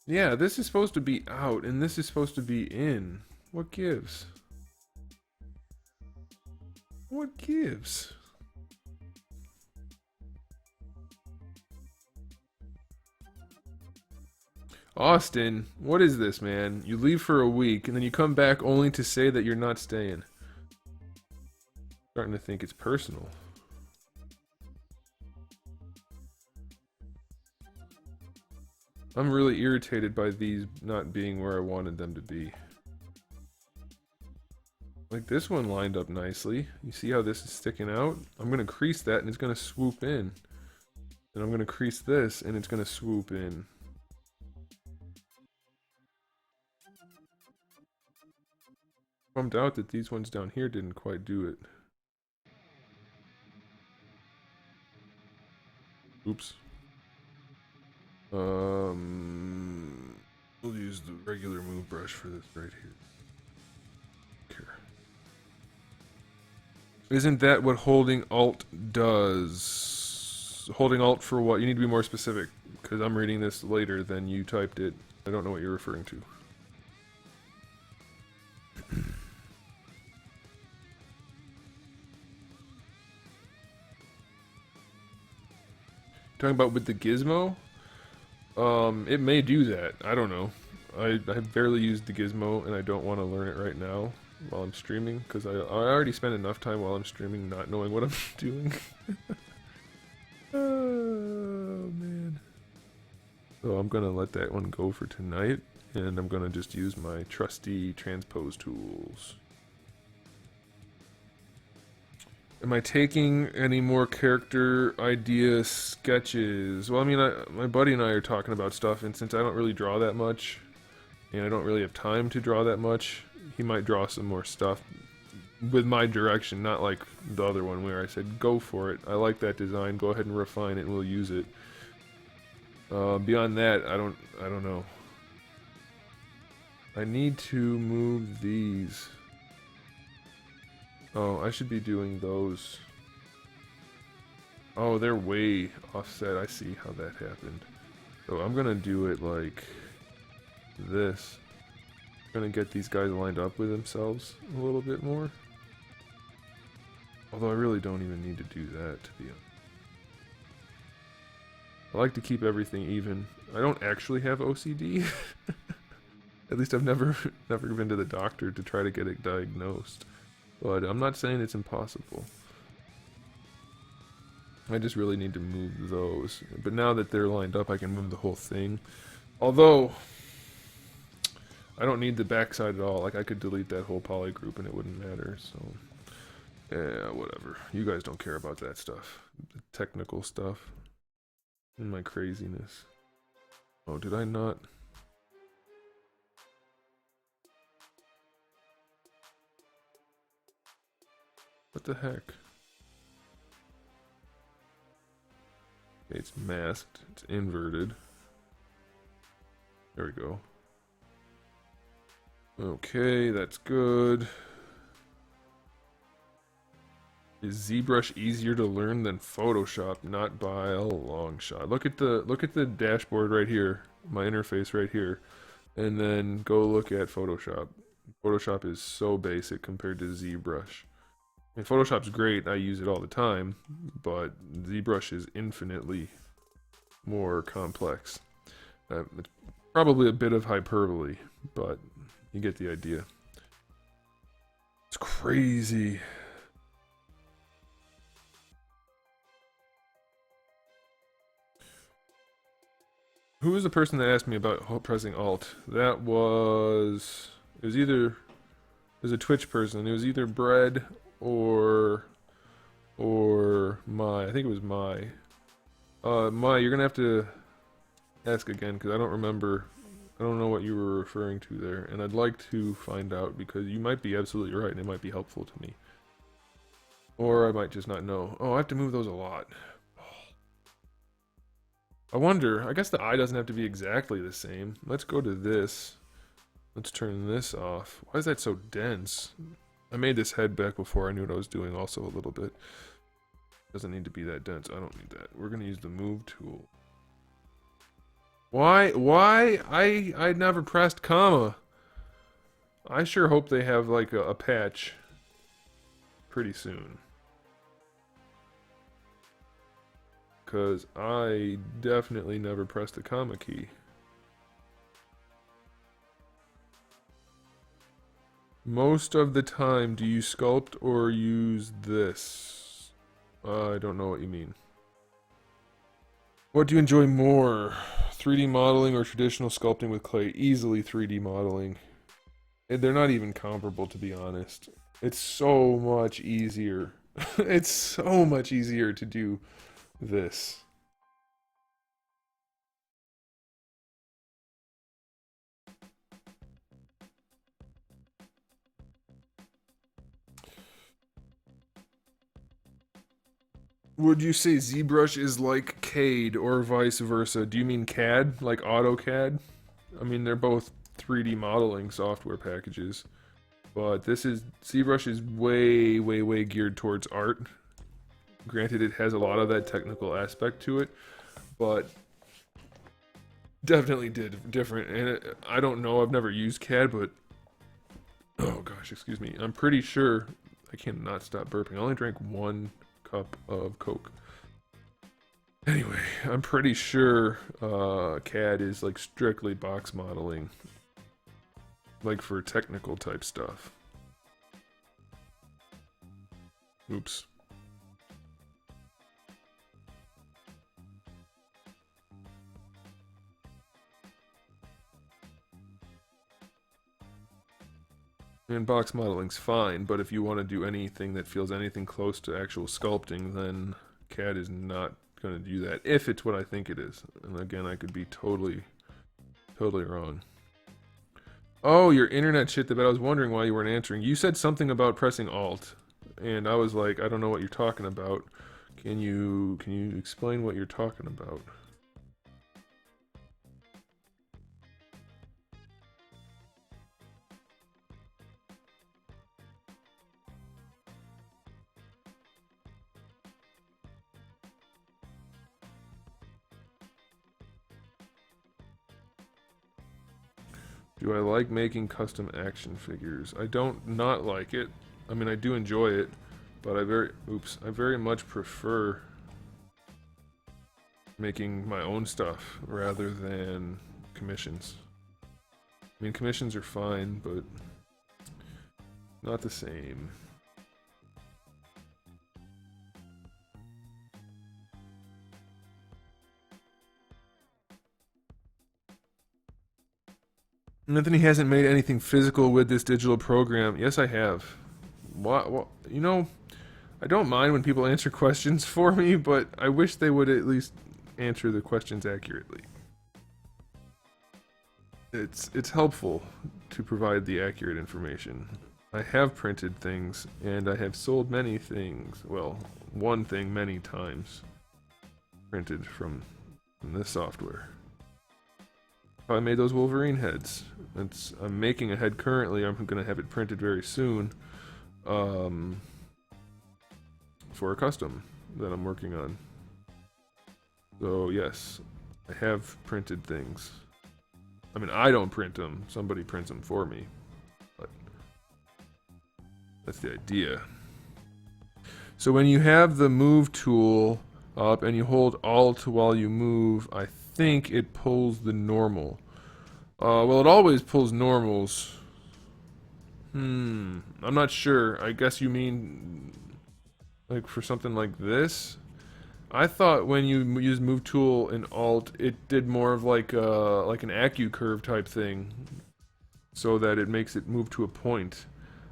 Speaker 1: Yeah, this is supposed to be out, and this is supposed to be in. What gives? What gives? Austin, what is this, man? You leave for a week, and then you come back only to say that you're not staying. Starting to think it's personal. I'm really irritated by these not being where I wanted them to be. Like this one lined up nicely. You see how this is sticking out? I'm going to crease that and it's going to swoop in. And I'm going to crease this and it's going to swoop in. Bummed out that these ones down here didn't quite do it. Oops. We'll use the regular move brush for this right here. Isn't that what holding Alt does? Holding Alt for what? You need to be more specific, because I'm reading this later than you typed it. I don't know what you're referring to. Talking about with the gizmo? It may do that. I don't know. I barely used the gizmo, and I don't want to learn it right now while I'm streaming, because I already spend enough time while I'm streaming not knowing what I'm doing. Oh, man. So I'm going to let that one go for tonight, and I'm going to just use my trusty transpose tools. Am I taking any more character idea sketches? Well, I mean, my buddy and I are talking about stuff, and since I don't really draw that much, and I don't really have time to draw that much, he might draw some more stuff with my direction, not like the other one where I said, go for it. I like that design. Go ahead and refine it, and we'll use it. Beyond that, I don't know. I need to move these. Oh, I should be doing those. Oh, they're way offset. I see how that happened. So I'm gonna do it like this. I'm gonna get these guys lined up with themselves a little bit more. Although I really don't even need to do that, to be honest. I like to keep everything even. I don't actually have OCD. At least I've never been to the doctor to try to get it diagnosed. But I'm not saying it's impossible. I just really need to move those. But now that they're lined up, I can move the whole thing. Although, I don't need the backside at all. Like, I could delete that whole poly group and it wouldn't matter, so... yeah, whatever. You guys don't care about that stuff. The technical stuff. And my craziness. Oh, did I not? What the heck? Okay, it's masked. It's inverted. There we go. Okay, that's good. Is ZBrush easier to learn than Photoshop? Not by a long shot. Look at the dashboard right here, my interface right here, and then go look at Photoshop. Photoshop is so basic compared to ZBrush. I mean, Photoshop's great, I use it all the time, but ZBrush is infinitely more complex. It's probably a bit of hyperbole, but you get the idea. It's crazy. Who was the person that asked me about pressing Alt? That was... It was a Twitch person. It was either Bread or Mai. I think it was Mai. Mai, you're gonna have to ask again, because I don't remember. I don't know what you were referring to there, and I'd like to find out, because you might be absolutely right, and it might be helpful to me. Or I might just not know. Oh, I have to move those a lot. I wonder, I guess the eye doesn't have to be exactly the same. Let's go to this. Let's turn this off. Why is that so dense? I made this head back before I knew what I was doing also a little bit. Doesn't need to be that dense. I don't need that. We're going to use the move tool. Why? I never pressed comma. I sure hope they have like a patch pretty soon. Because I definitely never pressed the comma key. Most of the time, do you sculpt or use this? I don't know what you mean. What do you enjoy more? 3D modeling or traditional sculpting with clay? Easily 3D modeling. And they're not even comparable, to be honest. It's so much easier. It's so much easier to do this. Would you say ZBrush is like CAD or vice versa? Do you mean CAD, like AutoCAD? I mean, they're both 3D modeling software packages. But this is, ZBrush is way geared towards art. Granted, it has a lot of that technical aspect to it, but definitely different. And I don't know, I've never used CAD, but oh gosh, excuse me. I'm pretty sure, I cannot stop burping. I only drank 1 cup of Coke. Anyway, I'm pretty sure CAD is like strictly box modeling, like for technical type stuff. Oops. And box modeling's fine, but if you want to do anything that feels anything close to actual sculpting, then CAD is not going to do that, if it's what I think it is. And again, I could be totally wrong. Oh, your internet shit, but I was wondering why you weren't answering. You said something about pressing Alt, and I was like, I don't know what you're talking about. Can you explain what you're talking about? Do I like making custom action figures? I don't not like it. I mean, I do enjoy it, but I very much prefer making my own stuff rather than commissions. I mean, commissions are fine, but not the same. Anthony hasn't made anything physical with this digital program. Yes, I have. What? You know, I don't mind when people answer questions for me, but I wish they would at least answer the questions accurately. It's helpful to provide the accurate information. I have printed things, and I have sold many things. Well, one thing many times. Printed from this software. I made those Wolverine heads. I'm making a head currently. I'm going to have it printed very soon. For a custom that I'm working on. So yes, I have printed things. I mean, I don't print them. Somebody prints them for me. But that's the idea. So when you have the move tool up and you hold Alt while you move, I think it pulls the normal. Well, it always pulls normals. I'm not sure. I guess you mean like for something like this? I thought when you use move tool and alt, it did more of like an AccuCurve curve type thing, so that it makes it move to a point.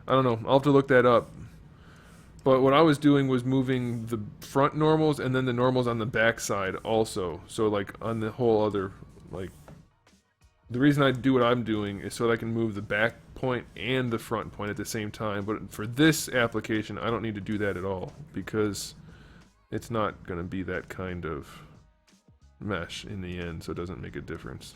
Speaker 1: I don't know. I'll have to look that up. But what I was doing was moving the front normals and then the normals on the back side also. So like on the whole other, like, the reason I do what I'm doing is so that I can move the back point and the front point at the same time. But for this application, I don't need to do that at all because it's not going to be that kind of mesh in the end, so it doesn't make a difference.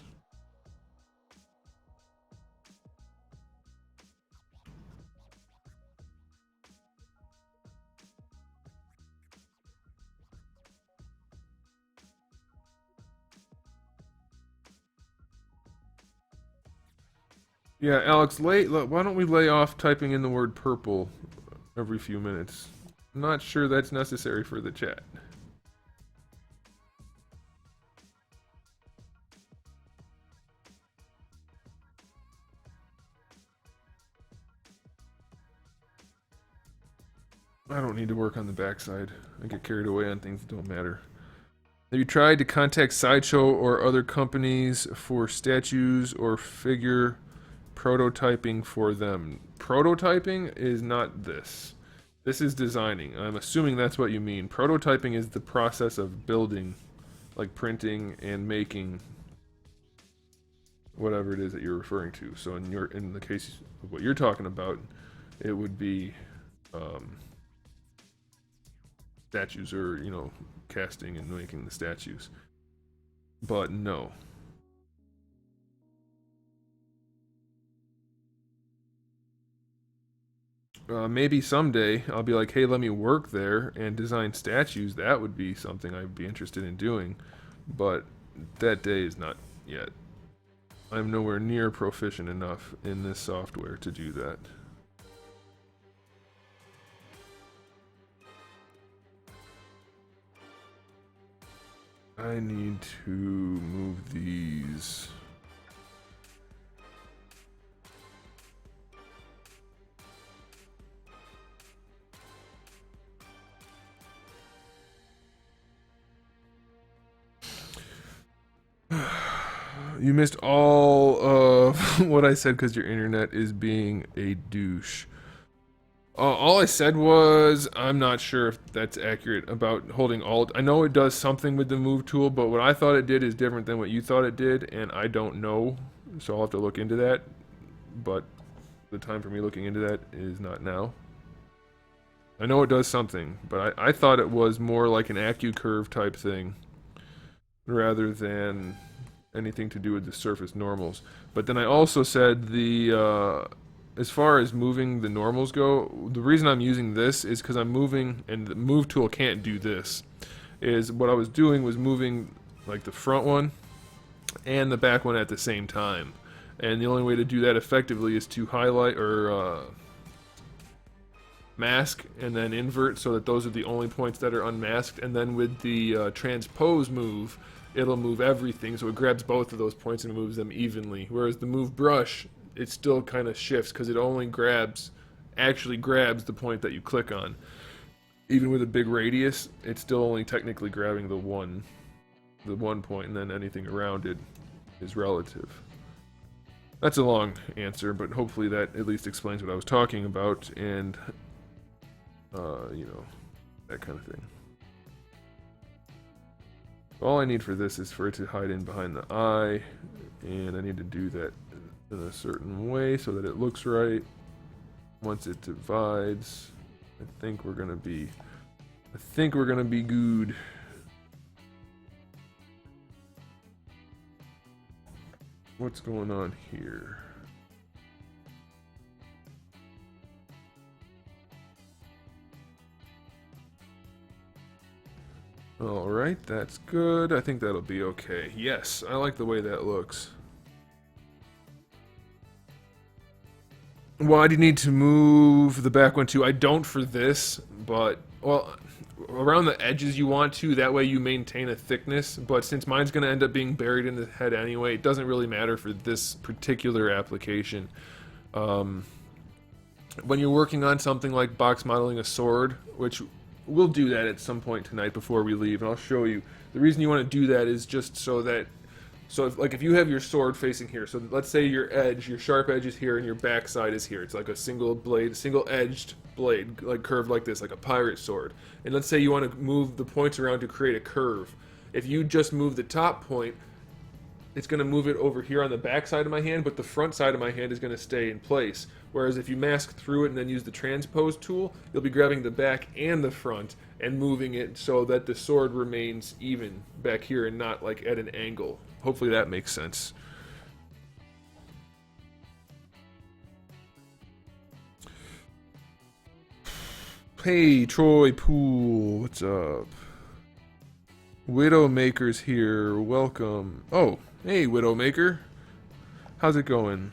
Speaker 1: Yeah, Alex, why don't we lay off typing in the word purple every few minutes? I'm not sure that's necessary for the chat. I don't need to work on the backside. I get carried away on things that don't matter. Have you tried to contact Sideshow or other companies for statues or figure prototyping for them? Prototyping is not this. This is designing. I'm assuming that's what you mean. Prototyping is the process of building, like printing and making whatever it is that you're referring to. So in the case of what you're talking about, it would be statues, or casting and making the statues. But no. Maybe someday I'll be like, hey, let me work there and design statues. That would be something I'd be interested in doing. But that day is not yet. I'm nowhere near proficient enough in this software to do that. I need to move these. You missed all of what I said because your internet is being a douche. All I said was, I'm not sure if that's accurate about holding Alt. I know it does something with the move tool, but what I thought it did is different than what you thought it did, and I don't know, so I'll have to look into that. But the time for me looking into that is not now. I know it does something, but I thought it was more like an AccuCurve type thing, rather than anything to do with the surface normals. But then I also said as far as moving the normals go, the reason I'm using this is because I'm moving, and the move tool can't do this, is what I was doing was moving like the front one and the back one at the same time. And the only way to do that effectively is to highlight, or mask and then invert so that those are the only points that are unmasked, and then with the transpose move, it'll move everything, so it grabs both of those points and moves them evenly. Whereas the move brush, it still kind of shifts because it only actually grabs the point that you click on. Even with a big radius, it's still only technically grabbing the one point, and then anything around it is relative. That's a long answer, but hopefully that at least explains what I was talking about, and you know, that kind of thing. All I need for this is for it to hide in behind the eye, and I need to do that in a certain way so that it looks right. Once it divides, I think we're gonna be good. What's going on here? Alright, that's good. I think that'll be okay. Yes, I like the way that looks. Why do you need to move the back one too? I don't for this, but, well, around the edges you want to, that way you maintain a thickness, but since mine's going to end up being buried in the head anyway, it doesn't really matter for this particular application. When you're working on something like box modeling a sword, which we'll do that at some point tonight before we leave, and I'll show you. The reason you want to do that is just so that, if you have your sword facing here, so let's say your sharp edge is here and your back side is here. It's like a single edged blade, like curved like this, like a pirate sword. And let's say you want to move the points around to create a curve. If you just move the top point, it's going to move it over here on the back side of my hand, but the front side of my hand is going to stay in place. Whereas if you mask through it and then use the transpose tool, you'll be grabbing the back and the front and moving it so that the sword remains even back here and not like at an angle. Hopefully that makes sense. Hey, Troy Pool, what's up? Widowmaker's here, welcome. Oh, hey, Widowmaker. How's it going?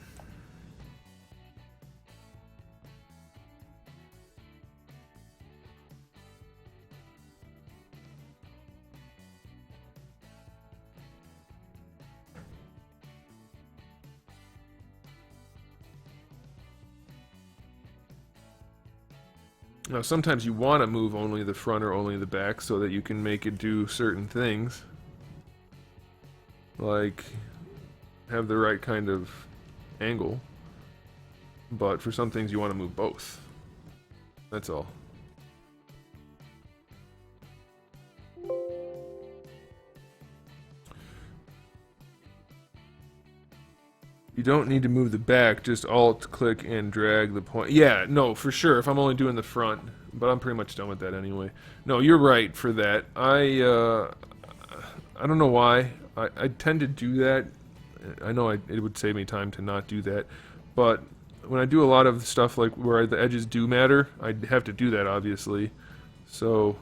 Speaker 1: Now, sometimes you want to move only the front or only the back so that you can make it do certain things. Like, have the right kind of angle. But for some things you want to move both. That's all. You don't need to move the back, just alt click and drag the point. Yeah, no, for sure, if I'm only doing the front, but I'm pretty much done with that anyway. No, you're right for that. I don't know why. I tend to do that. I know it would save me time to not do that, but when I do a lot of stuff like where the edges do matter, I'd have to do that obviously. So,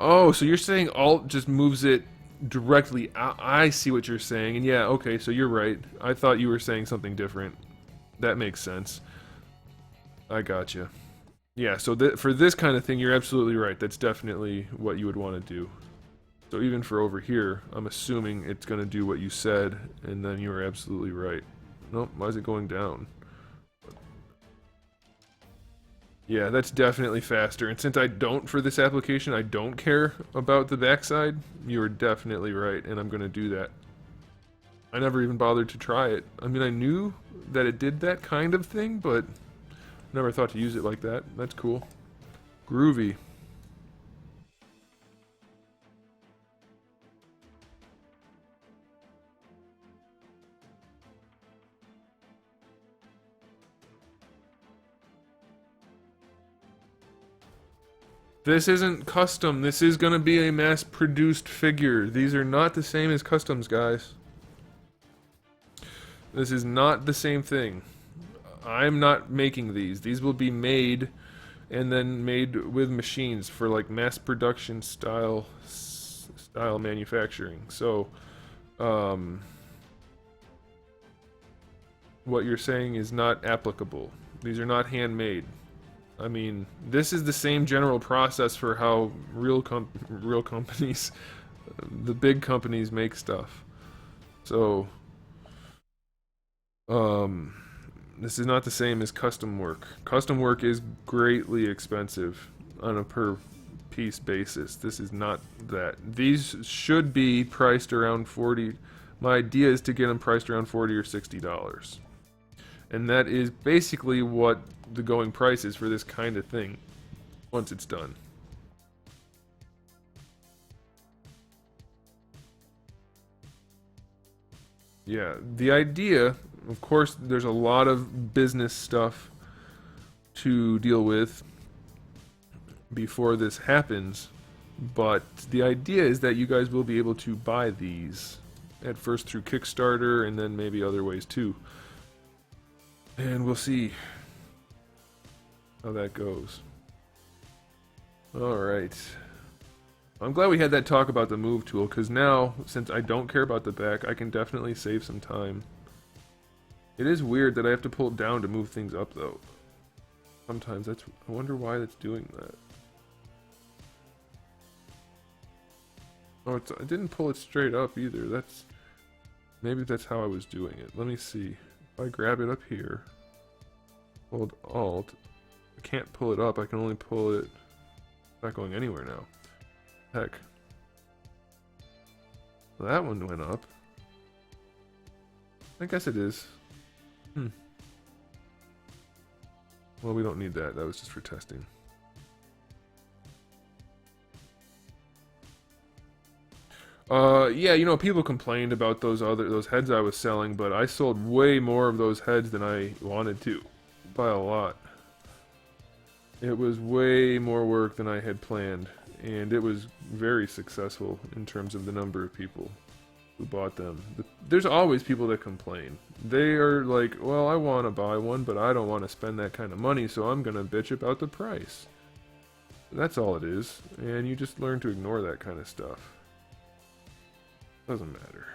Speaker 1: oh, so you're saying alt just moves it directly out. I see what you're saying, and yeah, okay, so you're right. I thought you were saying something different. That makes sense. I gotcha. Yeah, so for this kind of thing, you're absolutely right. That's definitely what you would want to do. So even for over here, I'm assuming it's going to do what you said, and then you were absolutely right. Nope, why is it going down? Yeah, that's definitely faster. And since I don't, for this application, I don't care about the backside, you are definitely right, and I'm going to do that. I never even bothered to try it. I mean, I knew that it did that kind of thing, but never thought to use it like that. That's cool. Groovy. This isn't custom. This is going to be a mass-produced figure. These are not the same as customs, guys. This is not the same thing. I'm not making these. These will be made and then made with machines for like mass production style manufacturing. So, what you're saying is not applicable. These are not handmade. I mean, this is the same general process for how real companies, the big companies make stuff. So, um, this is not the same as custom work. Custom work is greatly expensive on a per piece basis. This is not that. These should be priced around 40. My idea is to get them priced around $40 or $60. And that is basically what the going price is for this kind of thing once it's done. Yeah, the idea, of course, there's a lot of business stuff to deal with before this happens, but the idea is that you guys will be able to buy these at first through Kickstarter and then maybe other ways too. And we'll see how that goes. Alright. I'm glad we had that talk about the move tool, because now, since I don't care about the back, I can definitely save some time. It is weird that I have to pull it down to move things up, though. Sometimes I wonder why that's doing that. Oh, I didn't pull it straight up either. Maybe that's how I was doing it. Let me see. If I grab it up here, hold Alt, I can't pull it up. I can only pull it. It's not going anywhere now. Heck. Well, that one went up. I guess it is. Well, we don't need that. That was just for testing. Yeah, you know, people complained about those heads I was selling, but I sold way more of those heads than I wanted to, by a lot. It was way more work than I had planned, and it was very successful in terms of the number of people who bought them. There's always people that complain. They are like, well, I want to buy one, but I don't want to spend that kind of money, so I'm going to bitch about the price. That's all it is, and you just learn to ignore that kind of stuff. Doesn't matter.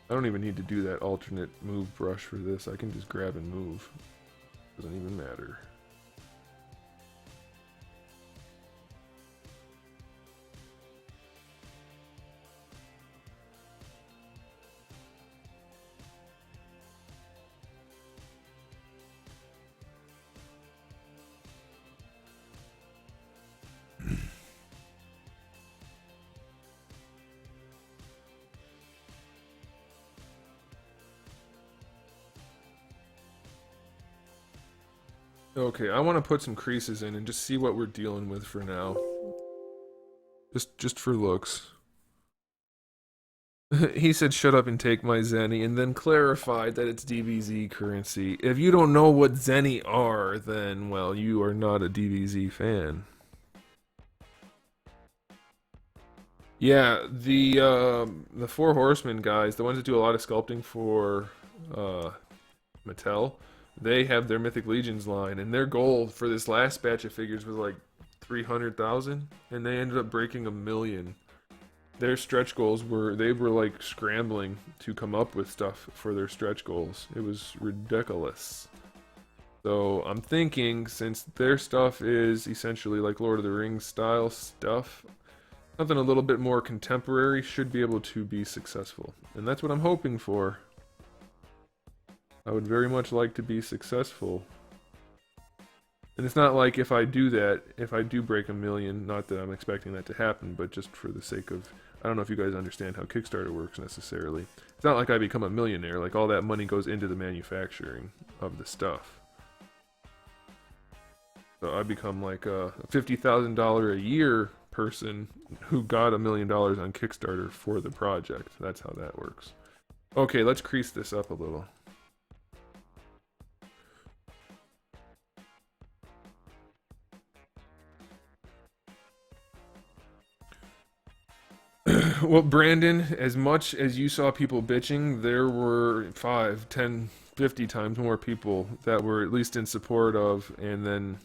Speaker 1: I don't even need to do that alternate move brush for this. I can just grab and move. Doesn't even matter. Okay, I want to put some creases in and just see what we're dealing with for now. Just for looks. He said shut up and take my Zenny, and then clarified that it's DBZ currency. If you don't know what Zenny are, then, well, you are not a DBZ fan. Yeah, the Four Horsemen guys, the ones that do a lot of sculpting for Mattel, they have their Mythic Legions line, and their goal for this last batch of figures was like 300,000, and they ended up breaking 1 million. Their stretch goals they were like scrambling to come up with stuff for their stretch goals. It was ridiculous. So I'm thinking, since their stuff is essentially like Lord of the Rings style stuff, something a little bit more contemporary should be able to be successful. And that's what I'm hoping for. I would very much like to be successful. And it's not like if I do that, if I do break 1 million, not that I'm expecting that to happen, but just for the sake of, I don't know if you guys understand how Kickstarter works necessarily. It's not like I become a millionaire, like all that money goes into the manufacturing of the stuff. So I become like a $50,000 a year person who got $1 million on Kickstarter for the project. That's how that works. Okay, let's crease this up a little. Well, Brandon, as much as you saw people bitching, there were 5, 10, 50 times more people that were at least in support of, and then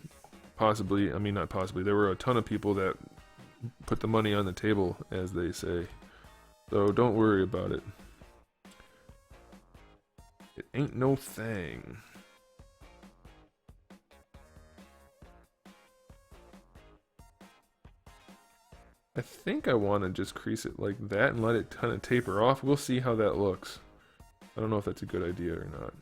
Speaker 1: possibly, I mean, not possibly, there were a ton of people that put the money on the table, as they say. So don't worry about it. It ain't no thing. I think I want to just crease it like that and let it kind of taper off. We'll see how that looks. I don't know if that's a good idea or not.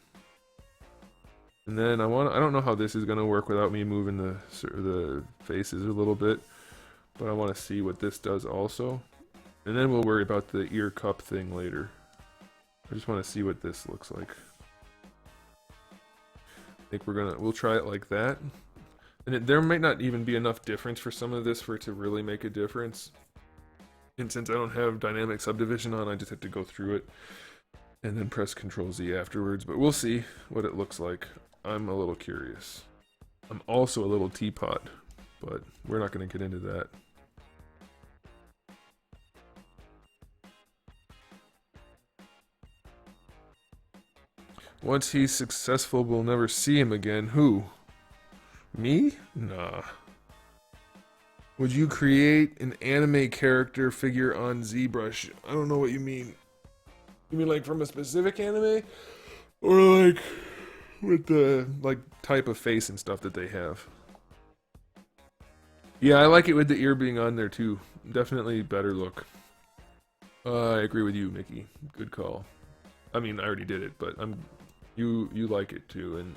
Speaker 1: And then I don't know how this is going to work without me moving the faces a little bit, but I want to see what this does also. And then we'll worry about the ear cup thing later. I just want to see what this looks like. I think we'll try it like that. And there might not even be enough difference for some of this for it to really make a difference. And since I don't have dynamic subdivision on, I just have to go through it and then press Ctrl Z afterwards. But we'll see what it looks like. I'm a little curious. I'm also a little teapot, but we're not going to get into that. Once he's successful, we'll never see him again. Who? Me? Nah. Would you create an anime character figure on ZBrush? I don't know what you mean. You mean like from a specific anime? Or like with the type of face and stuff that they have? Yeah, I like it with the ear being on there too. Definitely better look. I agree with you, Mickey. Good call. I mean, I already did it, but you like it too, and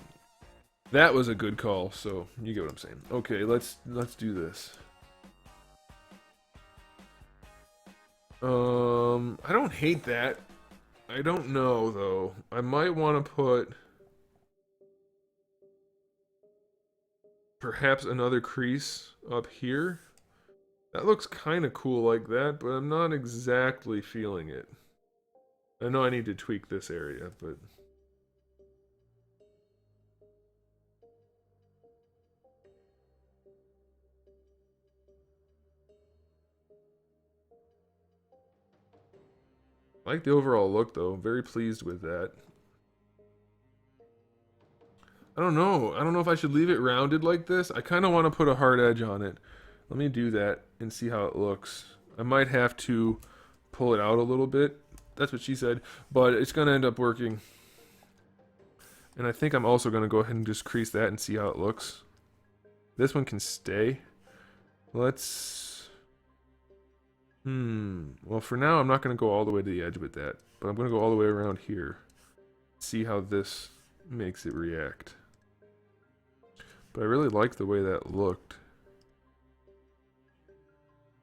Speaker 1: that was a good call, so you get what I'm saying. Okay, let's do this. I don't hate that. I don't know though. I might want to put perhaps another crease up here. That looks kind of cool like that, but I'm not exactly feeling it. I know I need to tweak this area, but I like the overall look though. Very pleased with that. I don't know. I don't know if I should leave it rounded like this. I kind of want to put a hard edge on it. Let me do that and see how it looks. I might have to pull it out a little bit. That's what she said. But it's going to end up working. And I think I'm also going to go ahead and just crease that and see how it looks. This one can stay. Let's... Well, for now, I'm not going to go all the way to the edge with that. But I'm going to go all the way around here. See how this makes it react. But I really like the way that looked.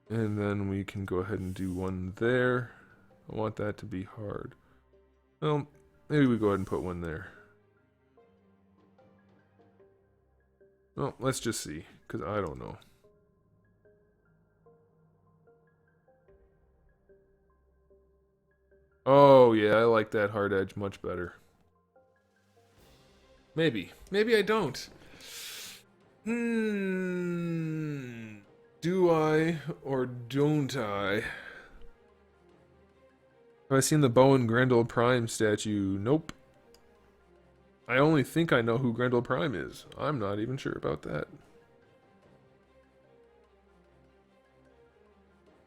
Speaker 1: And then we can go ahead and do one there. I want that to be hard. Well, maybe we go ahead and put one there. Well, let's just see, because I don't know. Oh, yeah, I like that hard edge much better. Maybe. Maybe I don't. Do I or don't I? Have I seen the Bowen Grendel Prime statue? Nope. I only think I know who Grendel Prime is. I'm not even sure about that.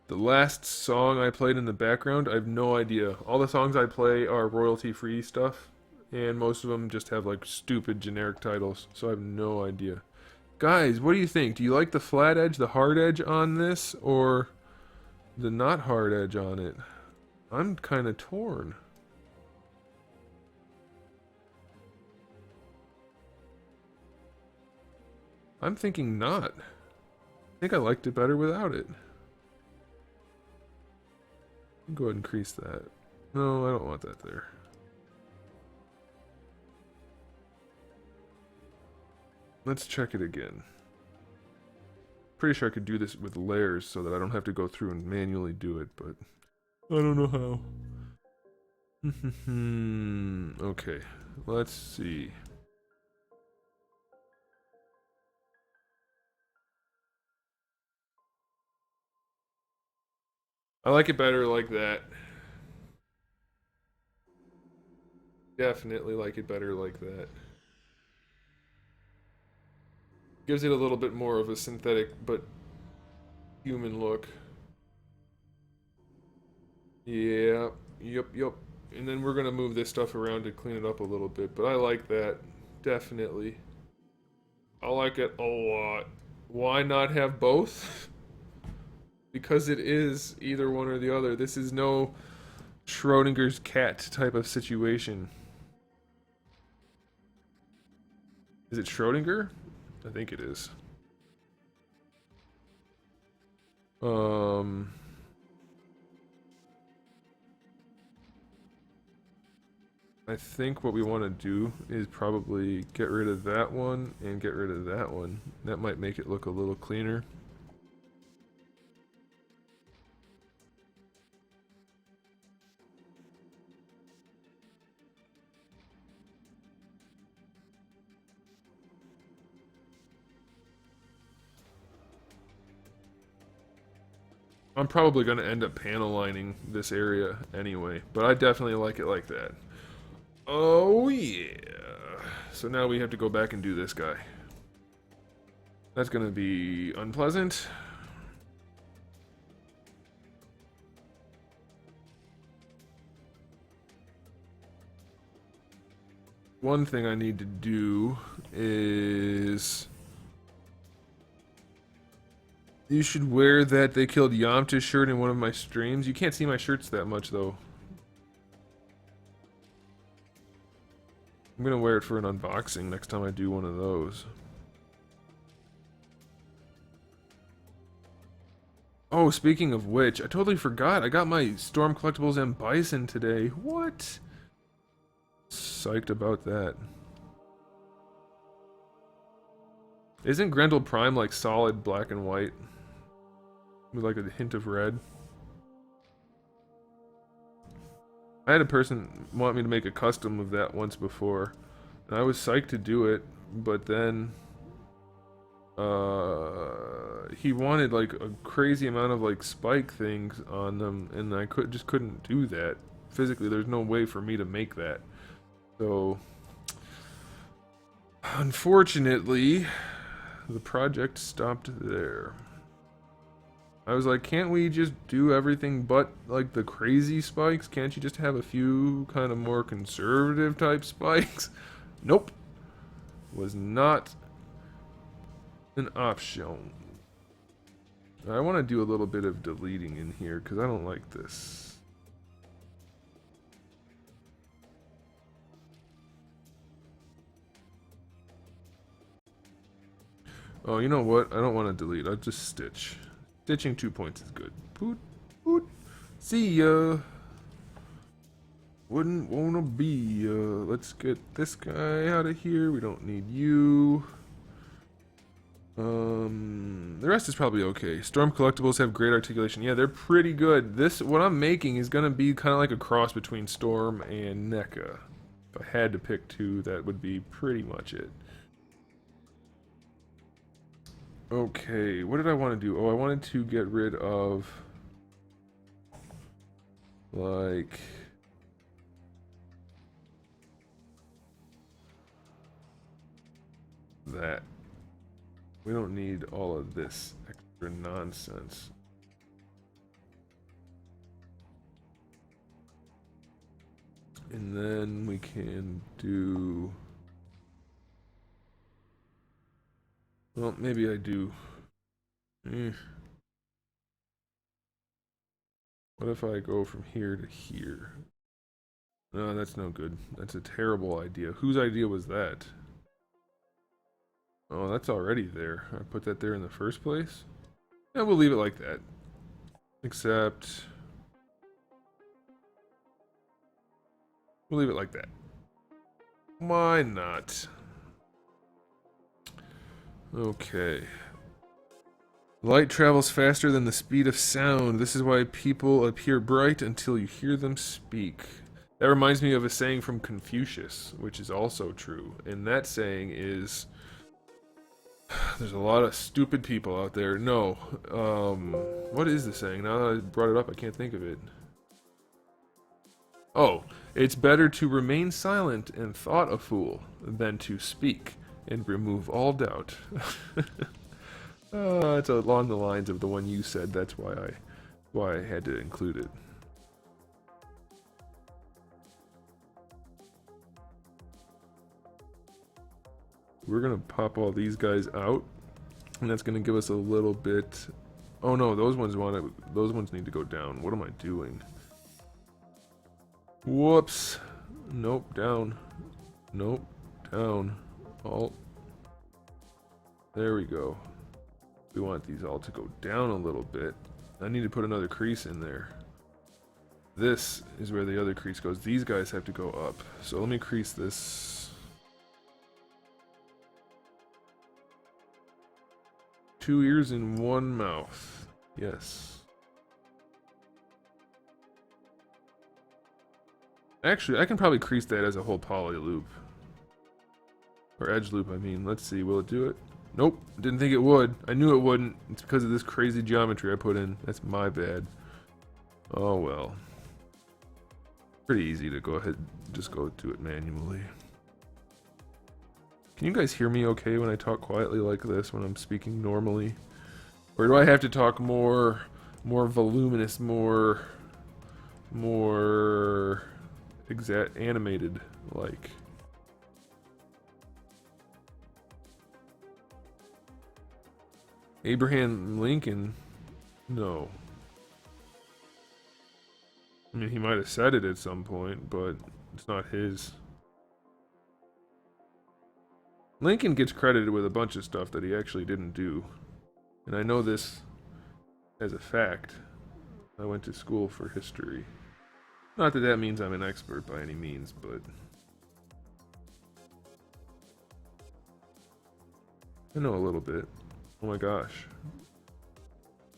Speaker 1: The last song I played in the background, I have no idea. All the songs I play are royalty-free stuff, and most of them just have like stupid generic titles, so I have no idea. Guys, what do you think? Do you like the flat edge, the hard edge on this, or the not hard edge on it? I'm kind of torn. I'm thinking not. I think I liked it better without it. Go ahead and crease that. No, I don't want that there. Let's check it again. Pretty sure I could do this with layers so that I don't have to go through and manually do it, but I don't know how. Okay, let's see. I like it better like that. Definitely like it better like that. Gives it a little bit more of a synthetic but human look. Yeah, yep. And then we're gonna move this stuff around to clean it up a little bit, but I like that. Definitely. I like it a lot. Why not have both? Because it is either one or the other. This is no Schrodinger's cat type of situation. Is it Schrodinger? I think it is. I think what we want to do is probably get rid of that one and get rid of that one. That might make it look a little cleaner. I'm probably going to end up panel lining this area anyway, but I definitely like it like that. Oh yeah. So now we have to go back and do this guy. That's going to be unpleasant. One thing I need to do is... You should wear that They Killed Yamcha shirt in one of my streams. You can't see my shirts that much, though. I'm gonna wear it for an unboxing next time I do one of those. Oh, speaking of which, I totally forgot. I got my Storm Collectibles and Bison today. What? Psyched about that. Isn't Grendel Prime like solid black and white? With like a hint of red? I had a person want me to make a custom of that once before. And I was psyched to do it, but then... he wanted like a crazy amount of like spike things on them, and I just couldn't do that. Physically, there's no way for me to make that. So... Unfortunately, the project stopped there. I was like, can't we just do everything but, like, the crazy spikes? Can't you just have a few kind of more conservative type spikes? Nope. Was not an option. I want to do a little bit of deleting in here, because I don't like this. Oh, you know what? I don't want to delete. I'll just stitch. Stitching 2 points is good. Poot, poot. See ya. Wouldn't wanna be ya. Let's get this guy out of here. We don't need you. The rest is probably okay. Storm Collectibles have great articulation. Yeah, they're pretty good. This, what I'm making is gonna be kind of like a cross between Storm and NECA. If I had to pick two, that would be pretty much it. Okay, what did I want to do? Oh, I wanted to get rid of, like, that. We don't need all of this extra nonsense. And then we can do... Well, maybe I do. What if I go from here to here? No, that's no good. That's a terrible idea. Whose idea was that? Oh, that's already there. I put that there in the first place? Yeah, we'll leave it like that. Except... We'll leave it like that. Why not? Okay. Light travels faster than the speed of sound. This is why people appear bright until you hear them speak. That reminds me of a saying from Confucius, which is also true. And that saying is... There's a lot of stupid people out there. No. What is the saying? Now that I brought it up, I can't think of it. Oh, it's better to remain silent and thought a fool than to speak and remove all doubt. It's along the lines of the one you said. That's why I had to include it. We're gonna pop all these guys out, and that's gonna give us a little bit. Oh no, those ones need to go down. What am I doing? Whoops. Nope, down. Nope, down. Alt. There we go. We want these all to go down a little bit. I need to put another crease in there. This is where the other crease goes. These guys have to go up. So let me crease this. 2 ears and 1 mouth. Yes. Actually, I can probably crease that as a whole poly loop. Or edge loop, I mean. Let's see, will it do it? Nope, didn't think it would. I knew it wouldn't. It's because of this crazy geometry I put in. That's my bad. Oh well. Pretty easy to go ahead and just go to it manually. Can you guys hear me okay when I talk quietly like this when I'm speaking normally? Or do I have to talk more voluminous, more animated like? Abraham Lincoln? No. I mean, he might have said it at some point, but it's not his. Lincoln gets credited with a bunch of stuff that he actually didn't do. And I know this as a fact. I went to school for history. Not that that means I'm an expert by any means, but I know a little bit. Oh my gosh.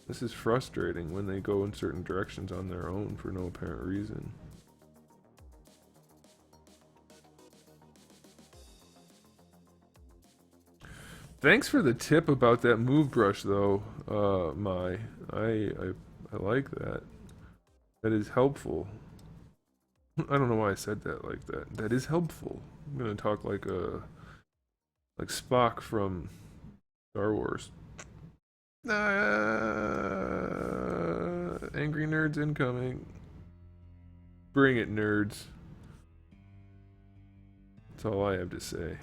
Speaker 1: This is frustrating when they go in certain directions on their own for no apparent reason. Thanks for the tip about that move brush though, I like that. That is helpful. I don't know why I said that like that. That is helpful. I'm gonna talk like Spock from Star Wars. Angry nerds incoming. Bring it, nerds. That's all I have to say.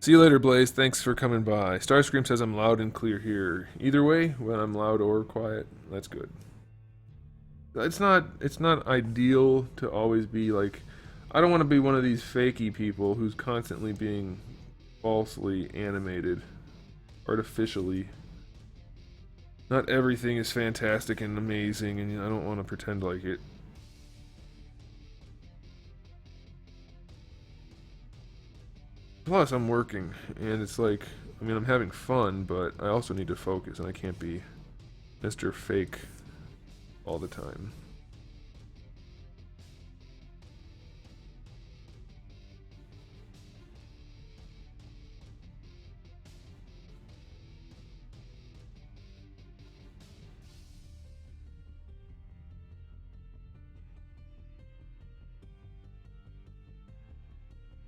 Speaker 1: See you later, Blaze. Thanks for coming by. Starscream says I'm loud and clear here. Either way, when I'm loud or quiet, that's good. It's not ideal to always be like, I don't want to be one of these fakey people who's constantly being falsely animated, artificially. Not everything is fantastic and amazing, and I don't want to pretend like it. Plus, I'm working, and it's like, I mean, I'm having fun, but I also need to focus, and I can't be Mr. Fake all the time.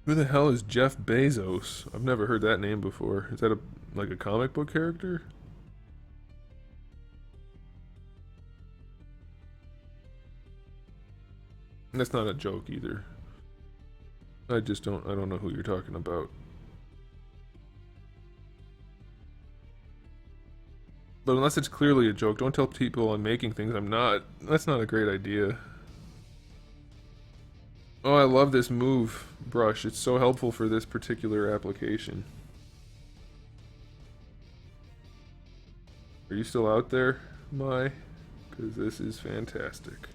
Speaker 1: Who the hell is Jeff Bezos? I've never heard that name before. Is that like a comic book character? That's not a joke either. I don't know who you're talking about. But unless it's clearly a joke, don't tell people I'm making things I'm not. That's not a great idea. Oh, I love this move brush. It's so helpful for this particular application. Are you still out there, Mai? Because this is fantastic.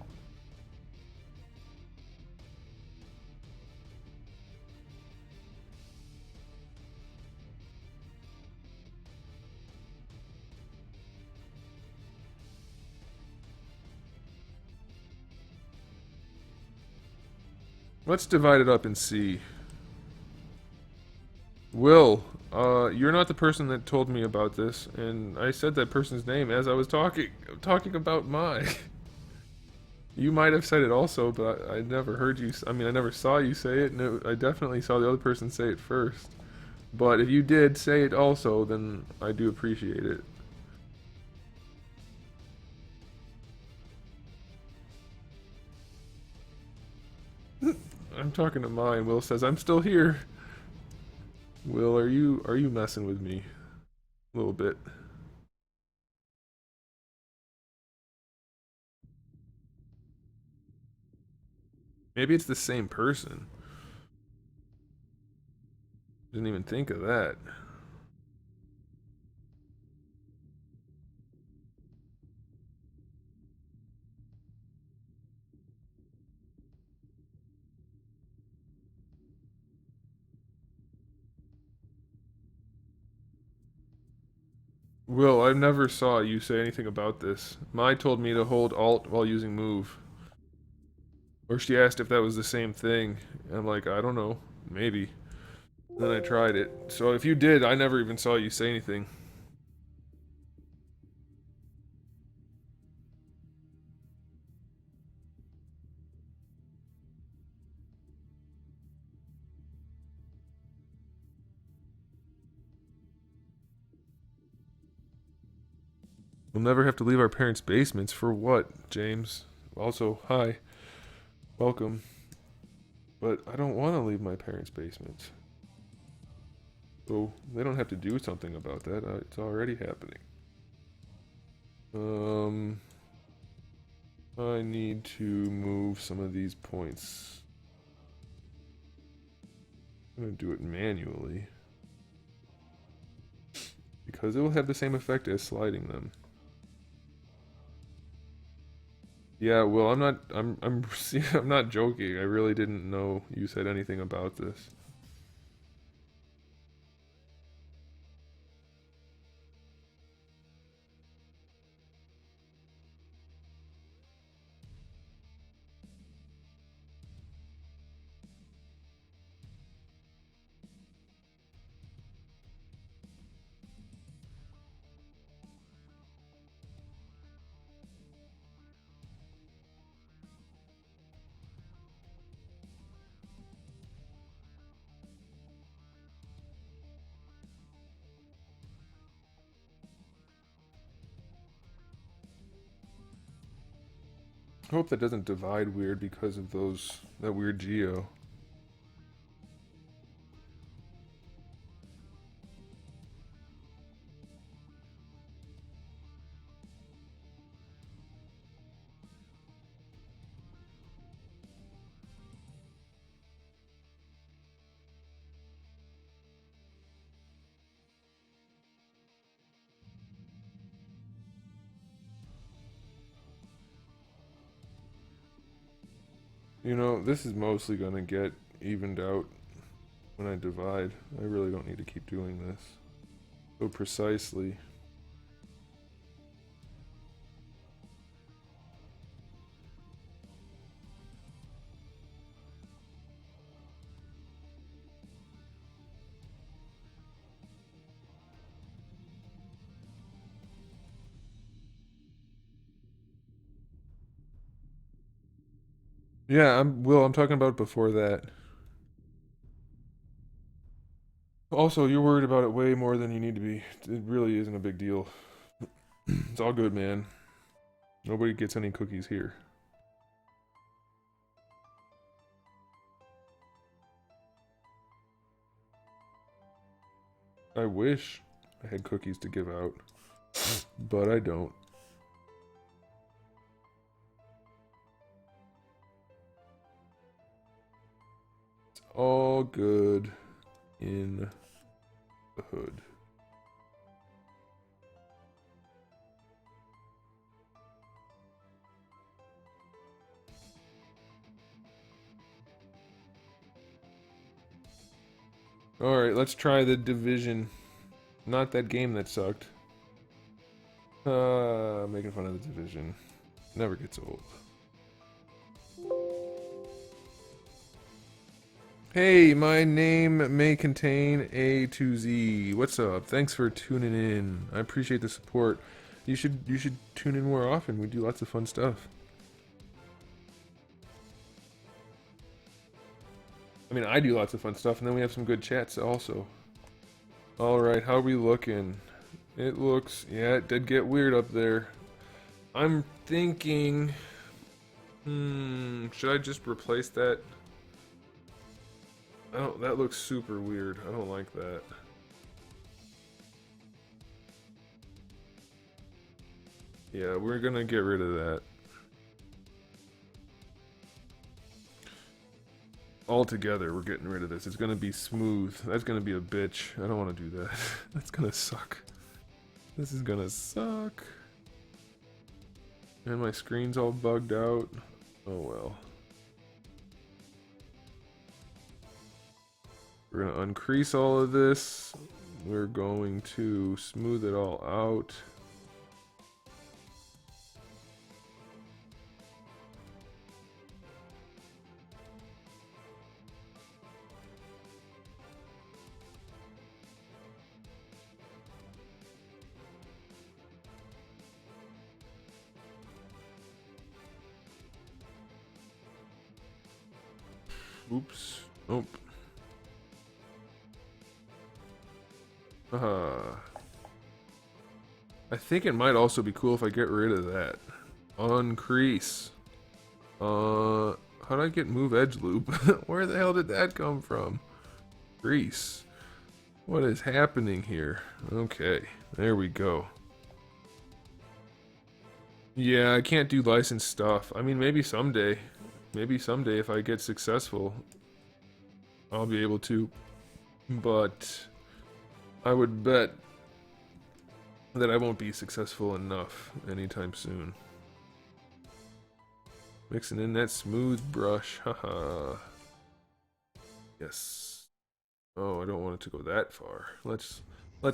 Speaker 1: Let's divide it up and see. Will, you're not the person that told me about this, and I said that person's name as I was talking about my. You might have said it also, but I never heard you. I mean, I never saw you say it, and I definitely saw the other person say it first. But if you did say it also, then I do appreciate it. I'm talking to mine. Will says I'm still here. Will, are you messing with me? A little bit. Maybe it's the same person. Didn't even think of that. Will, I never saw you say anything about this. Mai told me to hold Alt while using Move. Or she asked if that was the same thing. And I'm like, I don't know. Maybe. Then I tried it. So if you did, I never even saw you say anything. We'll never have to leave our parents' basements. For what, James? Also, hi. Welcome. But I don't want to leave my parents' basements. So they don't have to do something about that. It's already happening. I need to move some of these points. I'm going to do it manually. Because it will have the same effect as sliding them. Yeah, well, see, I'm not joking. I really didn't know you said anything about this. I hope that doesn't divide weird because of that weird geo. You know, this is mostly gonna get evened out when I divide. I really don't need to keep doing this so precisely. Yeah, I'm talking about before that. Also, you're worried about it way more than you need to be. It really isn't a big deal. It's all good, man. Nobody gets any cookies here. I wish I had cookies to give out, but I don't. It's all good in the hood. Alright, let's try the Division. Not that game that sucked. Making fun of the Division. Never gets old. Hey, my name may contain A to Z. What's up? Thanks for tuning in. I appreciate the support. You should tune in more often. We do lots of fun stuff. I mean, I do lots of fun stuff, and then we have some good chats also. All right, how are we looking? It looks, yeah, it did get weird up there. I'm thinking, should I just replace that? I don't, that looks super weird. I don't like that. Yeah, we're gonna get rid of that. Altogether, we're getting rid of this. It's gonna be smooth. That's gonna be a bitch. I don't want to do that. That's gonna suck. This is gonna suck. And my screen's all bugged out. Oh well. We're gonna uncrease all of this. We're going to smooth it all out. Oops. Nope. I think it might also be cool if I get rid of that. Uncrease. How did I get move edge loop? Where the hell did that come from? Crease. What is happening here? Okay, there we go. Yeah, I can't do licensed stuff. I mean, maybe someday. Maybe someday if I get successful, I'll be able to. But I would bet that I won't be successful enough anytime soon. Mixing in that smooth brush, haha. Yes. Oh, I don't want it to go that far. Let's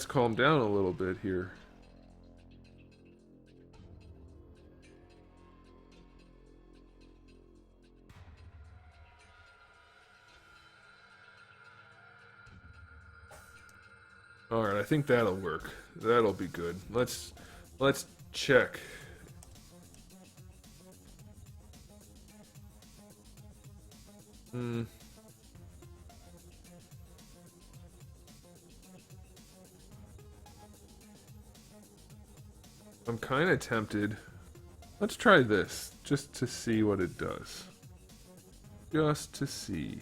Speaker 1: calm down a little bit here. Alright, I think that'll work. That'll be good. Let's check. I'm kind of tempted. Let's try this, just to see what it does. Just to see.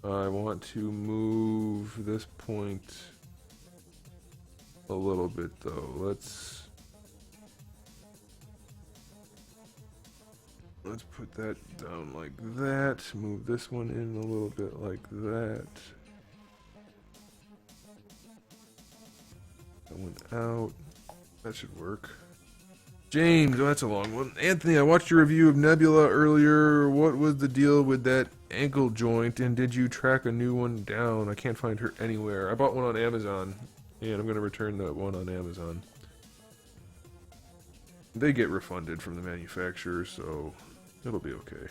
Speaker 1: I want to move this point a little bit though. Let's put that down like that. Move this one in a little bit like that. That one out. That should work. James, oh, that's a long one. Anthony, I watched your review of Nebula earlier. What was the deal with that ankle joint, and did you track a new one down? I can't find her anywhere. I bought one on Amazon, and I'm going to return that one on Amazon. They get refunded from the manufacturer, so it'll be okay.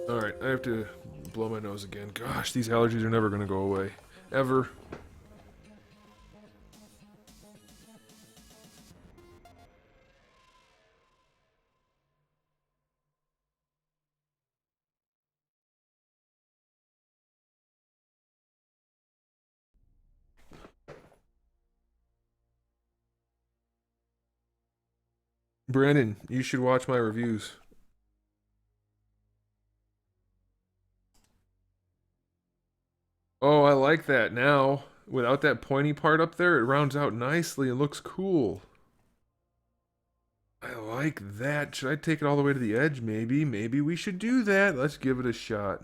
Speaker 1: Alright, I have to blow my nose again. Gosh, these allergies are never going to go away. Ever. Brandon, you should watch my reviews. Oh, I like that now. Without that pointy part up there, it rounds out nicely and looks cool. I like that. Should I take it all the way to the edge? Maybe. Maybe we should do that. Let's give it a shot.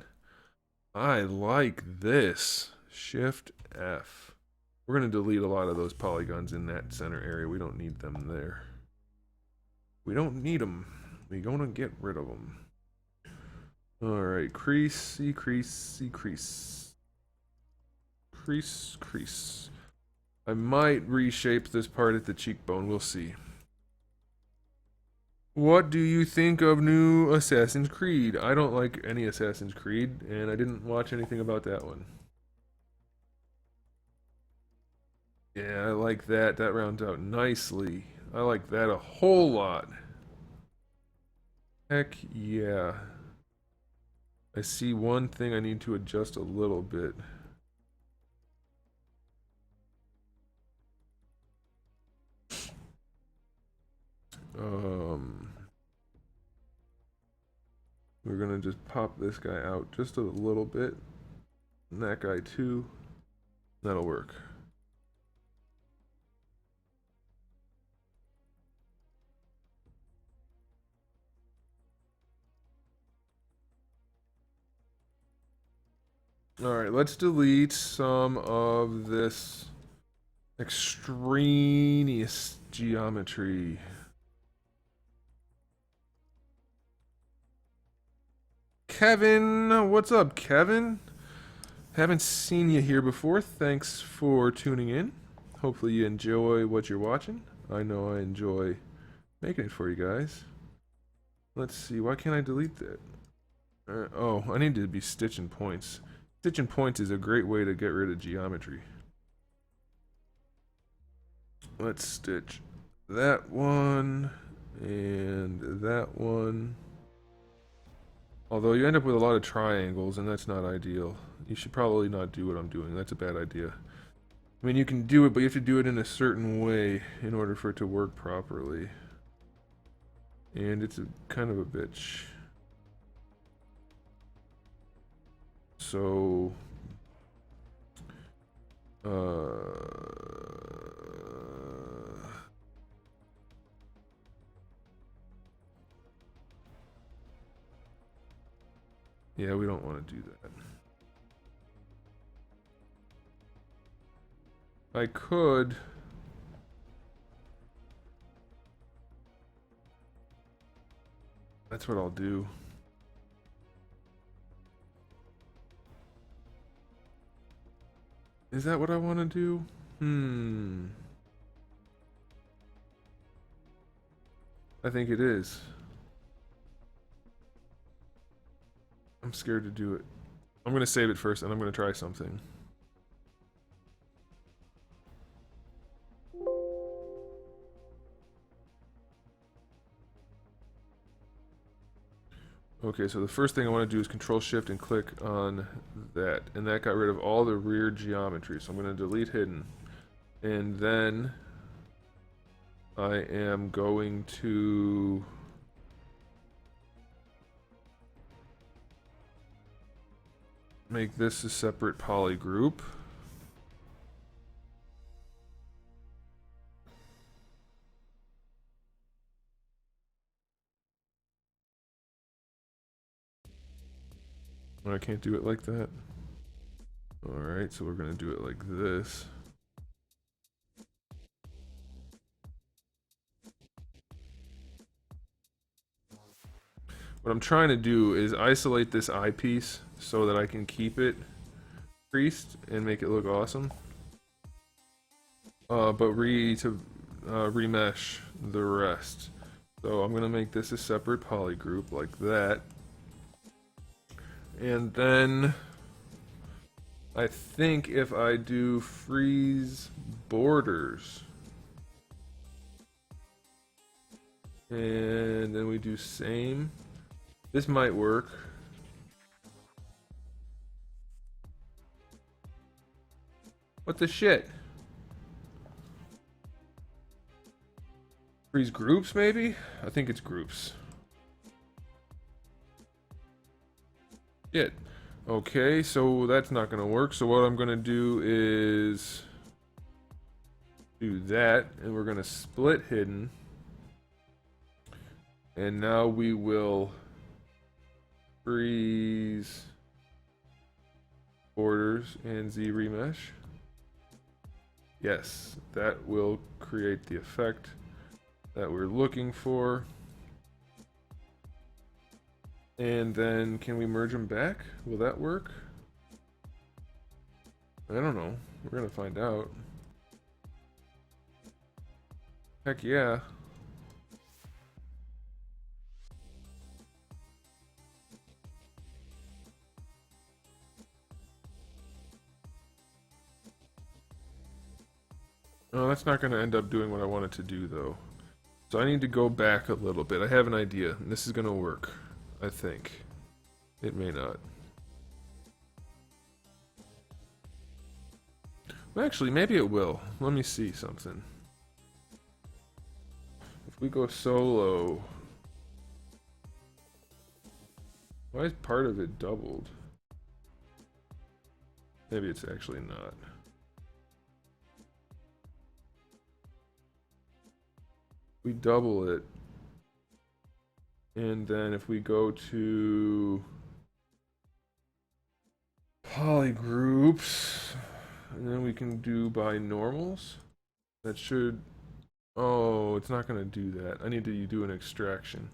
Speaker 1: I like this. Shift F. We're going to delete a lot of those polygons in that center area. We don't need them there. We don't need them. We're going to get rid of them. Alright, crease, crease, crease. Crease, crease. I might reshape this part at the cheekbone. We'll see. What do you think of new Assassin's Creed? I don't like any Assassin's Creed, and I didn't watch anything about that one. Yeah, I like that. That rounds out nicely. I like that a whole lot. Heck yeah. I see one thing I need to adjust a little bit. We're gonna just pop this guy out just a little bit. And that guy too. That'll work. Alright, let's delete some of this extraneous geometry. Kevin, what's up, Kevin? Haven't seen you here before. Thanks for tuning in. Hopefully you enjoy what you're watching. I know I enjoy making it for you guys. Let's see, why can't I delete that? Oh, I need to be stitching points. Stitching points is a great way to get rid of geometry. Let's stitch that one and that one. Although you end up with a lot of triangles, and that's not ideal. You should probably not do what I'm doing. That's a bad idea. I mean, you can do it, but you have to do it in a certain way in order for it to work properly. And it's kind of a bitch. So... yeah, we don't want to do that. I could... that's what I'll do. Is that what I want to do? I think it is. I'm scared to do it. I'm gonna save it first, and I'm gonna try something. Okay, so the first thing I want to do is Control Shift and click on that, and that got rid of all the rear geometry. So I'm going to delete hidden, and then I am going to make this a separate poly group. I can't do it like that. Alright, so we're going to do it like this. What I'm trying to do is isolate this eyepiece so that I can keep it creased and make it look awesome. But remesh the rest. So I'm going to make this a separate poly group like that. And then I think if I do freeze borders and then we do same, this might work. What the shit? Freeze groups maybe? I think it's groups. Shit. Okay, so that's not gonna work. So what I'm gonna do is do that, and we're gonna split hidden. And now we will freeze borders and Z remesh. Yes, that will create the effect that we're looking for. And then can we merge them back? Will that work? I don't know. We're gonna find out. Heck yeah. Oh, that's not going to end up doing what I wanted to do, though. So I need to go back a little bit. I have an idea, and this is going to work. I think. It may not. Well, actually, maybe it will. Let me see something. If we go solo... Why is part of it doubled? Maybe it's actually not. We double it, and then if we go to polygroups, and then we can do by normals, that should, oh, it's not going to do that. I need to do an extraction.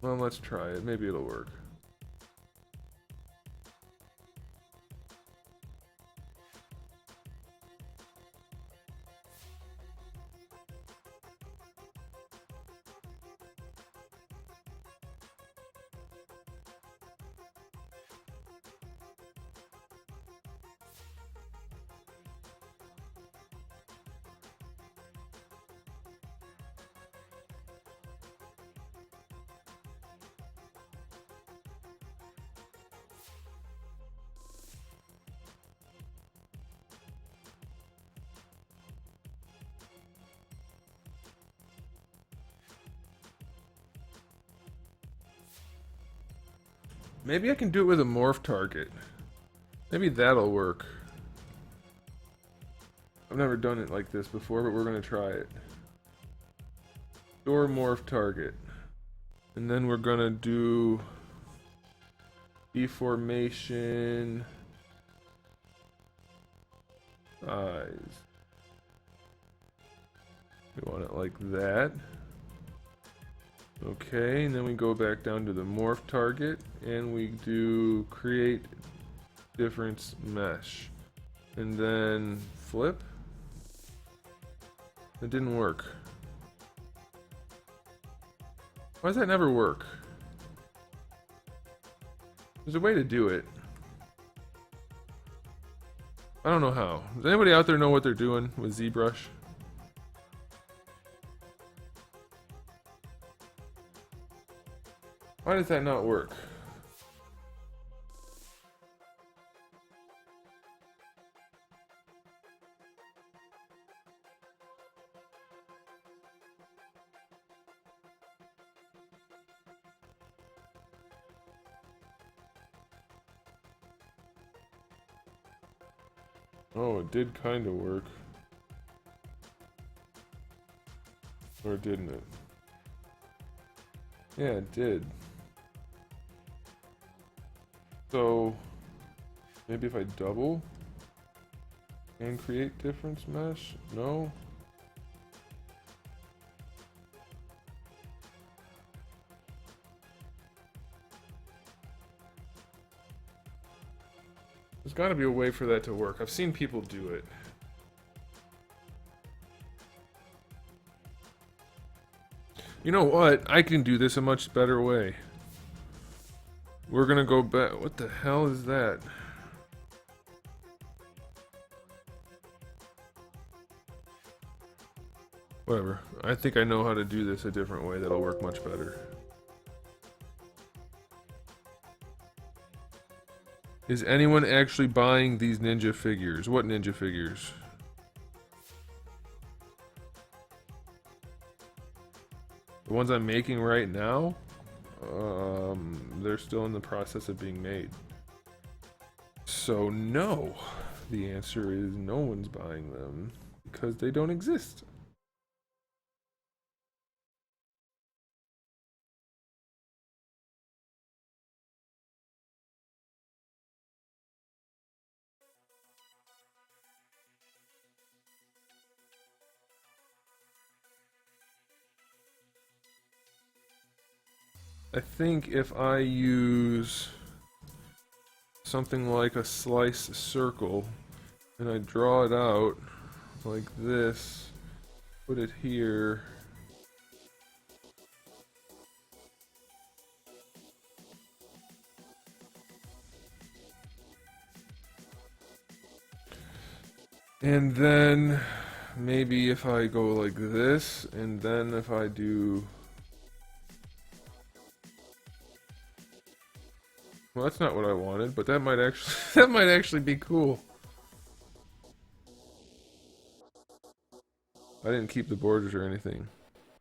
Speaker 1: Well, let's try it. Maybe it'll work. Maybe I can do it with a morph target. Maybe that'll work. I've never done it like this before, but we're going to try it. Store morph target. And then we're going to do deformation size. We want it like that. Okay, and then we go back down to the morph target and we do create difference mesh. And then flip. It didn't work. Why does that never work? There's a way to do it. I don't know how. Does anybody out there know what they're doing with ZBrush? Why does that not work? Oh, it did kind of work. Or didn't it? Yeah, it did. So, maybe if I double and create difference mesh? No? There's got to be a way for that to work. I've seen people do it. You know what? I can do this a much better way. We're gonna go back. What the hell is that? Whatever. I think I know how to do this a different way that'll work much better. Is anyone actually buying these ninja figures? What ninja figures? The ones I'm making right now? They're still in the process of being made. So no. The answer is no one's buying them because they don't exist. I think if I use something like a slice circle, and I draw it out like this, put it here. And then maybe if I go like this, and then if I do... Well, that's not what I wanted, but that might actually that might actually be cool. I didn't keep the borders or anything.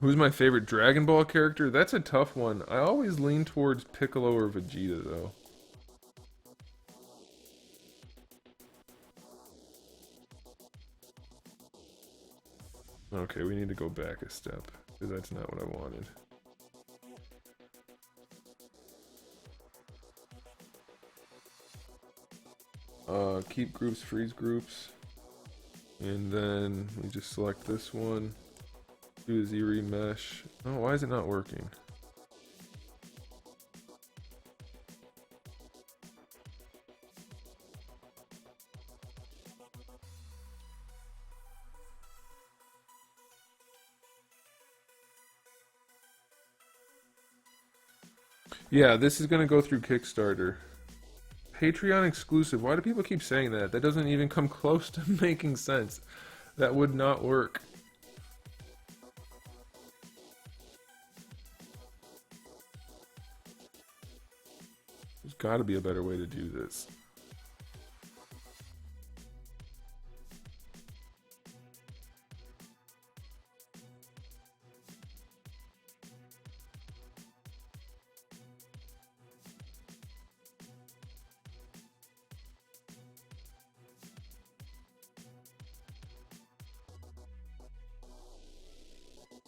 Speaker 1: Who's my favorite Dragon Ball character? That's a tough one. I always lean towards Piccolo or Vegeta, though. Okay, we need to go back a step, because that's not what I wanted. Keep groups, freeze groups. And then we just select this one. Do a Z-remesh. Oh, why is it not working? Yeah, this is gonna go through Kickstarter. Patreon exclusive. Why do people keep saying that? That doesn't even come close to making sense. That would not work. There's gotta be a better way to do this.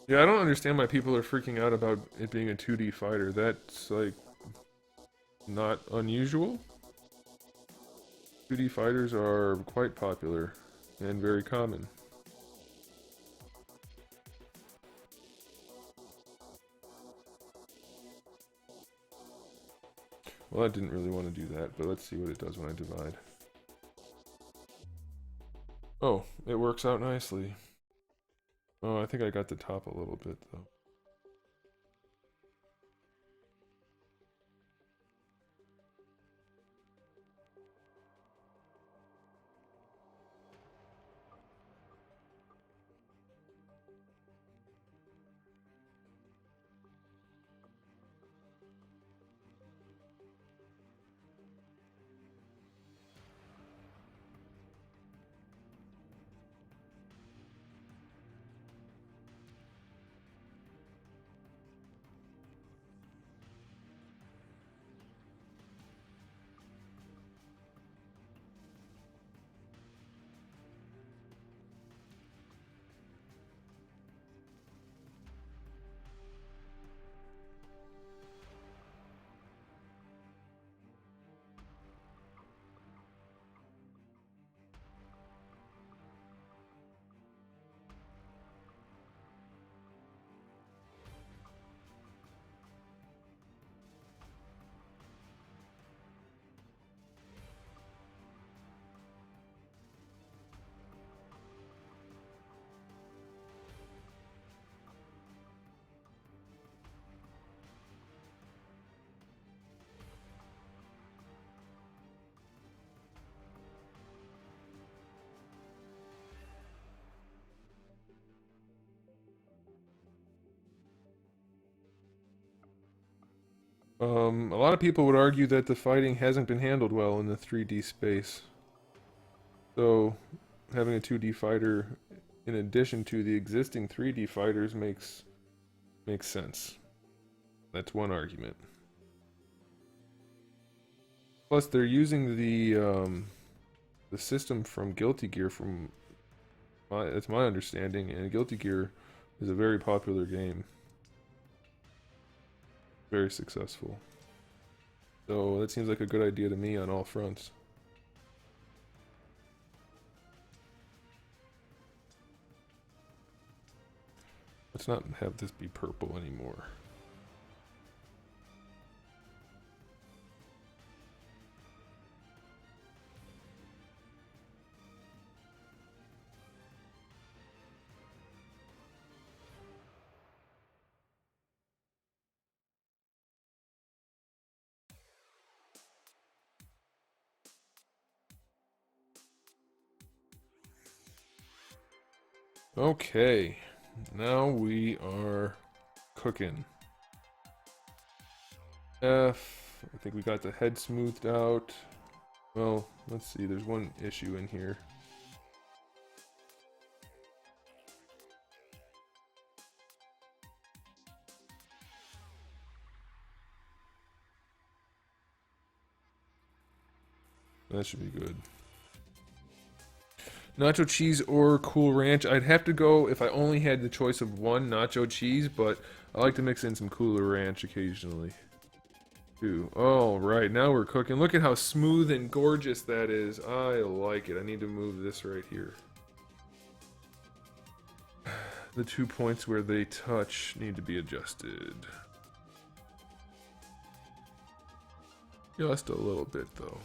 Speaker 1: Yeah, I don't understand why people are freaking out about it being a 2D fighter. That's, like, not unusual. 2D fighters are quite popular and very common. Well, I didn't really want to do that, but let's see what it does when I divide. Oh, it works out nicely. Oh, I think I got the top a little bit, though. A lot of people would argue that the fighting hasn't been handled well in the 3D space. So, having a 2D fighter in addition to the existing 3D fighters makes sense. That's one argument. Plus, they're using the system from Guilty Gear. That's my understanding, and Guilty Gear is a very popular game. Very successful. So that seems like a good idea to me on all fronts. Let's not have this be purple anymore. Okay, now we are cooking. F, I think we got the head smoothed out. Well, let's see, there's one issue in here. That should be good. Nacho cheese or Cool Ranch. I'd have to go if I only had the choice of one nacho cheese, but I like to mix in some Cooler Ranch occasionally. Too. Oh, right. Now we're cooking. Look at how smooth and gorgeous that is. I like it. I need to move this right here. The 2 points where they touch need to be adjusted. Just a little bit, though.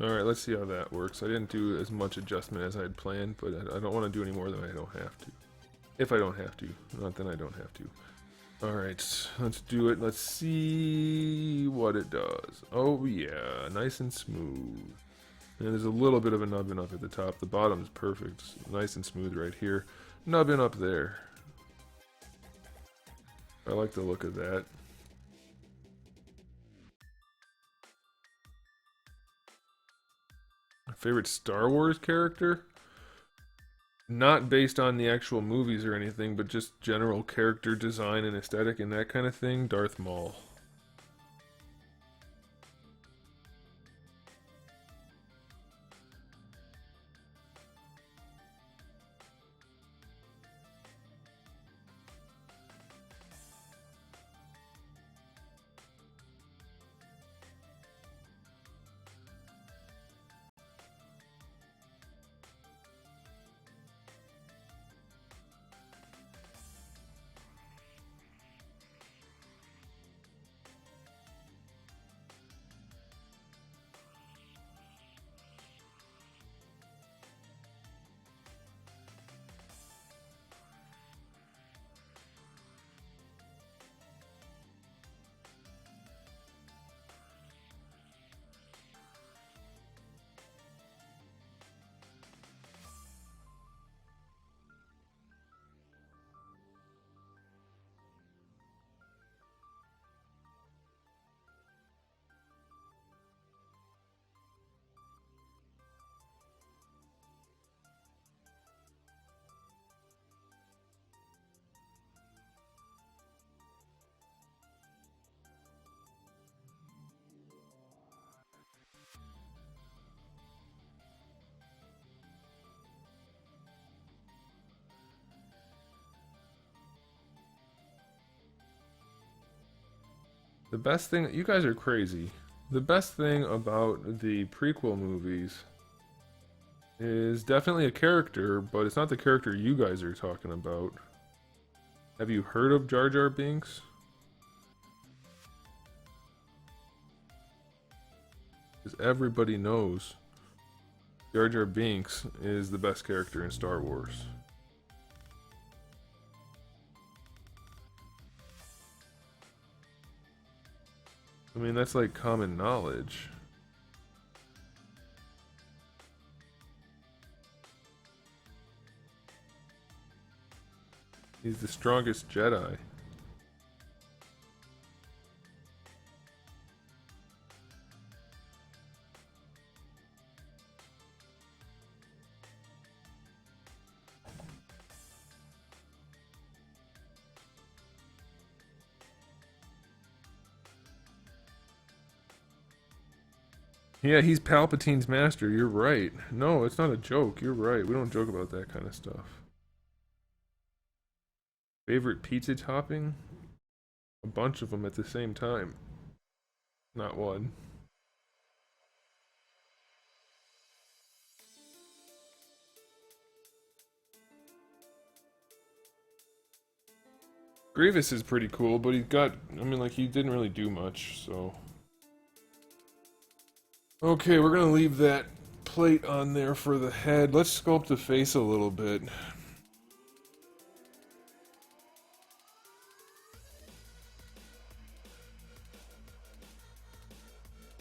Speaker 1: Alright, let's see how that works. I didn't do as much adjustment as I had planned, but I don't want to do any more than I don't have to. If I don't have to. Not then I don't have to. Alright, let's do it. Let's see what it does. Oh yeah, nice and smooth. And there's a little bit of a nubbin up at the top. The bottom is perfect. Nice and smooth right here. Nubbin up there. I like the look of that. My favorite Star Wars character? Not based on the actual movies or anything, but just general character design and aesthetic and that kind of thing. Darth Maul. The best thing, you guys are crazy. The best thing about the prequel movies is definitely a character, but it's not the character you guys are talking about. Have you heard of Jar Jar Binks? Because everybody knows Jar Jar Binks is the best character in Star Wars. I mean, that's like common knowledge. He's the strongest Jedi. Yeah, he's Palpatine's master. You're right. No, it's not a joke. You're right. We don't joke about that kind of stuff. Favorite pizza topping? A bunch of them at the same time. Not one. Grievous is pretty cool, but he got, I mean, like, he didn't really do much, so. Okay, we're gonna leave that plate on there for the head. Let's sculpt the face a little bit.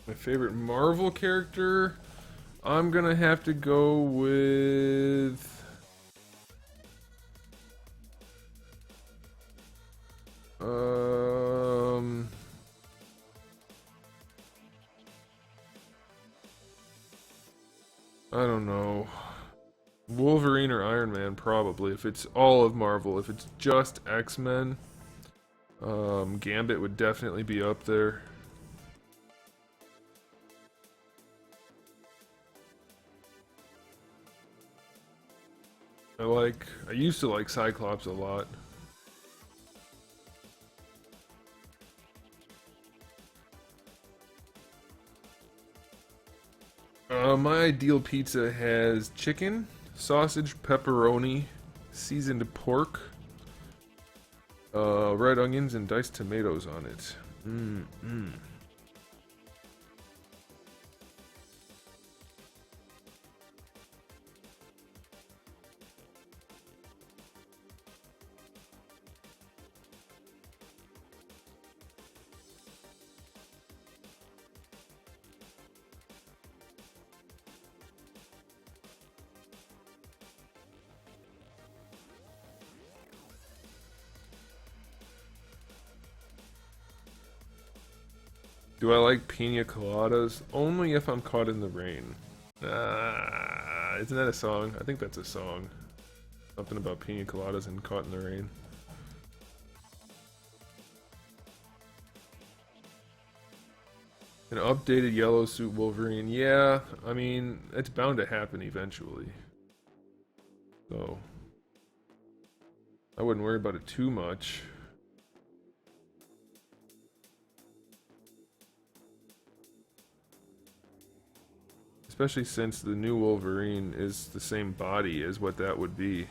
Speaker 1: My favorite Marvel character? I'm gonna have to go with... I don't know. Wolverine or Iron Man, probably. If it's all of Marvel. If it's just X-Men, Gambit would definitely be up there. I used to like Cyclops a lot. My ideal pizza has chicken, sausage, pepperoni, seasoned pork, red onions, and diced tomatoes on it. Do I like pina coladas? Only if I'm caught in the rain. Isn't that a song? I think that's a song. Something about pina coladas and caught in the rain. An updated yellow suit Wolverine. Yeah, I mean, it's bound to happen eventually. So, I wouldn't worry about it too much. Especially since the new Wolverine is the same body as what that would be.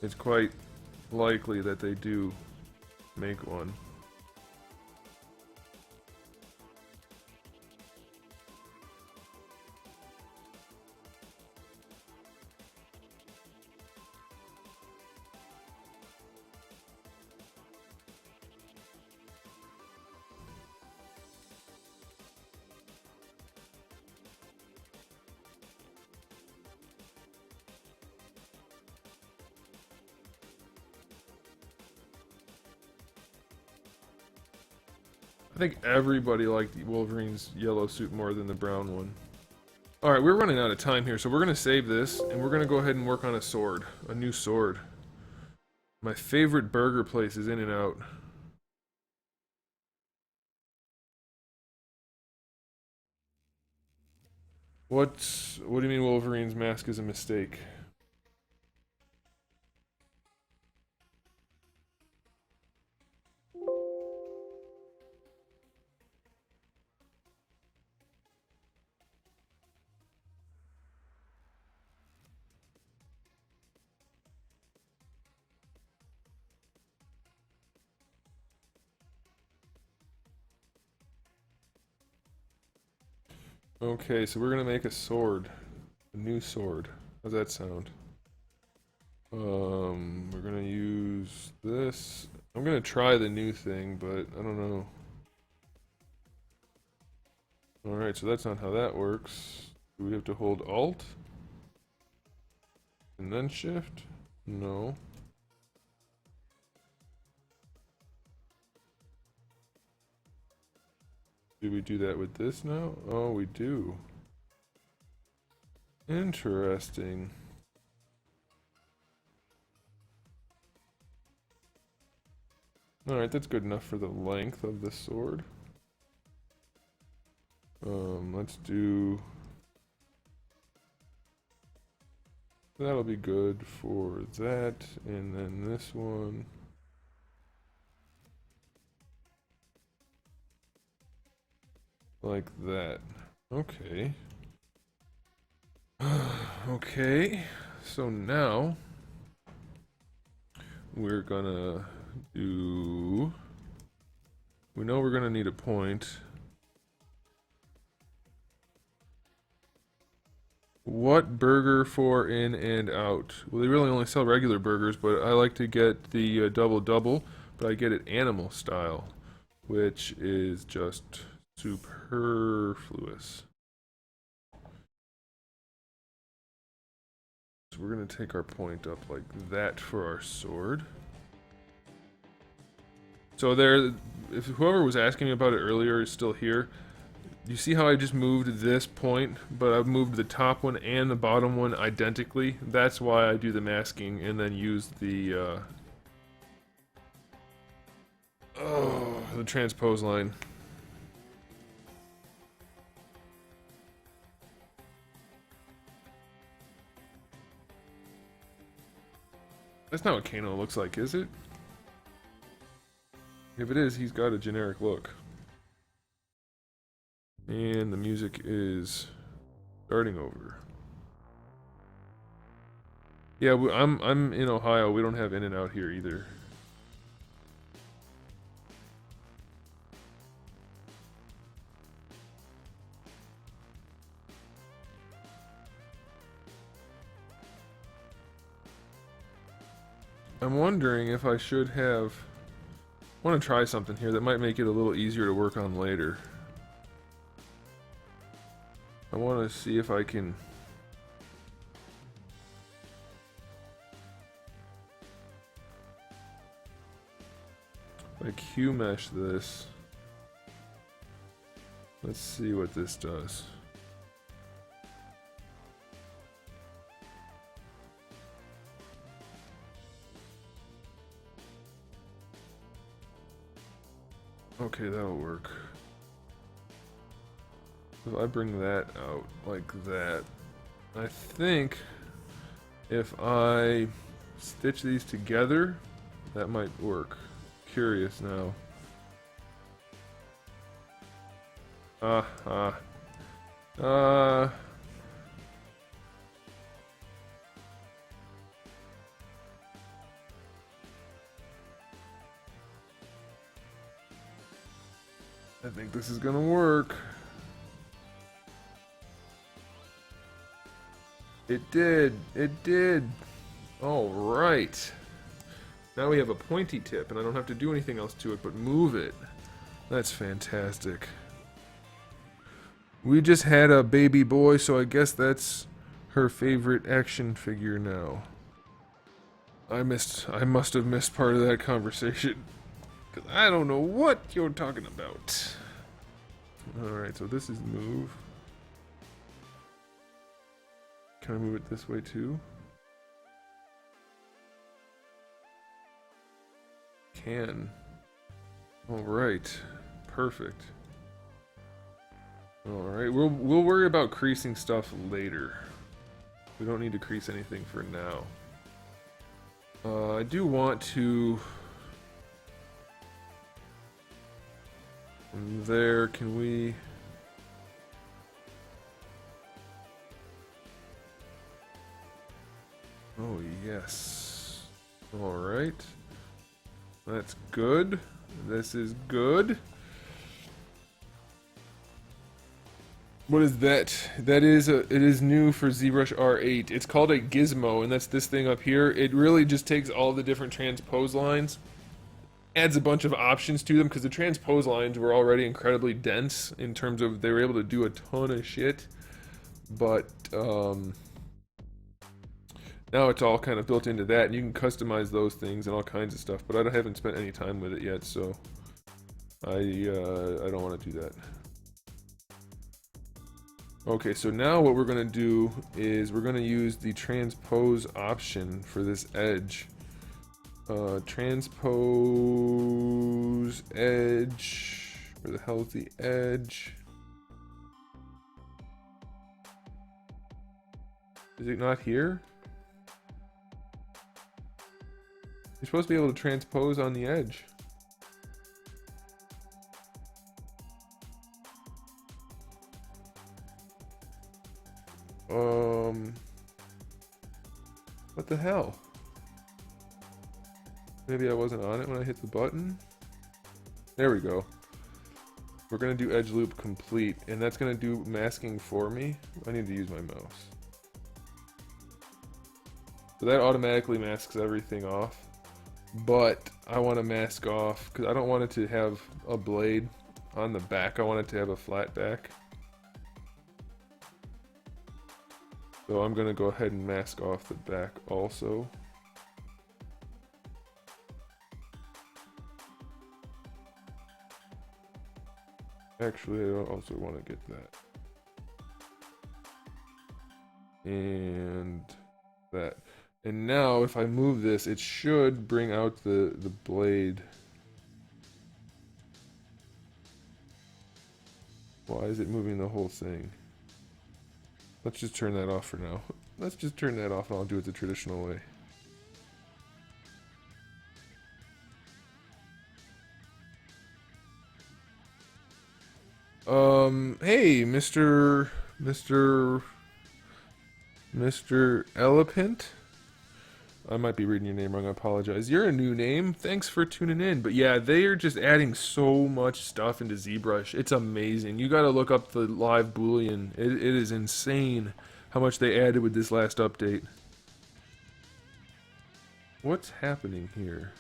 Speaker 1: It's quite likely that they do make one. I think everybody liked Wolverine's yellow suit more than the brown one. Alright, we're running out of time here, so we're going to save this, and we're going to go ahead and work on a sword. A new sword. My favorite burger place is In-N-Out. What do you mean Wolverine's mask is a mistake? Okay, so we're gonna make a sword. A new sword. How's that sound? We're gonna use this. I'm gonna try the new thing, but I don't know. Alright, so that's not how that works. Do we have to hold Alt? And then Shift? No. Do we do that with this now? Oh, we do. Interesting. Alright, that's good enough for the length of the sword. Let's do... That'll be good for that, and then this one. Like that. Okay. Okay, so now we're gonna do... We know we're gonna need a point. What burger for in and out? Well, they really only sell regular burgers, but I like to get the double, but I get it animal style, which is just superfluous. So we're going to take our point up like that for our sword. So there, if whoever was asking me about it earlier is still here, you see how I just moved this point, but I've moved the top one and the bottom one identically? That's why I do the masking and then use the transpose line. That's not what Kano looks like, is it? If it is, he's got a generic look. And the music is starting over. Yeah, I'm in Ohio. We don't have In and Out here either. I'm wondering if I should have... I want to try something here that might make it a little easier to work on later. I want to see if I can... Like Q mesh this. Let's see what this does. Okay, that'll work. If I bring that out like that, I think if I stitch these together, that might work. Curious now. I think this is gonna work. It did. It did. All right. Now we have a pointy tip, and I don't have to do anything else to it but move it. That's fantastic. We just had a baby boy, so I guess that's her favorite action figure now. I must have missed part of that conversation. Because I don't know what you're talking about. Alright, so this is move. Can I move it this way too? Can. Alright. Perfect. Alright, we'll worry about creasing stuff later. We don't need to crease anything for now. I do want to... From there, can we... Oh, yes. Alright. That's good. This is good. What is that? That is it is new for ZBrush R8. It's called a gizmo, and that's this thing up here. It really just takes all the different transpose lines, adds a bunch of options to them, because the transpose lines were already incredibly dense in terms of they were able to do a ton of shit. But now it's all kind of built into that, and you can customize those things and all kinds of stuff. But I haven't spent any time with it yet, so I don't want to do that. Okay, so now what we're going to do is we're going to use the transpose option for this edge. Transpose edge. Where the hell is the edge? Is it not here? You're supposed to be able to transpose on the edge. What the hell? Maybe I wasn't on it when I hit the button? There we go. We're gonna do edge loop complete, and that's gonna do masking for me. I need to use my mouse. So that automatically masks everything off. But I want to mask off, because I don't want it to have a blade on the back. I want it to have a flat back. So I'm going to go ahead and mask off the back also. Actually, I also want to get that. And that. And now if I move this, it should bring out the blade. Why is it moving the whole thing? Let's just turn that off for now. Let's just turn that off and I'll do it the traditional way. Hey, Mr. Elephant? I might be reading your name wrong, I apologize. You're a new name, thanks for tuning in. But yeah, they are just adding so much stuff into ZBrush. It's amazing. You gotta look up the live boolean. It is insane how much they added with this last update. What's happening here?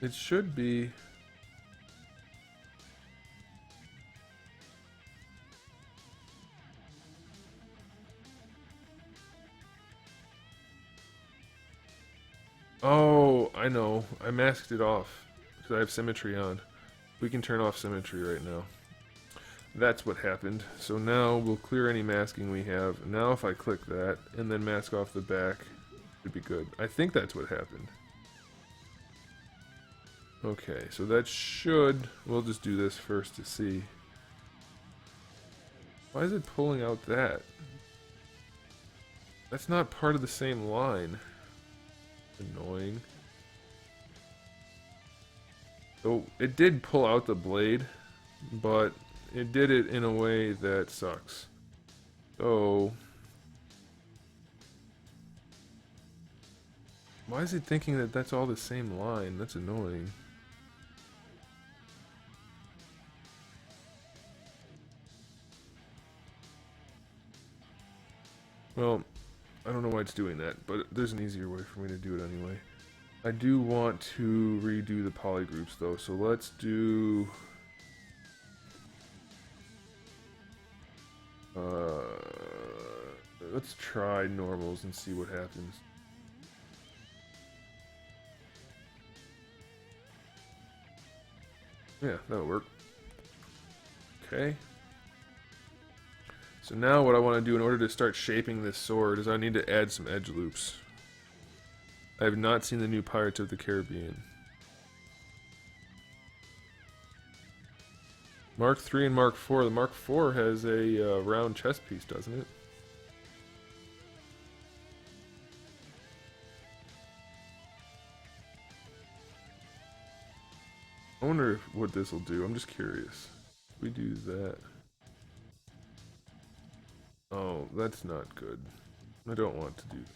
Speaker 1: It should be... Oh, I know. I masked it off because I have symmetry on. We can turn off symmetry right now. That's what happened. So now we'll clear any masking we have. Now if I click that and then mask off the back, it should be good. I think that's what happened. Okay, so that should... We'll just do this first to see. Why is it pulling out that? That's not part of the same line. Annoying. So it did pull out the blade, but it did it in a way that sucks. So why is it thinking that that's all the same line? That's annoying. Well, I don't know why it's doing that, but there's an easier way for me to do it anyway. I do want to redo the polygroups though, so let's do... let's try normals and see what happens. Yeah, that'll work. Okay. So now what I want to do in order to start shaping this sword is I need to add some edge loops. I have not seen the new Pirates of the Caribbean. Mark III and Mark IV. The Mark IV has a round chest piece, doesn't it? I wonder what this will do. I'm just curious. We do that. Oh, that's not good. I don't want to do that.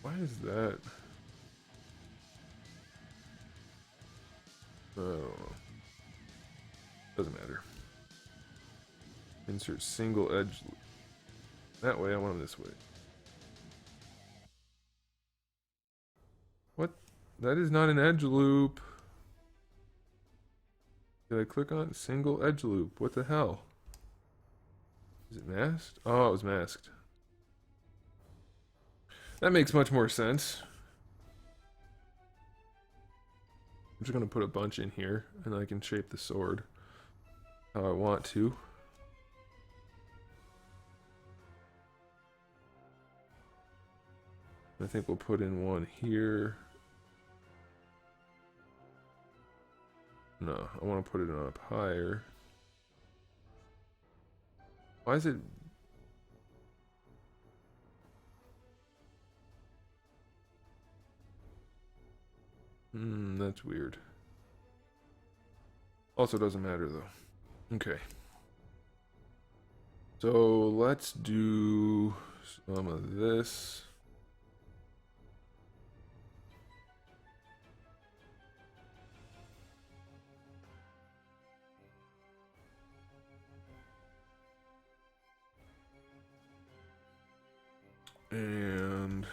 Speaker 1: Why is that? I don't know. Doesn't matter. Insert single edge. That way, I want them this way. What? That is not an edge loop. Did I click on single edge loop? What the hell? Is it masked? Oh, it was masked. That makes much more sense. I'm just gonna put a bunch in here and I can shape the sword how I want to. I think we'll put in one here. No, I want to put it on up higher. Why is it? That's weird. Also doesn't matter though. Okay. So let's do some of this. And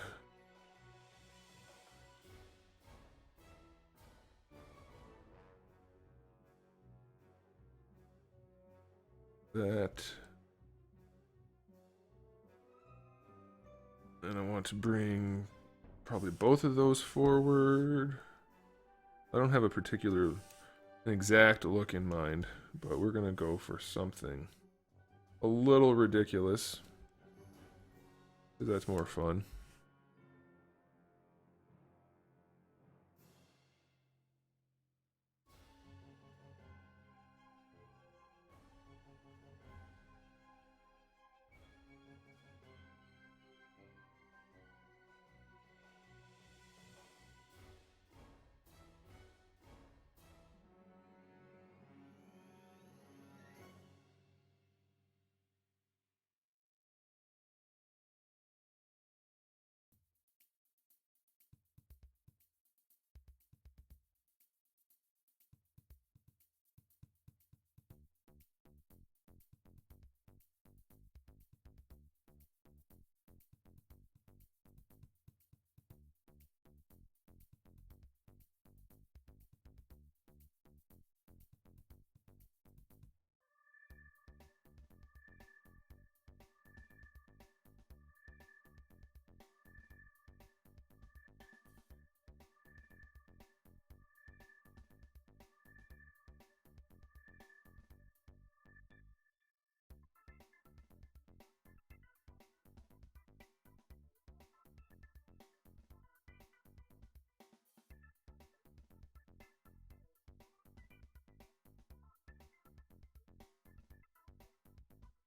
Speaker 1: that. And I want to bring probably both of those forward. I don't have an exact look in mind, but we're gonna go for something a little ridiculous, because that's more fun.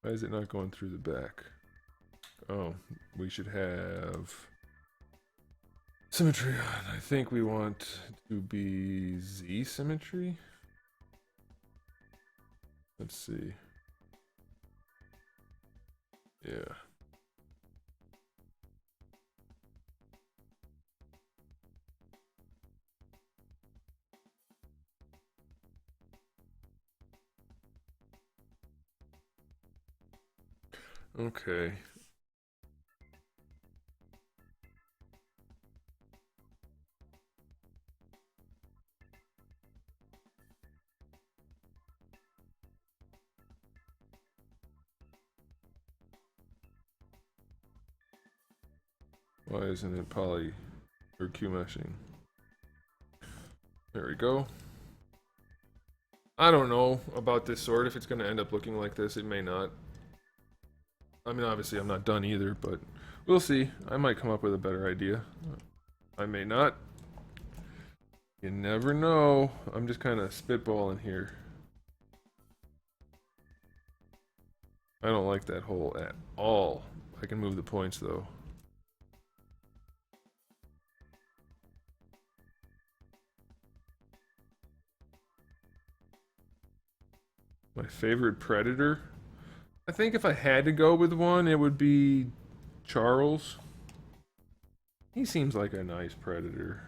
Speaker 1: Why is it not going through the back? Oh, we should have symmetry on. I think we want to be Z symmetry. Let's see. Yeah. Okay. Why isn't it poly or Q meshing? There we go. I don't know about this sword, if it's going to end up looking like this. It may not. I mean, obviously I'm not done either, but we'll see. I might come up with a better idea. I may not. You never know. I'm just kind of spitballing here. I don't like that hole at all. I can move the points though. My favorite predator? I think if I had to go with one, it would be Charles. He seems like a nice predator.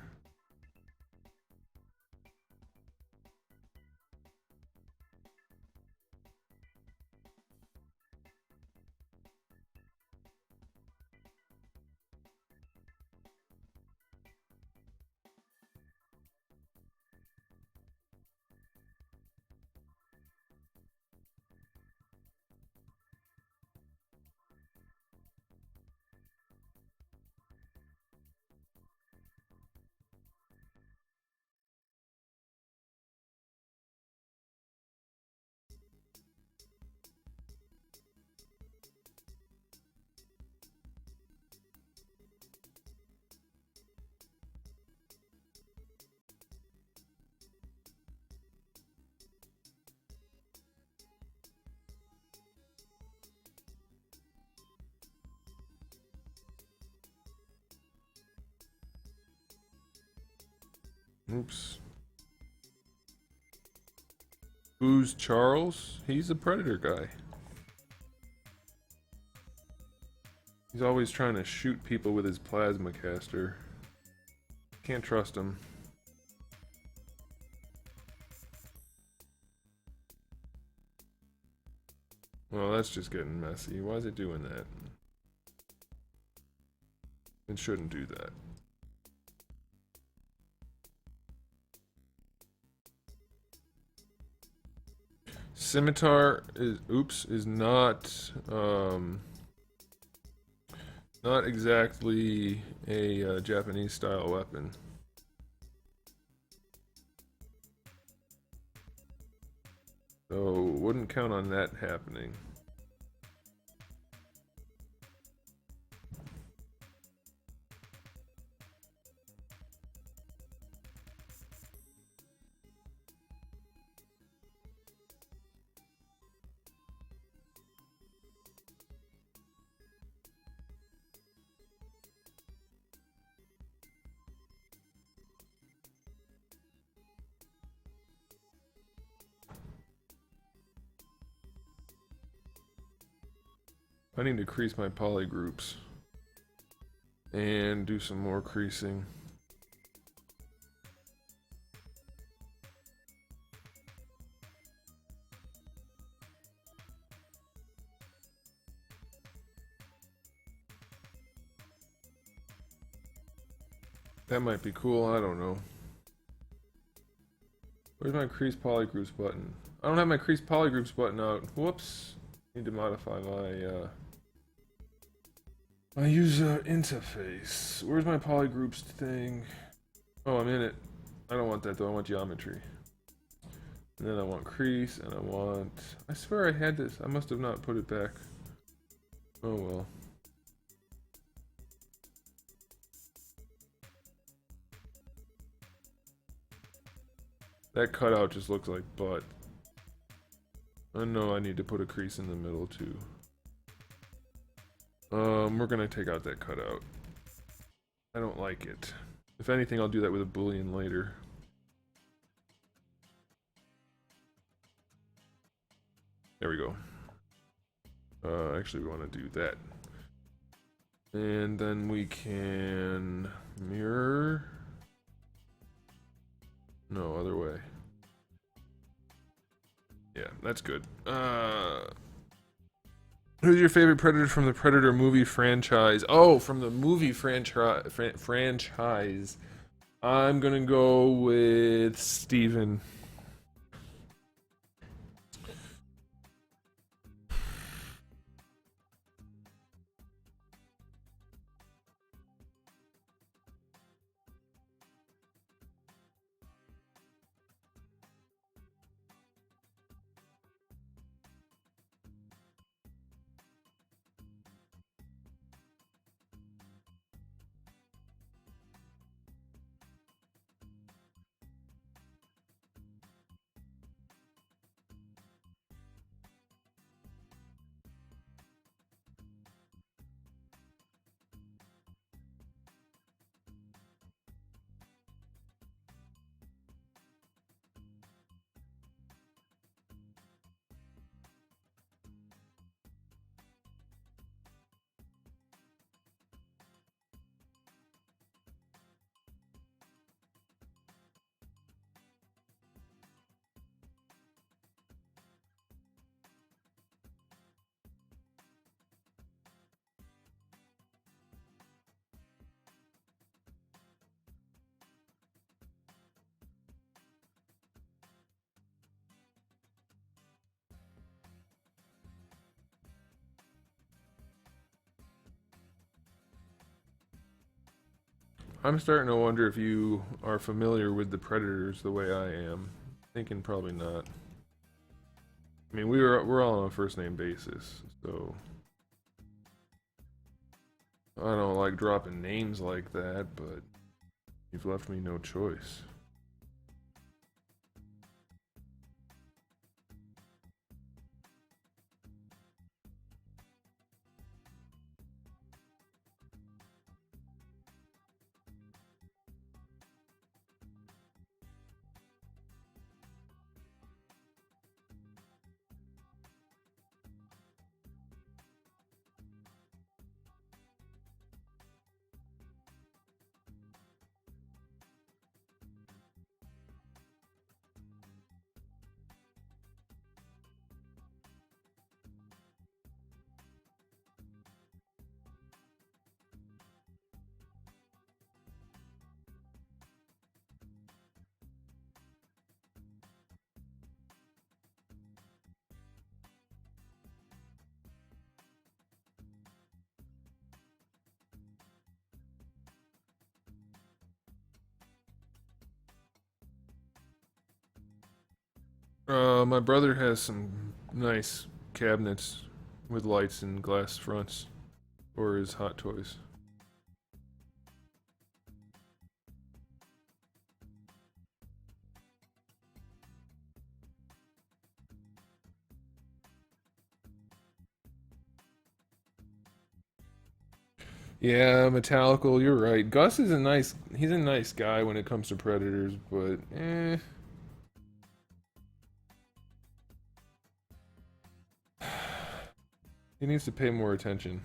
Speaker 1: Oops. Who's Charles? He's a Predator guy. He's always trying to shoot people with his plasma caster. Can't trust him. Well, that's just getting messy. Why is it doing that? It shouldn't do that. Scimitar is not not exactly a Japanese style weapon. So wouldn't count on that happening. I need to crease my poly groups and do some more creasing. That might be cool, I don't know. Where's my crease polygroups button? I don't have my crease polygroups button out. Whoops. Need to modify my user interface. Where's my polygroups thing? Oh, I'm in it. I don't want that though, I want geometry. And then I want crease, and I swear I had this. I must have not put it back. Oh well. That cutout just looks like butt. I know I need to put a crease in the middle too. We're gonna take out that cutout. I don't like it. If anything, I'll do that with a boolean later. There we go. Actually, we want to do that. And then we can mirror. No, other way. Yeah, that's good. Who's your favorite Predator from the Predator movie franchise? Oh, from the movie franchise. I'm gonna go with Steven. I'm starting to wonder if you are familiar with the Predators the way I am. Thinking probably not. I mean, we're all on a first name basis, so I don't like dropping names like that, but you've left me no choice. My brother has some nice cabinets with lights and glass fronts for his hot toys. Yeah, Metallical, you're right. Gus is he's a nice guy when it comes to predators, but he needs to pay more attention.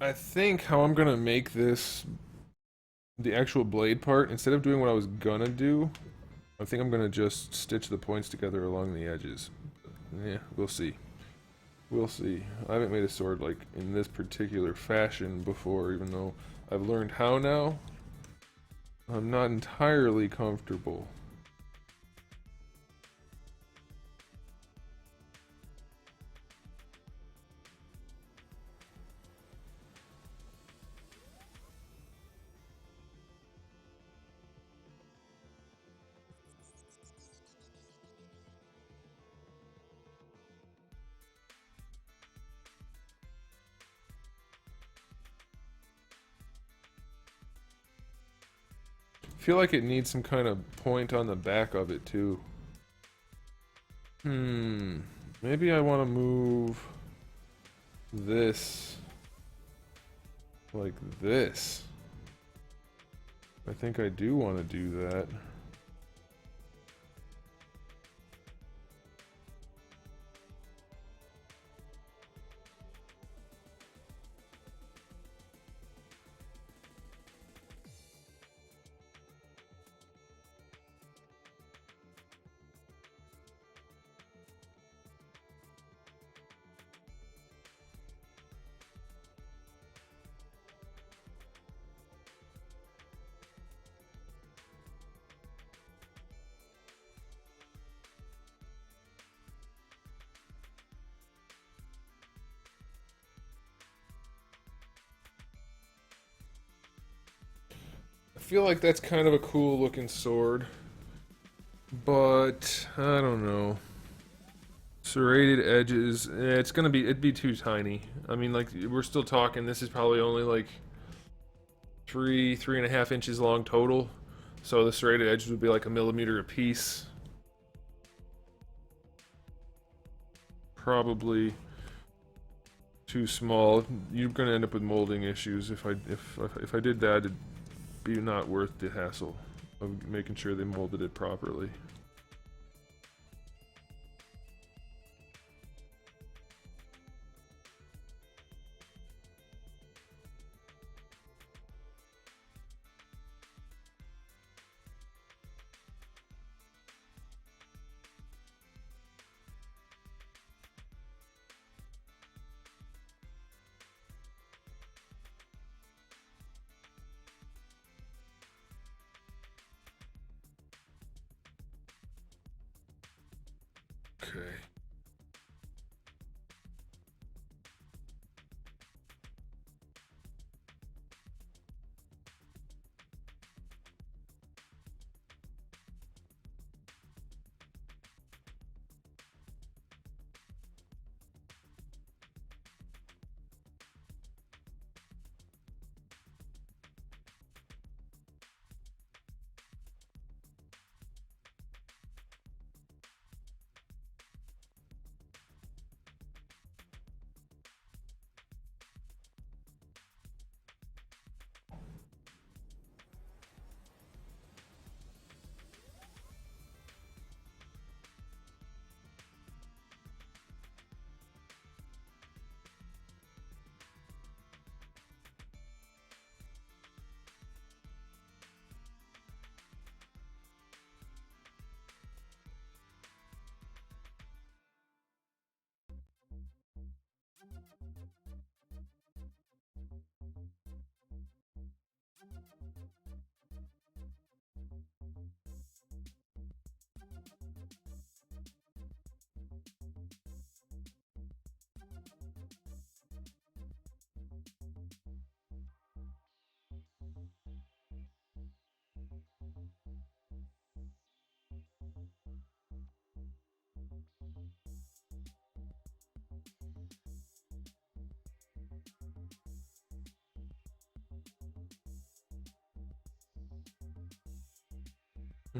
Speaker 1: I think how I'm gonna make this the actual blade part, instead of doing what I was gonna do, I think I'm gonna just stitch the points together along the edges. Yeah, we'll see. We'll see. I haven't made a sword like in this particular fashion before, even though I've learned how now. I'm not entirely comfortable. I feel like it needs some kind of point on the back of it too. Maybe I want to move this like this. I think I do want to do that. I feel like that's kind of a cool looking sword, but I don't know. Serrated edges, it'd be too tiny. I mean, like, we're still talking, this is probably only like 3.5 inches long total. So the serrated edges would be like a millimeter a piece. Probably too small. You're gonna end up with molding issues if I did that. It'd be not worth the hassle of making sure they molded it properly. Okay.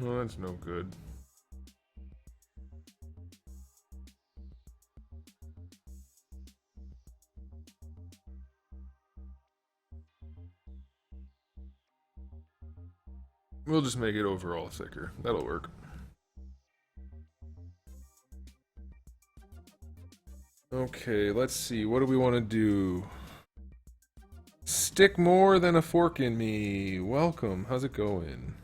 Speaker 1: Well, that's no good. We'll just make it overall thicker. That'll work. Okay, let's see. What do we want to do? Stick more than a fork in me. Welcome. How's it going?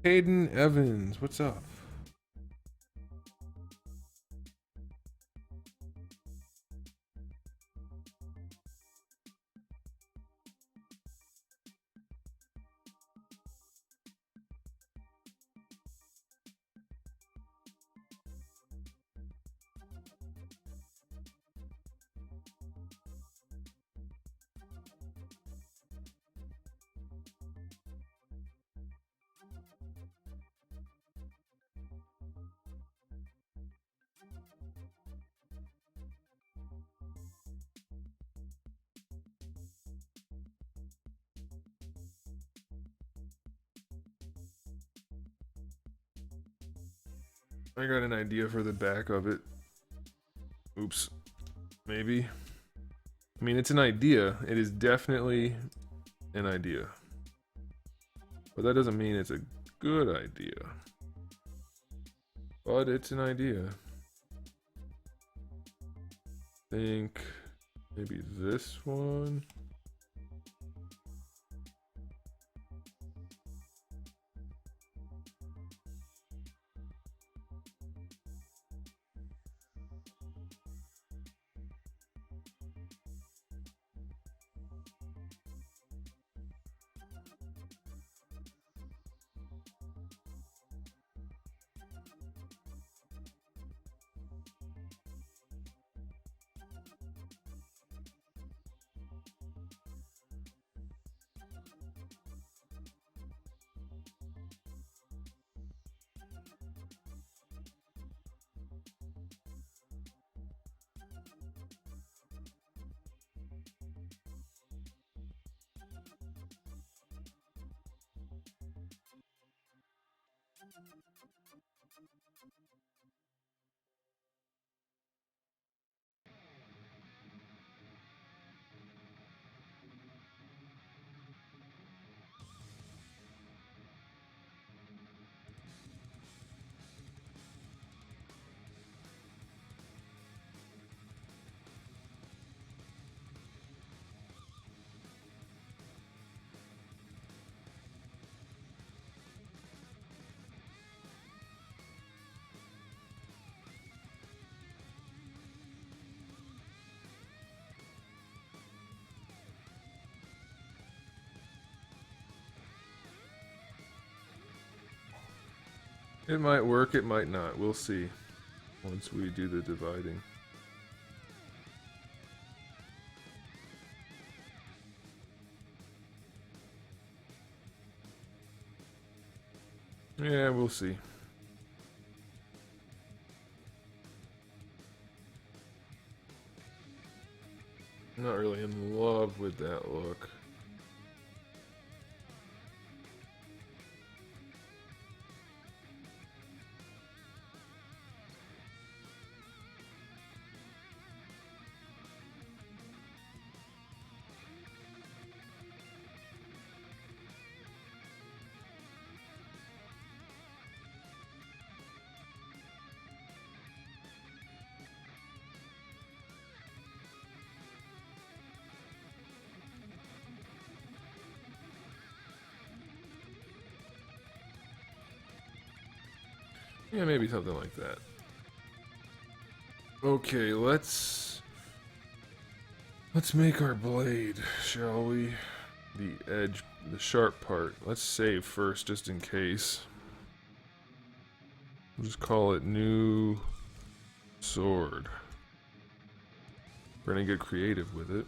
Speaker 1: Hayden Evans, what's up? I got an idea for the back of it. Oops. Maybe. I mean, it's an idea. It is definitely an idea. But that doesn't mean it's a good idea. But it's an idea. Think maybe this one. It might work, it might not. We'll see once we do the dividing. Yeah, we'll see. I'm not really in love with that look. Yeah, maybe something like that. Okay, let's make our blade, shall we? The edge, the sharp part. Let's save first, just in case. We'll just call it new sword. We're gonna get creative with it.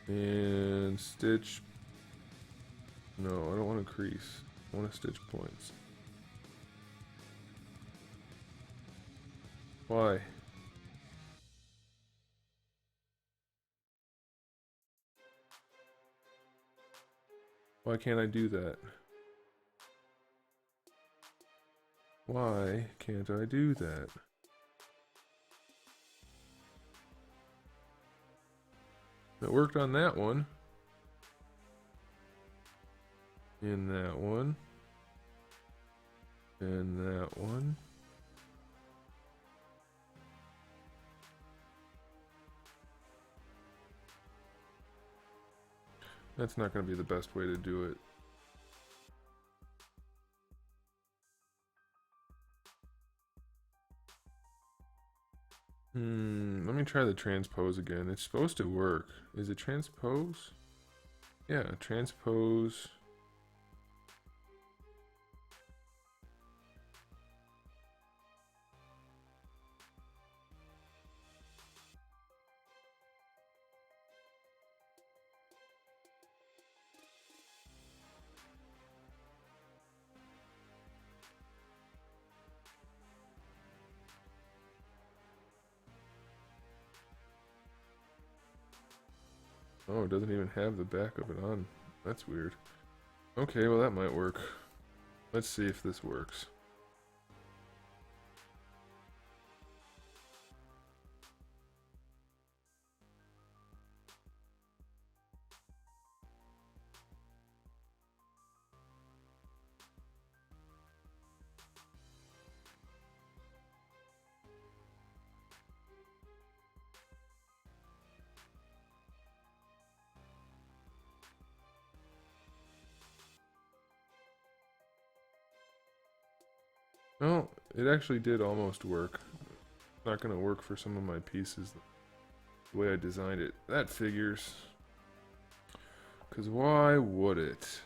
Speaker 1: And stitch. No, I don't want to crease. I want to stitch points. Why? Why can't I do that? Why can't I do that? It worked on that one. In that one. And that one. That's not going to be the best way to do it. Let me try the transpose again. It's supposed to work. Is it transpose? Yeah, transpose. Oh, it doesn't even have the back of it on. That's weird. Okay, well that might work. Let's see if this works. Well, it actually did almost work. Not gonna work for some of my pieces the way I designed it. That figures. Because why would it?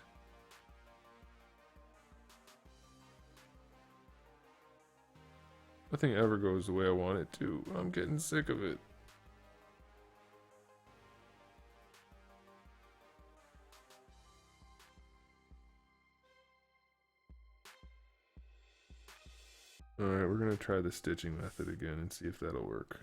Speaker 1: Nothing ever goes the way I want it to. I'm getting sick of it. Alright, we're gonna try the stitching method again and see if that'll work.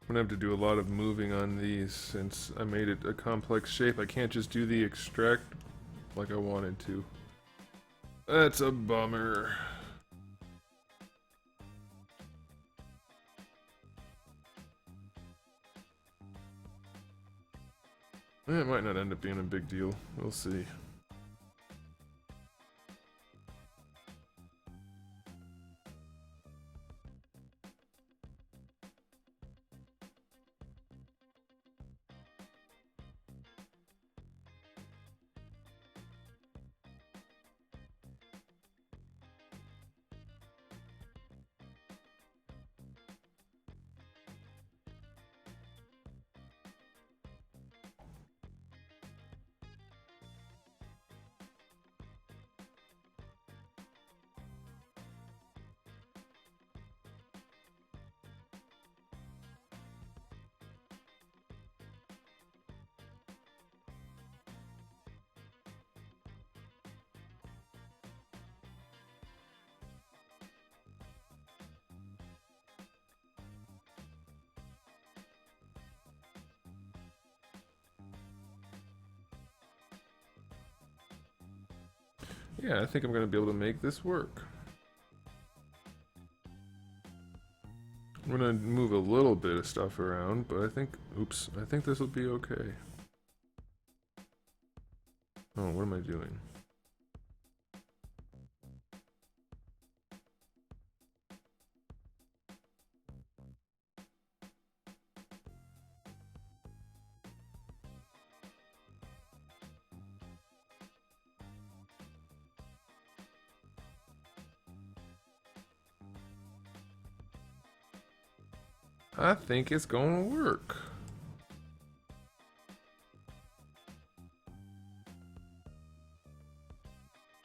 Speaker 1: I'm gonna have to do a lot of moving on these since I made it a complex shape. I can't just do the extract like I wanted to. That's a bummer. It might not end up being a big deal. We'll see. Yeah, I think I'm going to be able to make this work. I'm going to move a little bit of stuff around, but I think, oops, I think this will be okay. Oh, what am I doing? I think it's gonna work.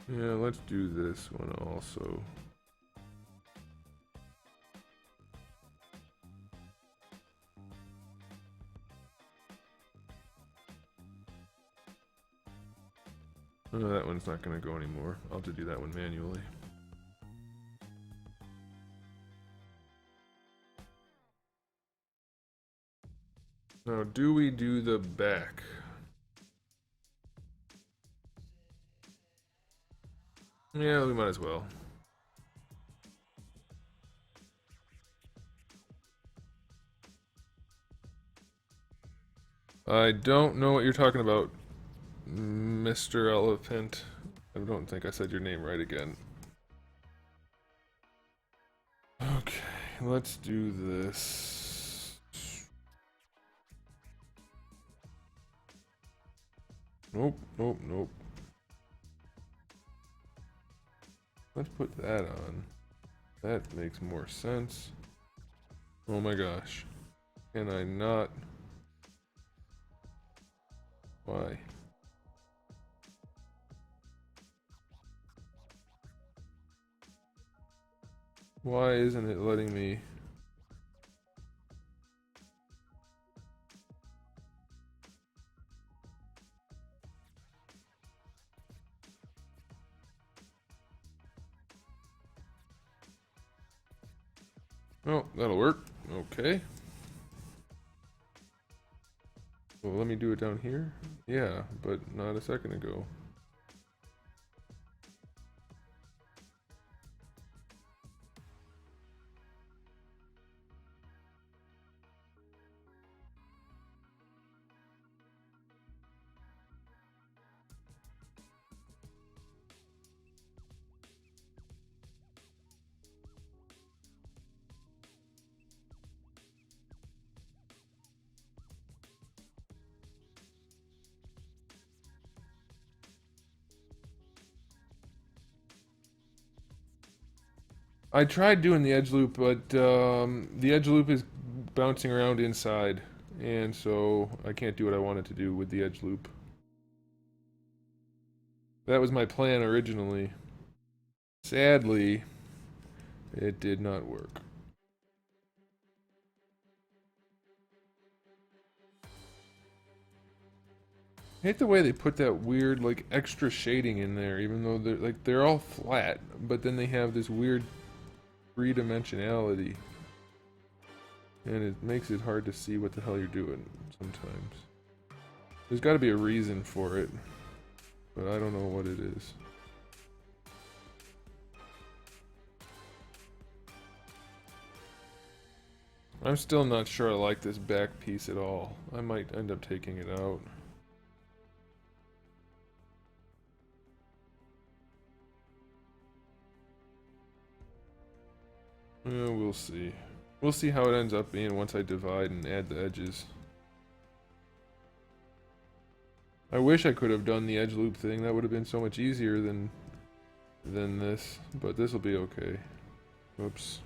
Speaker 1: Yeah, let's do this one also. Oh, that one's not gonna go anymore. I'll have to do that one manually. Now, do we do the back? Yeah, we might as well. I don't know what you're talking about, Mr. Elephant. I don't think I said your name right again. Okay, let's do this. Nope, nope, nope. Let's put that on. That makes more sense. Oh my gosh. Can I not? Why? Why isn't it letting me? Oh, that'll work. Okay. Well, let me do it down here. Yeah, but not a second ago. I tried doing the edge loop, but the edge loop is bouncing around inside, and so I can't do what I wanted to do with the edge loop. That was my plan originally. Sadly, it did not work. I hate the way they put that weird, like, extra shading in there, even though they're all flat, but then they have this weird three-dimensionality. And it makes it hard to see what the hell you're doing sometimes. There's got to be a reason for it, but I don't know what it is. I'm still not sure I like this back piece at all. I might end up taking it out. Yeah, we'll see. We'll see how it ends up being once I divide and add the edges. I wish I could have done the edge loop thing. That would have been so much easier than this, but this will be okay. Oops.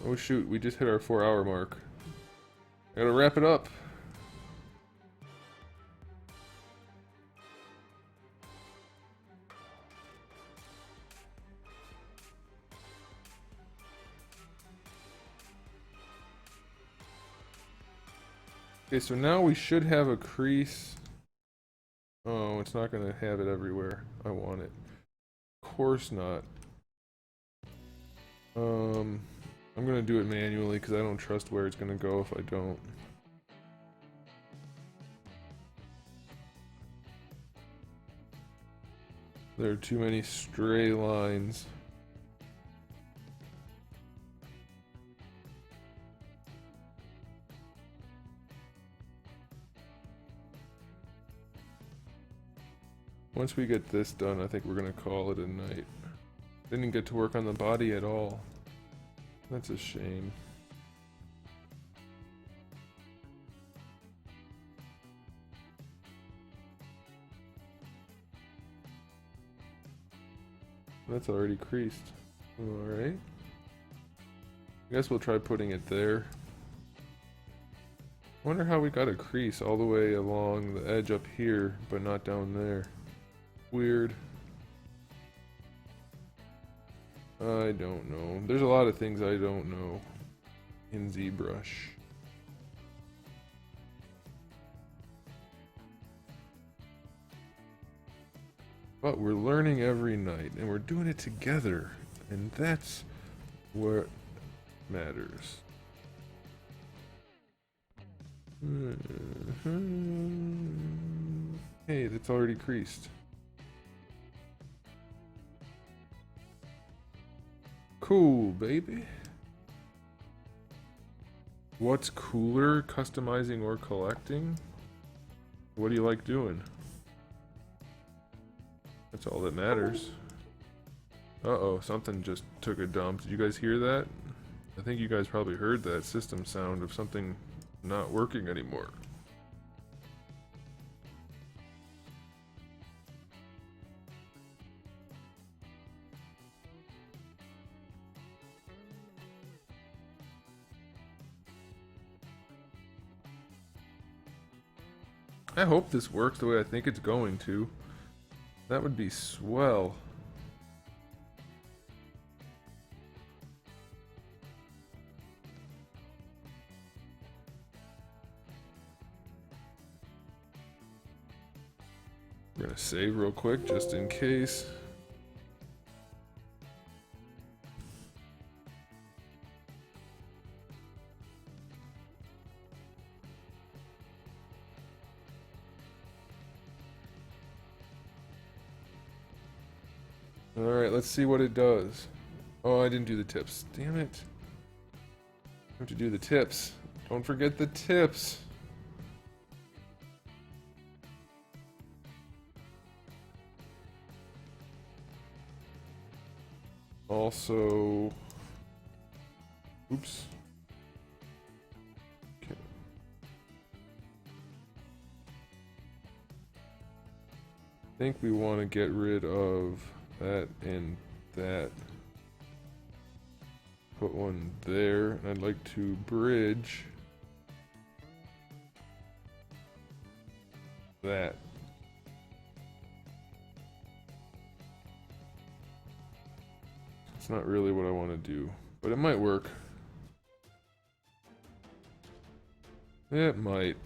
Speaker 1: Oh shoot, we just hit our 4-hour mark. Gotta wrap it up. Okay, so now we should have a crease. Oh, it's not gonna have it everywhere. I want it. Of course not. I'm gonna do it manually because I don't trust where it's gonna go if I don't. There are too many stray lines. Once we get this done, I think we're gonna call it a night. Didn't get to work on the body at all. That's a shame. That's already creased. Alright. I guess we'll try putting it there. I wonder how we got a crease all the way along the edge up here, but not down there. Weird. I don't know. There's a lot of things I don't know in ZBrush. But we're learning every night, and we're doing it together, and that's what matters. Hey, that's already creased. Cool, baby. What's cooler, customizing or collecting? What do you like doing? That's all that matters. Uh-oh, something just took a dump. Did you guys hear that? I think you guys probably heard that system sound of something not working anymore. I hope this works the way I think it's going to. That would be swell. I'm gonna save real quick just in case. Alright, let's see what it does. Oh, I didn't do the tips. Damn it. I have to do the tips. Don't forget the tips. Also... Oops. Okay. I think we want to get rid of that and that. Put one there, and I'd like to bridge that. It's not really what I want to do, but it might work. It might.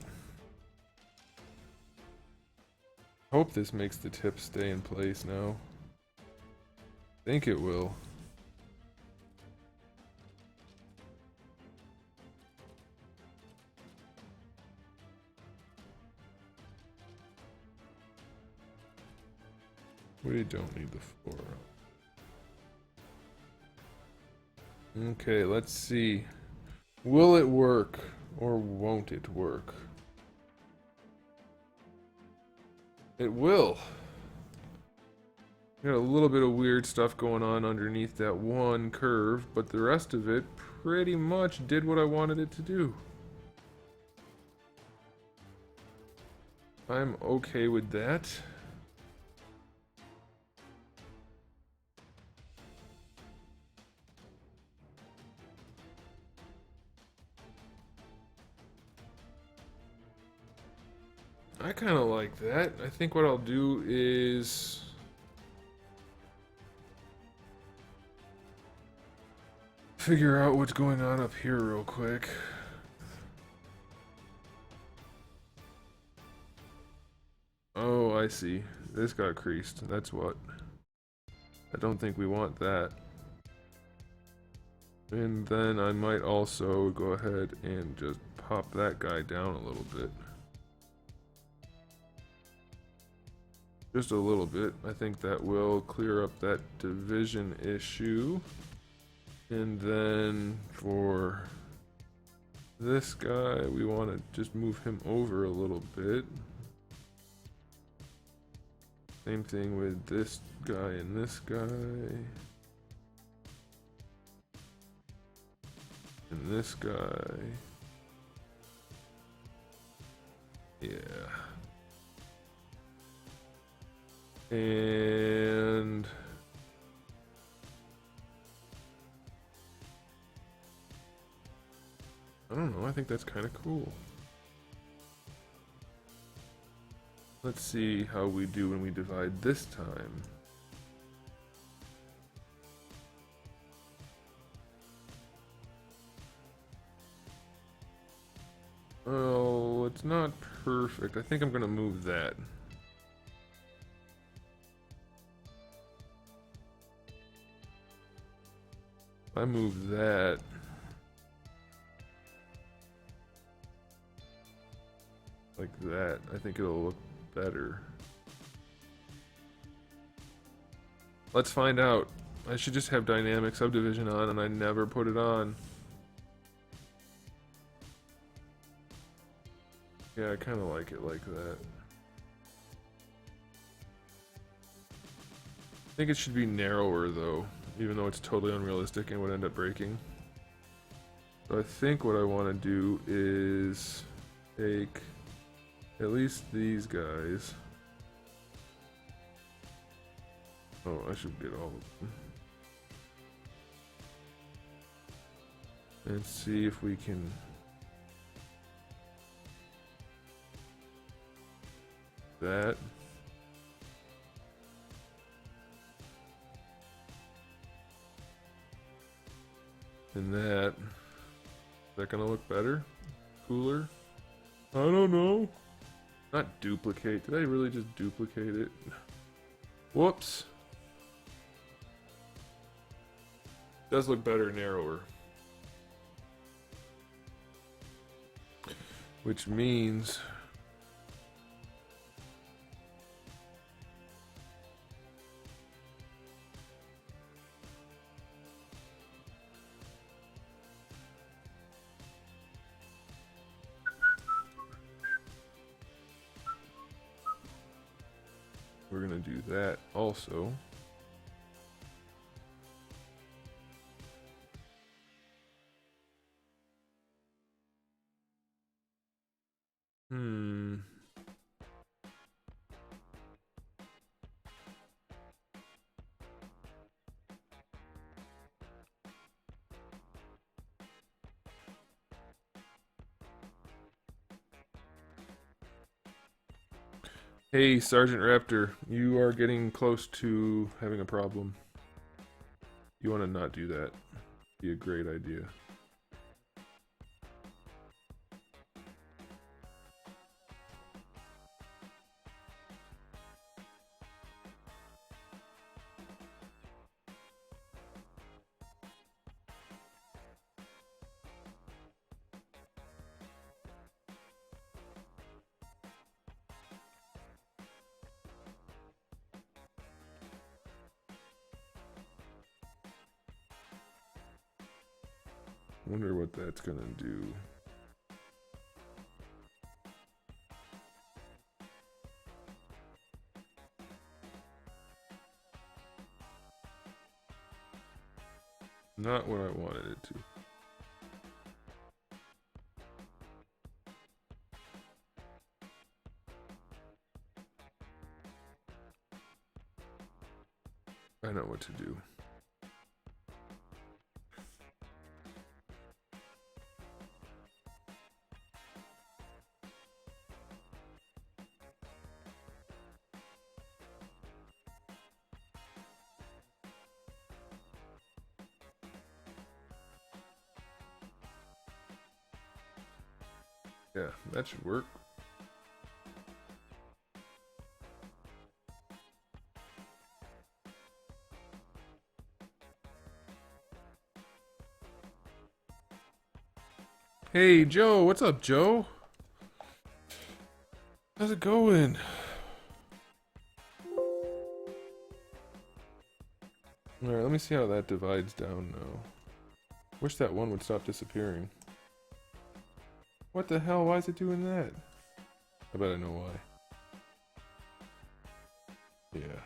Speaker 1: Hope this makes the tip stay in place now. Think it will. We don't need the floor. Okay, let's see. Will it work or won't it work? It will. Got a little bit of weird stuff going on underneath that one curve, but the rest of it pretty much did what I wanted it to do. I'm okay with that. I kind of like that. I think what I'll do is... figure out what's going on up here real quick. Oh, I see. This got creased. That's what. I don't think we want that. And then I might also go ahead and just pop that guy down a little bit. Just a little bit. I think that will clear up that division issue. And then for this guy, we want to just move him over a little bit. Same thing with this guy and this guy. And this guy. Yeah. And I think that's kind of cool. Let's see how we do when we divide this time. Oh, it's not perfect. I think I'm gonna move that. If I move that, like that, I think it'll look better. Let's find out. I should just have dynamic subdivision on, and I never put it on. Yeah, I kind of like it like that. I think it should be narrower though, even though it's totally unrealistic and would end up breaking. So I think what I want to do is take at least these guys. Oh, I should get all of them. And see if we can that. And that. Is that gonna look better? Cooler? I don't know. Not duplicate. Did I really just duplicate it? Whoops. Does look better narrower. Which means we're gonna do that also. Hey, Sergeant Raptor, you are getting close to having a problem. You want to not do that. Be a great idea. Wonder what that's gonna do. Not what I wanted it to. I know what to do. Yeah, that should work. Hey, Joe, what's up, Joe? How's it going? Alright, let me see how that divides down now. Wish that one would stop disappearing. What the hell? Why is it doing that? I bet I know why. Yeah.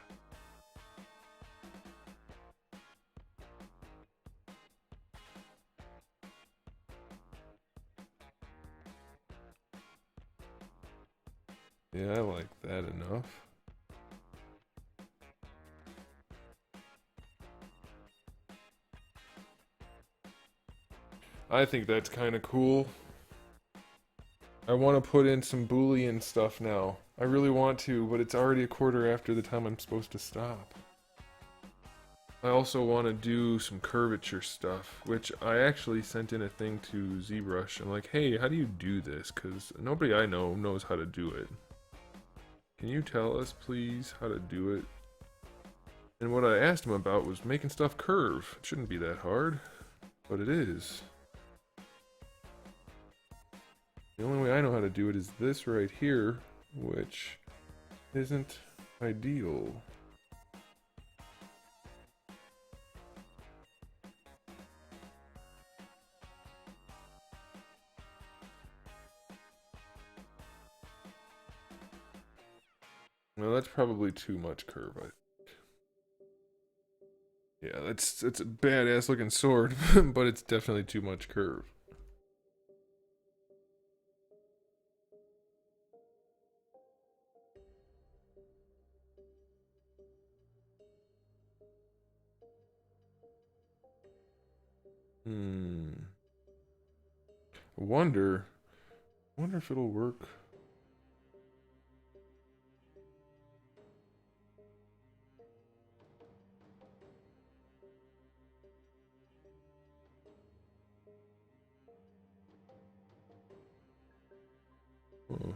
Speaker 1: Yeah, I like that enough. I think that's kind of cool. I want to put in some Boolean stuff now. I really want to, but it's already a quarter after the time I'm supposed to stop. I also want to do some curvature stuff, which I actually sent in a thing to ZBrush. I'm like, hey, how do you do this? Because nobody I know knows how to do it. Can you tell us, please, how to do it? And what I asked him about was making stuff curve. It shouldn't be that hard, but it is. The only way I know how to do it is this right here, which isn't ideal. Well, that's probably too much curve, I think. Yeah, it's a badass looking sword, but it's definitely too much curve. I wonder if it'll work. Oh.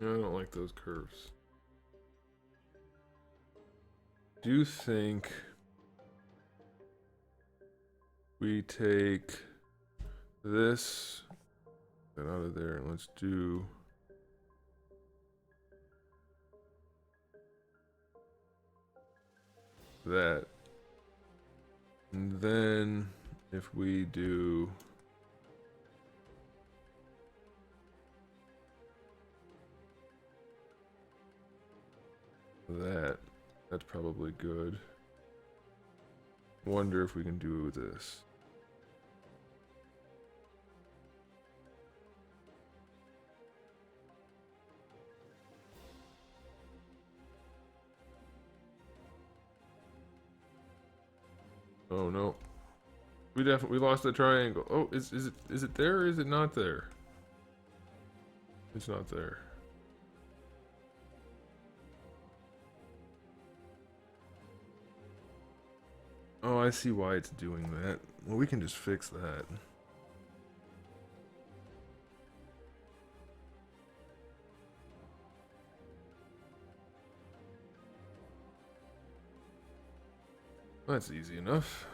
Speaker 1: I don't like those curves. Do you think we take this out of there and let's do that? And then if we do that, that's probably good. Wonder if we can do this. Oh no. We lost the triangle. Oh, is it there or is it not there? It's not there. Oh, I see why it's doing that. Well, we can just fix that. That's easy enough.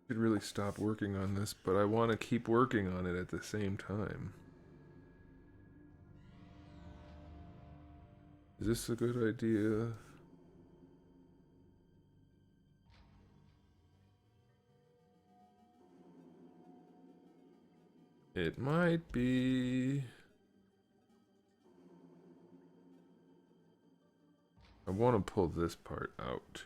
Speaker 1: Could really stop working on this, but I want to keep working on it at the same time. Is this a good idea? It might be. I want to pull this part out.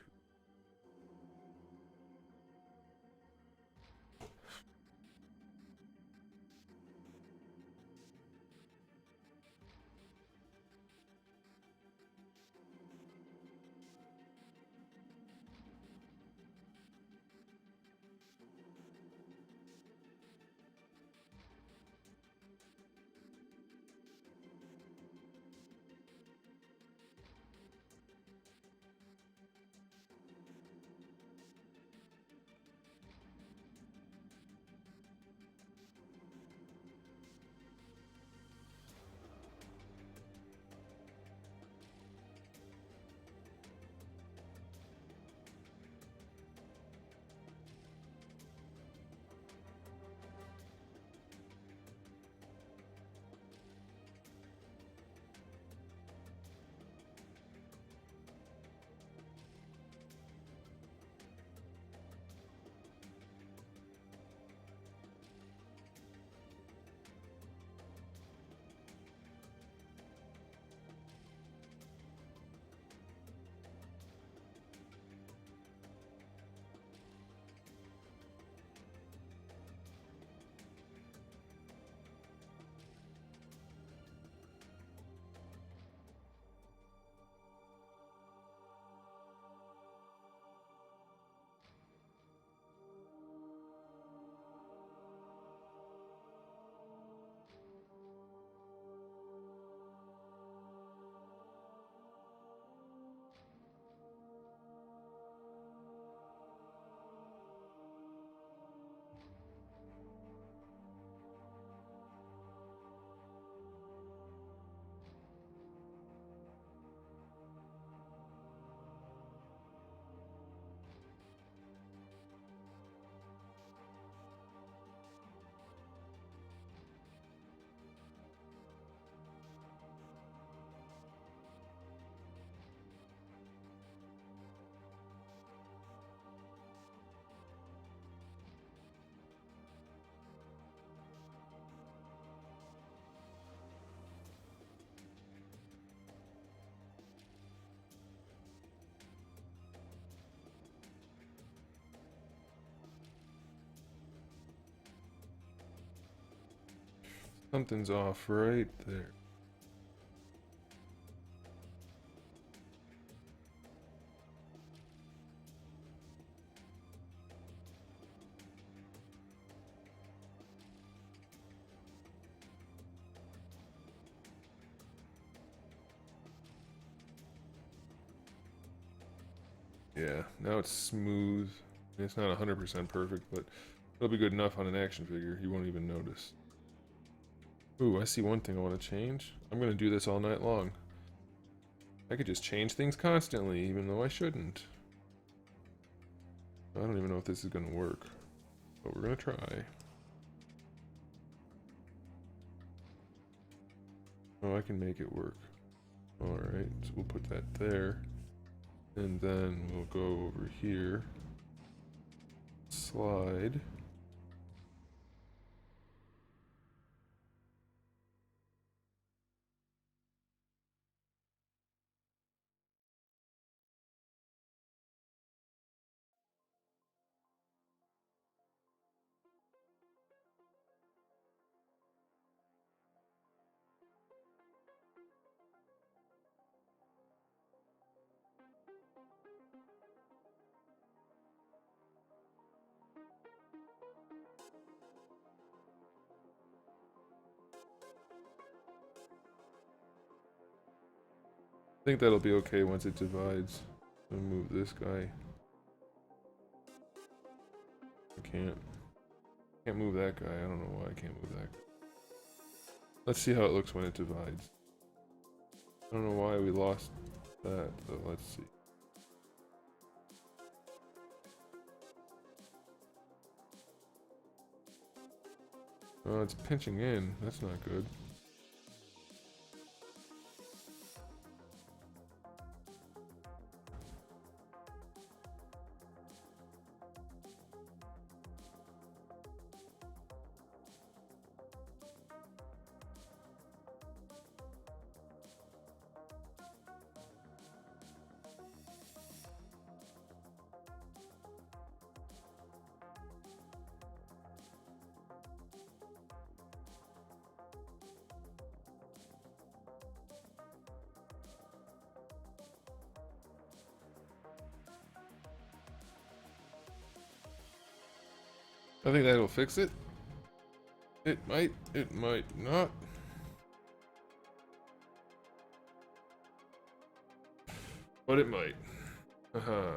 Speaker 1: Something's off right there. Yeah, now it's smooth. It's not 100% perfect, but it'll be good enough on an action figure. You won't even notice. Ooh, I see one thing I want to change. I'm going to do this all night long. I could just change things constantly, even though I shouldn't. I don't even know if this is going to work, but we're going to try. Oh, I can make it work. Alright, so we'll put that there. And then we'll go over here. Slide. I think that'll be okay once it divides. I'll move this guy. I can't move that guy. I don't know why I can't move that guy. Let's see how it looks when it divides. I don't know why we lost that, but let's see. Oh, it's pinching in. That's not good. I think that'll fix it. It might not. But it might. Haha.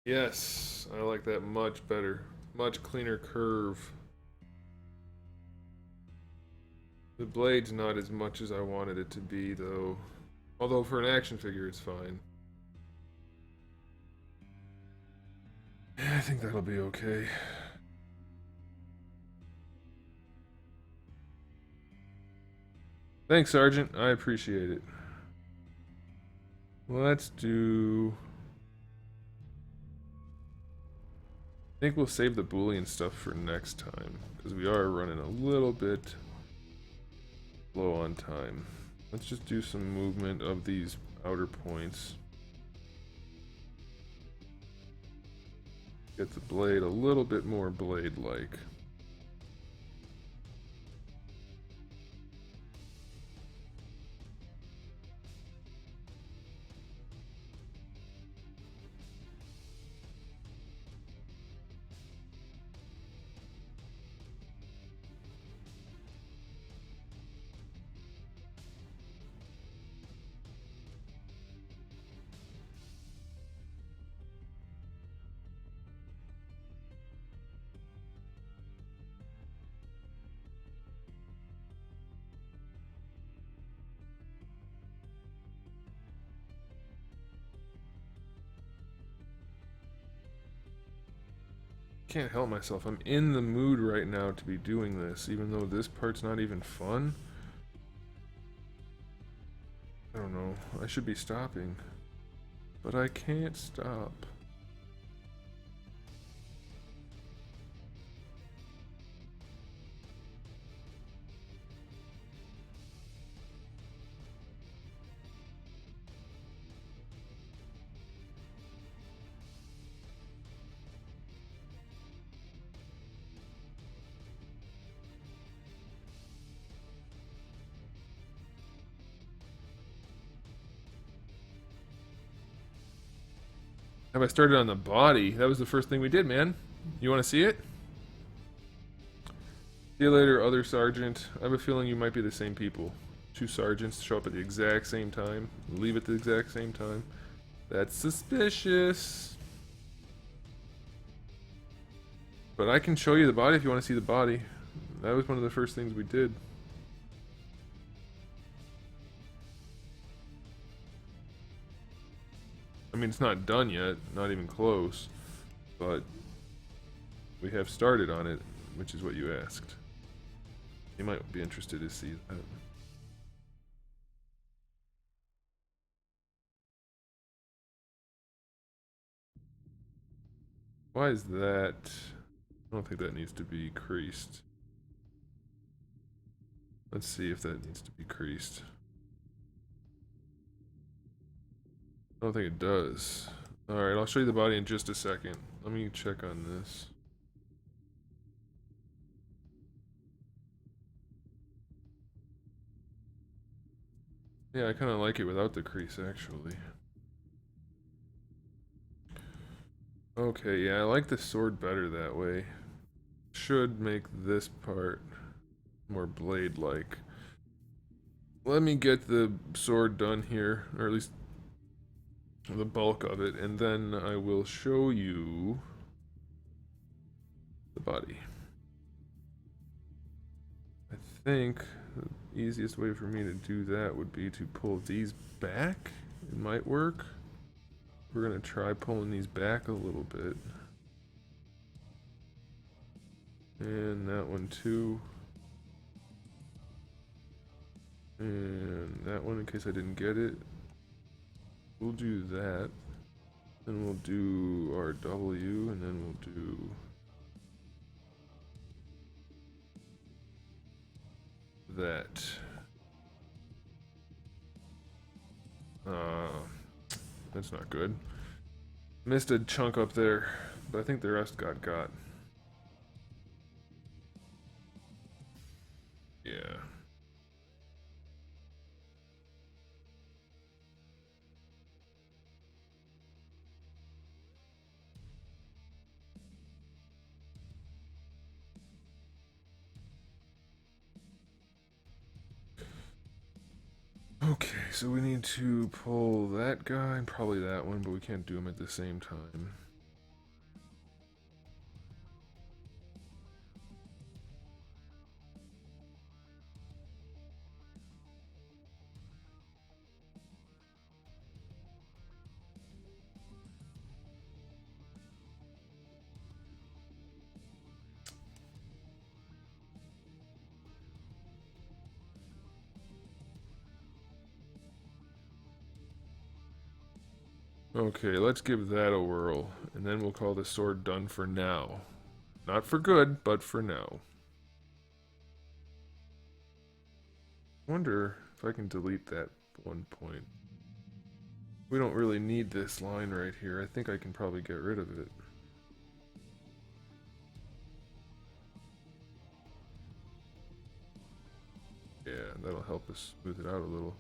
Speaker 1: Yes, I like that much better. Much cleaner curve. The blade's not as much as I wanted it to be, though. Although for an action figure, it's fine. I think that'll be okay. Thanks, Sergeant. I appreciate it. Let's do I think we'll save the Boolean stuff for next time, because we are running a little bit low on time. Let's just do some movement of these outer points. Get the blade a little bit more blade-like. Can't help myself. I'm in the mood right now to be doing this, even though this part's not even fun. I don't know. I should be stopping, but I can't stop. Have I started on the body? That was the first thing we did, man. You want to see it? See you later, other sergeant. I have a feeling you might be the same people. Two sergeants show up at the exact same time, leave at the exact same time. That's suspicious. But I can show you the body if you want to see the body. That was one of the first things we did. I mean, it's not done yet, not even close, but we have started on it, which is what you asked. You might be interested to see that. Why is that? I don't think that needs to be creased. Let's see if that needs to be creased. I don't think it does. Alright, I'll show you the body in just a second. Let me check on this. Yeah, I kind of like it without the crease, actually. Okay, yeah, I like the sword better that way. Should make this part more blade-like. Let me get the sword done here, or at least the bulk of it, and then I will show you the body. I think the easiest way for me to do that would be to pull these back. It might work. We're gonna try pulling these back a little bit. And that one too. And that one in case I didn't get it. We'll do that. Then we'll do our W, and then we'll do that. That's not good. Missed a chunk up there, but I think the rest got. Yeah. Okay, so we need to pull that guy and probably that one, but we can't do them at the same time. Okay, let's give that a whirl, and then we'll call the sword done for now. Not for good, but for now. I wonder if I can delete that one point. We don't really need this line right here. I think I can probably get rid of it. Yeah, that'll help us smooth it out a little.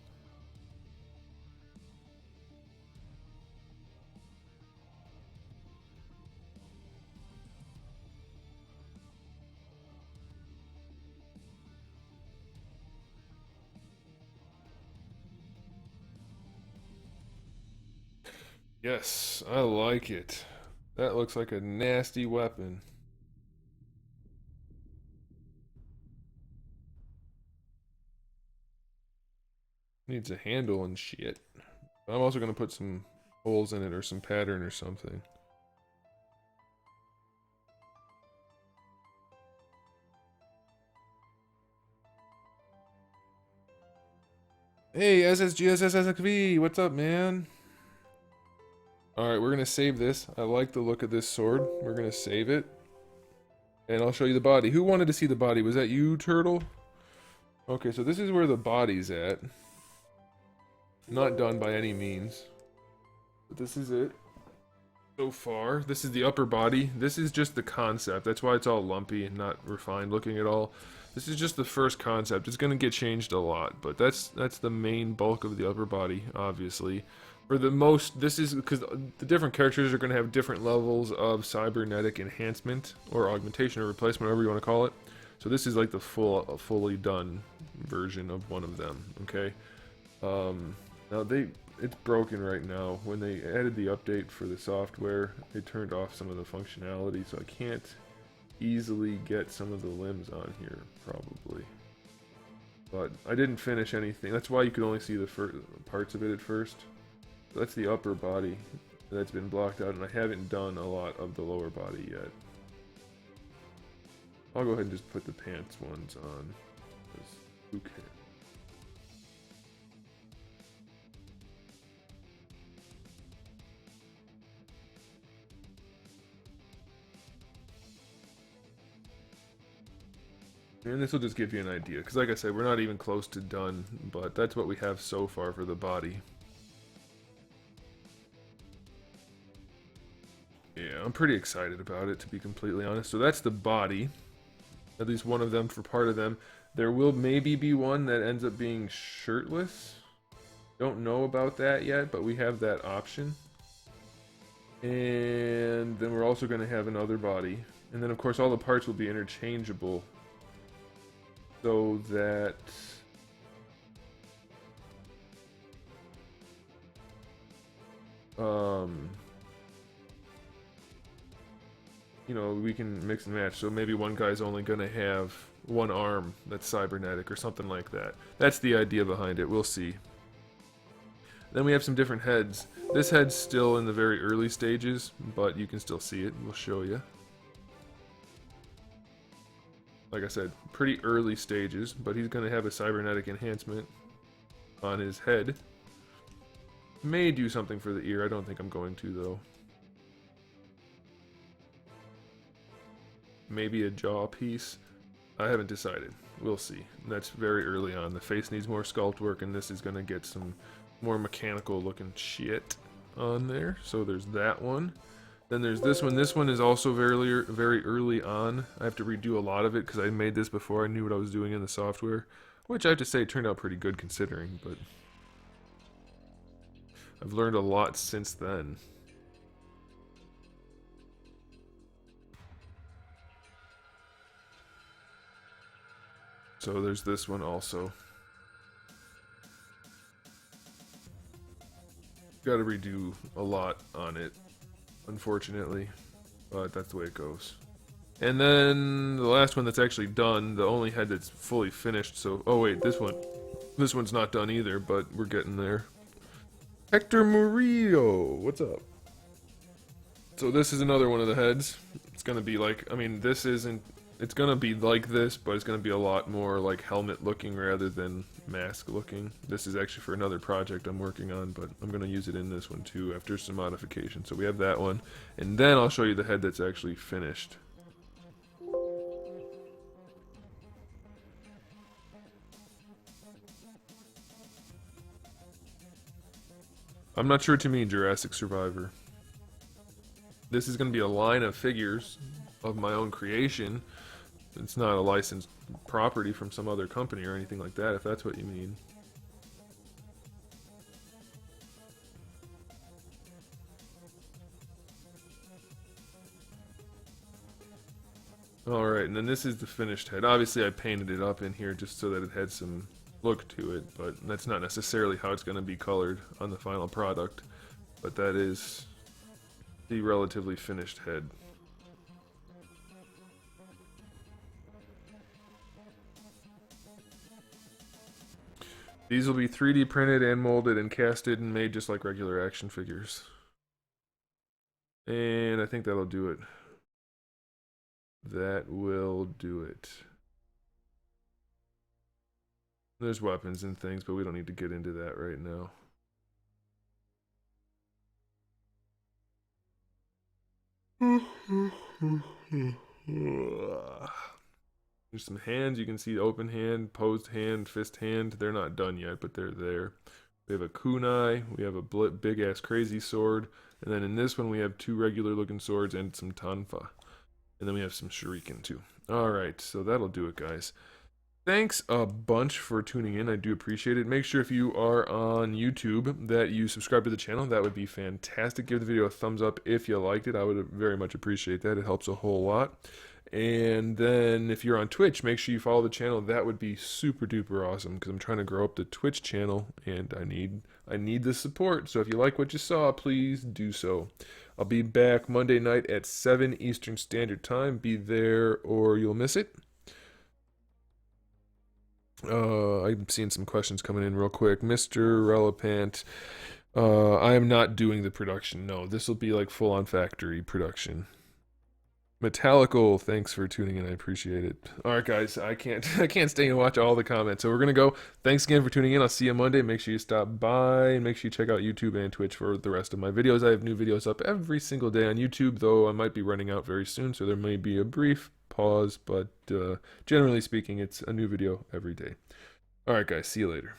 Speaker 1: Yes, I like it. That looks like a nasty weapon. Needs a handle and shit. I'm also going to put some holes in it or some pattern or something. Hey, SSGSSSXV, what's up, man? Alright, we're going to save this. I like the look of this sword. We're going to save it. And I'll show you the body. Who wanted to see the body? Was that you, Turtle? Okay, so this is where the body's at. Not done by any means. But this is it. So far, this is the upper body. This is just the concept. That's why it's all lumpy and not refined looking at all. This is just the first concept. It's going to get changed a lot, but that's the main bulk of the upper body, obviously. For the most, this is because the different characters are going to have different levels of cybernetic enhancement or augmentation or replacement, whatever you want to call it. So this is like the fully done version of one of them. Okay. Now it's broken right now. When they added the update for the software, they turned off some of the functionality, so I can't easily get some of the limbs on here, probably. But I didn't finish anything. That's why you could only see the parts of it at first. That's the upper body that's been blocked out, and I haven't done a lot of the lower body yet. I'll go ahead and just put the pants ones on, because who cares? And this will just give you an idea, because like I said, we're not even close to done, but that's what we have so far for the body. Yeah, I'm pretty excited about it, to be completely honest. So that's the body. At least one of them for part of them. There will maybe be one that ends up being shirtless. Don't know about that yet, but we have that option. And then we're also going to have another body. And then, of course, all the parts will be interchangeable. So that... you know, we can mix and match. So maybe one guy's only going to have one arm that's cybernetic or something like that. That's the idea behind it. We'll see. Then we have some different heads. This head's still in the very early stages, but you can still see it. We'll show you. Like I said, pretty early stages, but he's going to have a cybernetic enhancement on his head. May do something for the ear. I don't think I'm going to, though. Maybe a jaw piece. I haven't decided. We'll see. That's very early on. The face needs more sculpt work, and this is going to get some more mechanical looking shit on there. So there's that one. Then there's this one. This one is also very early on. I have to redo a lot of it because I made this before I knew what I was doing in the software, which I have to say turned out pretty good considering, but I've learned a lot since then. So there's this one also. Got to redo a lot on it, unfortunately, but that's the way it goes. And then the last one that's actually done, the only head that's fully finished. So, oh wait, this one's not done either, but we're getting there. Hector Murillo, what's up? So this is another one of the heads. It's gonna be like, I mean, this isn't It's gonna be like this, but it's gonna be a lot more like helmet looking rather than mask looking. This is actually for another project I'm working on, but I'm gonna use it in this one too after some modification. So we have that one, and then I'll show you the head that's actually finished. I'm not sure what you mean, Jurassic Survivor. This is gonna be a line of figures of my own creation. It's not a licensed property from some other company or anything like that, if that's what you mean. Alright, and then this is the finished head. Obviously I painted it up in here just so that it had some look to it, but that's not necessarily how it's going to be colored on the final product. But that is the relatively finished head. These will be 3D printed and molded and casted and made just like regular action figures. And I think that'll do it. That will do it. There's weapons and things, but we don't need to get into that right now. There's some hands. You can see open hand, posed hand, fist hand. They're not done yet, but they're there. We have a kunai. We have a big ass crazy sword. And then in this one, we have 2 regular looking swords and some tanfa. And then we have some shuriken too. Alright, so that'll do it, guys. Thanks a bunch for tuning in. I do appreciate it. Make sure if you are on YouTube that you subscribe to the channel. That would be fantastic. Give the video a thumbs up if you liked it. I would very much appreciate that. It helps a whole lot. And then if you're on Twitch, make sure you follow the channel. That would be super duper awesome because I'm trying to grow up the Twitch channel and I need the support. So if you like what you saw, please do so. I'll be back Monday night at 7 Eastern Standard Time. Be there or you'll miss it. I'm seeing some questions coming in real quick. Mr. Relapant, I am not doing the production. No, this will be like full-on factory production. Metallical, thanks for tuning in. I appreciate it. All right, guys, I can't stay and watch all the comments, so we're gonna go. Thanks again for tuning in. I'll see you Monday. Make sure you stop by and make sure you check out YouTube and Twitch for the rest of my videos. I have new videos up every single day on YouTube, though I might be running out very soon, so there may be a brief pause, but generally speaking, it's a new video every day. All right, guys, see you later.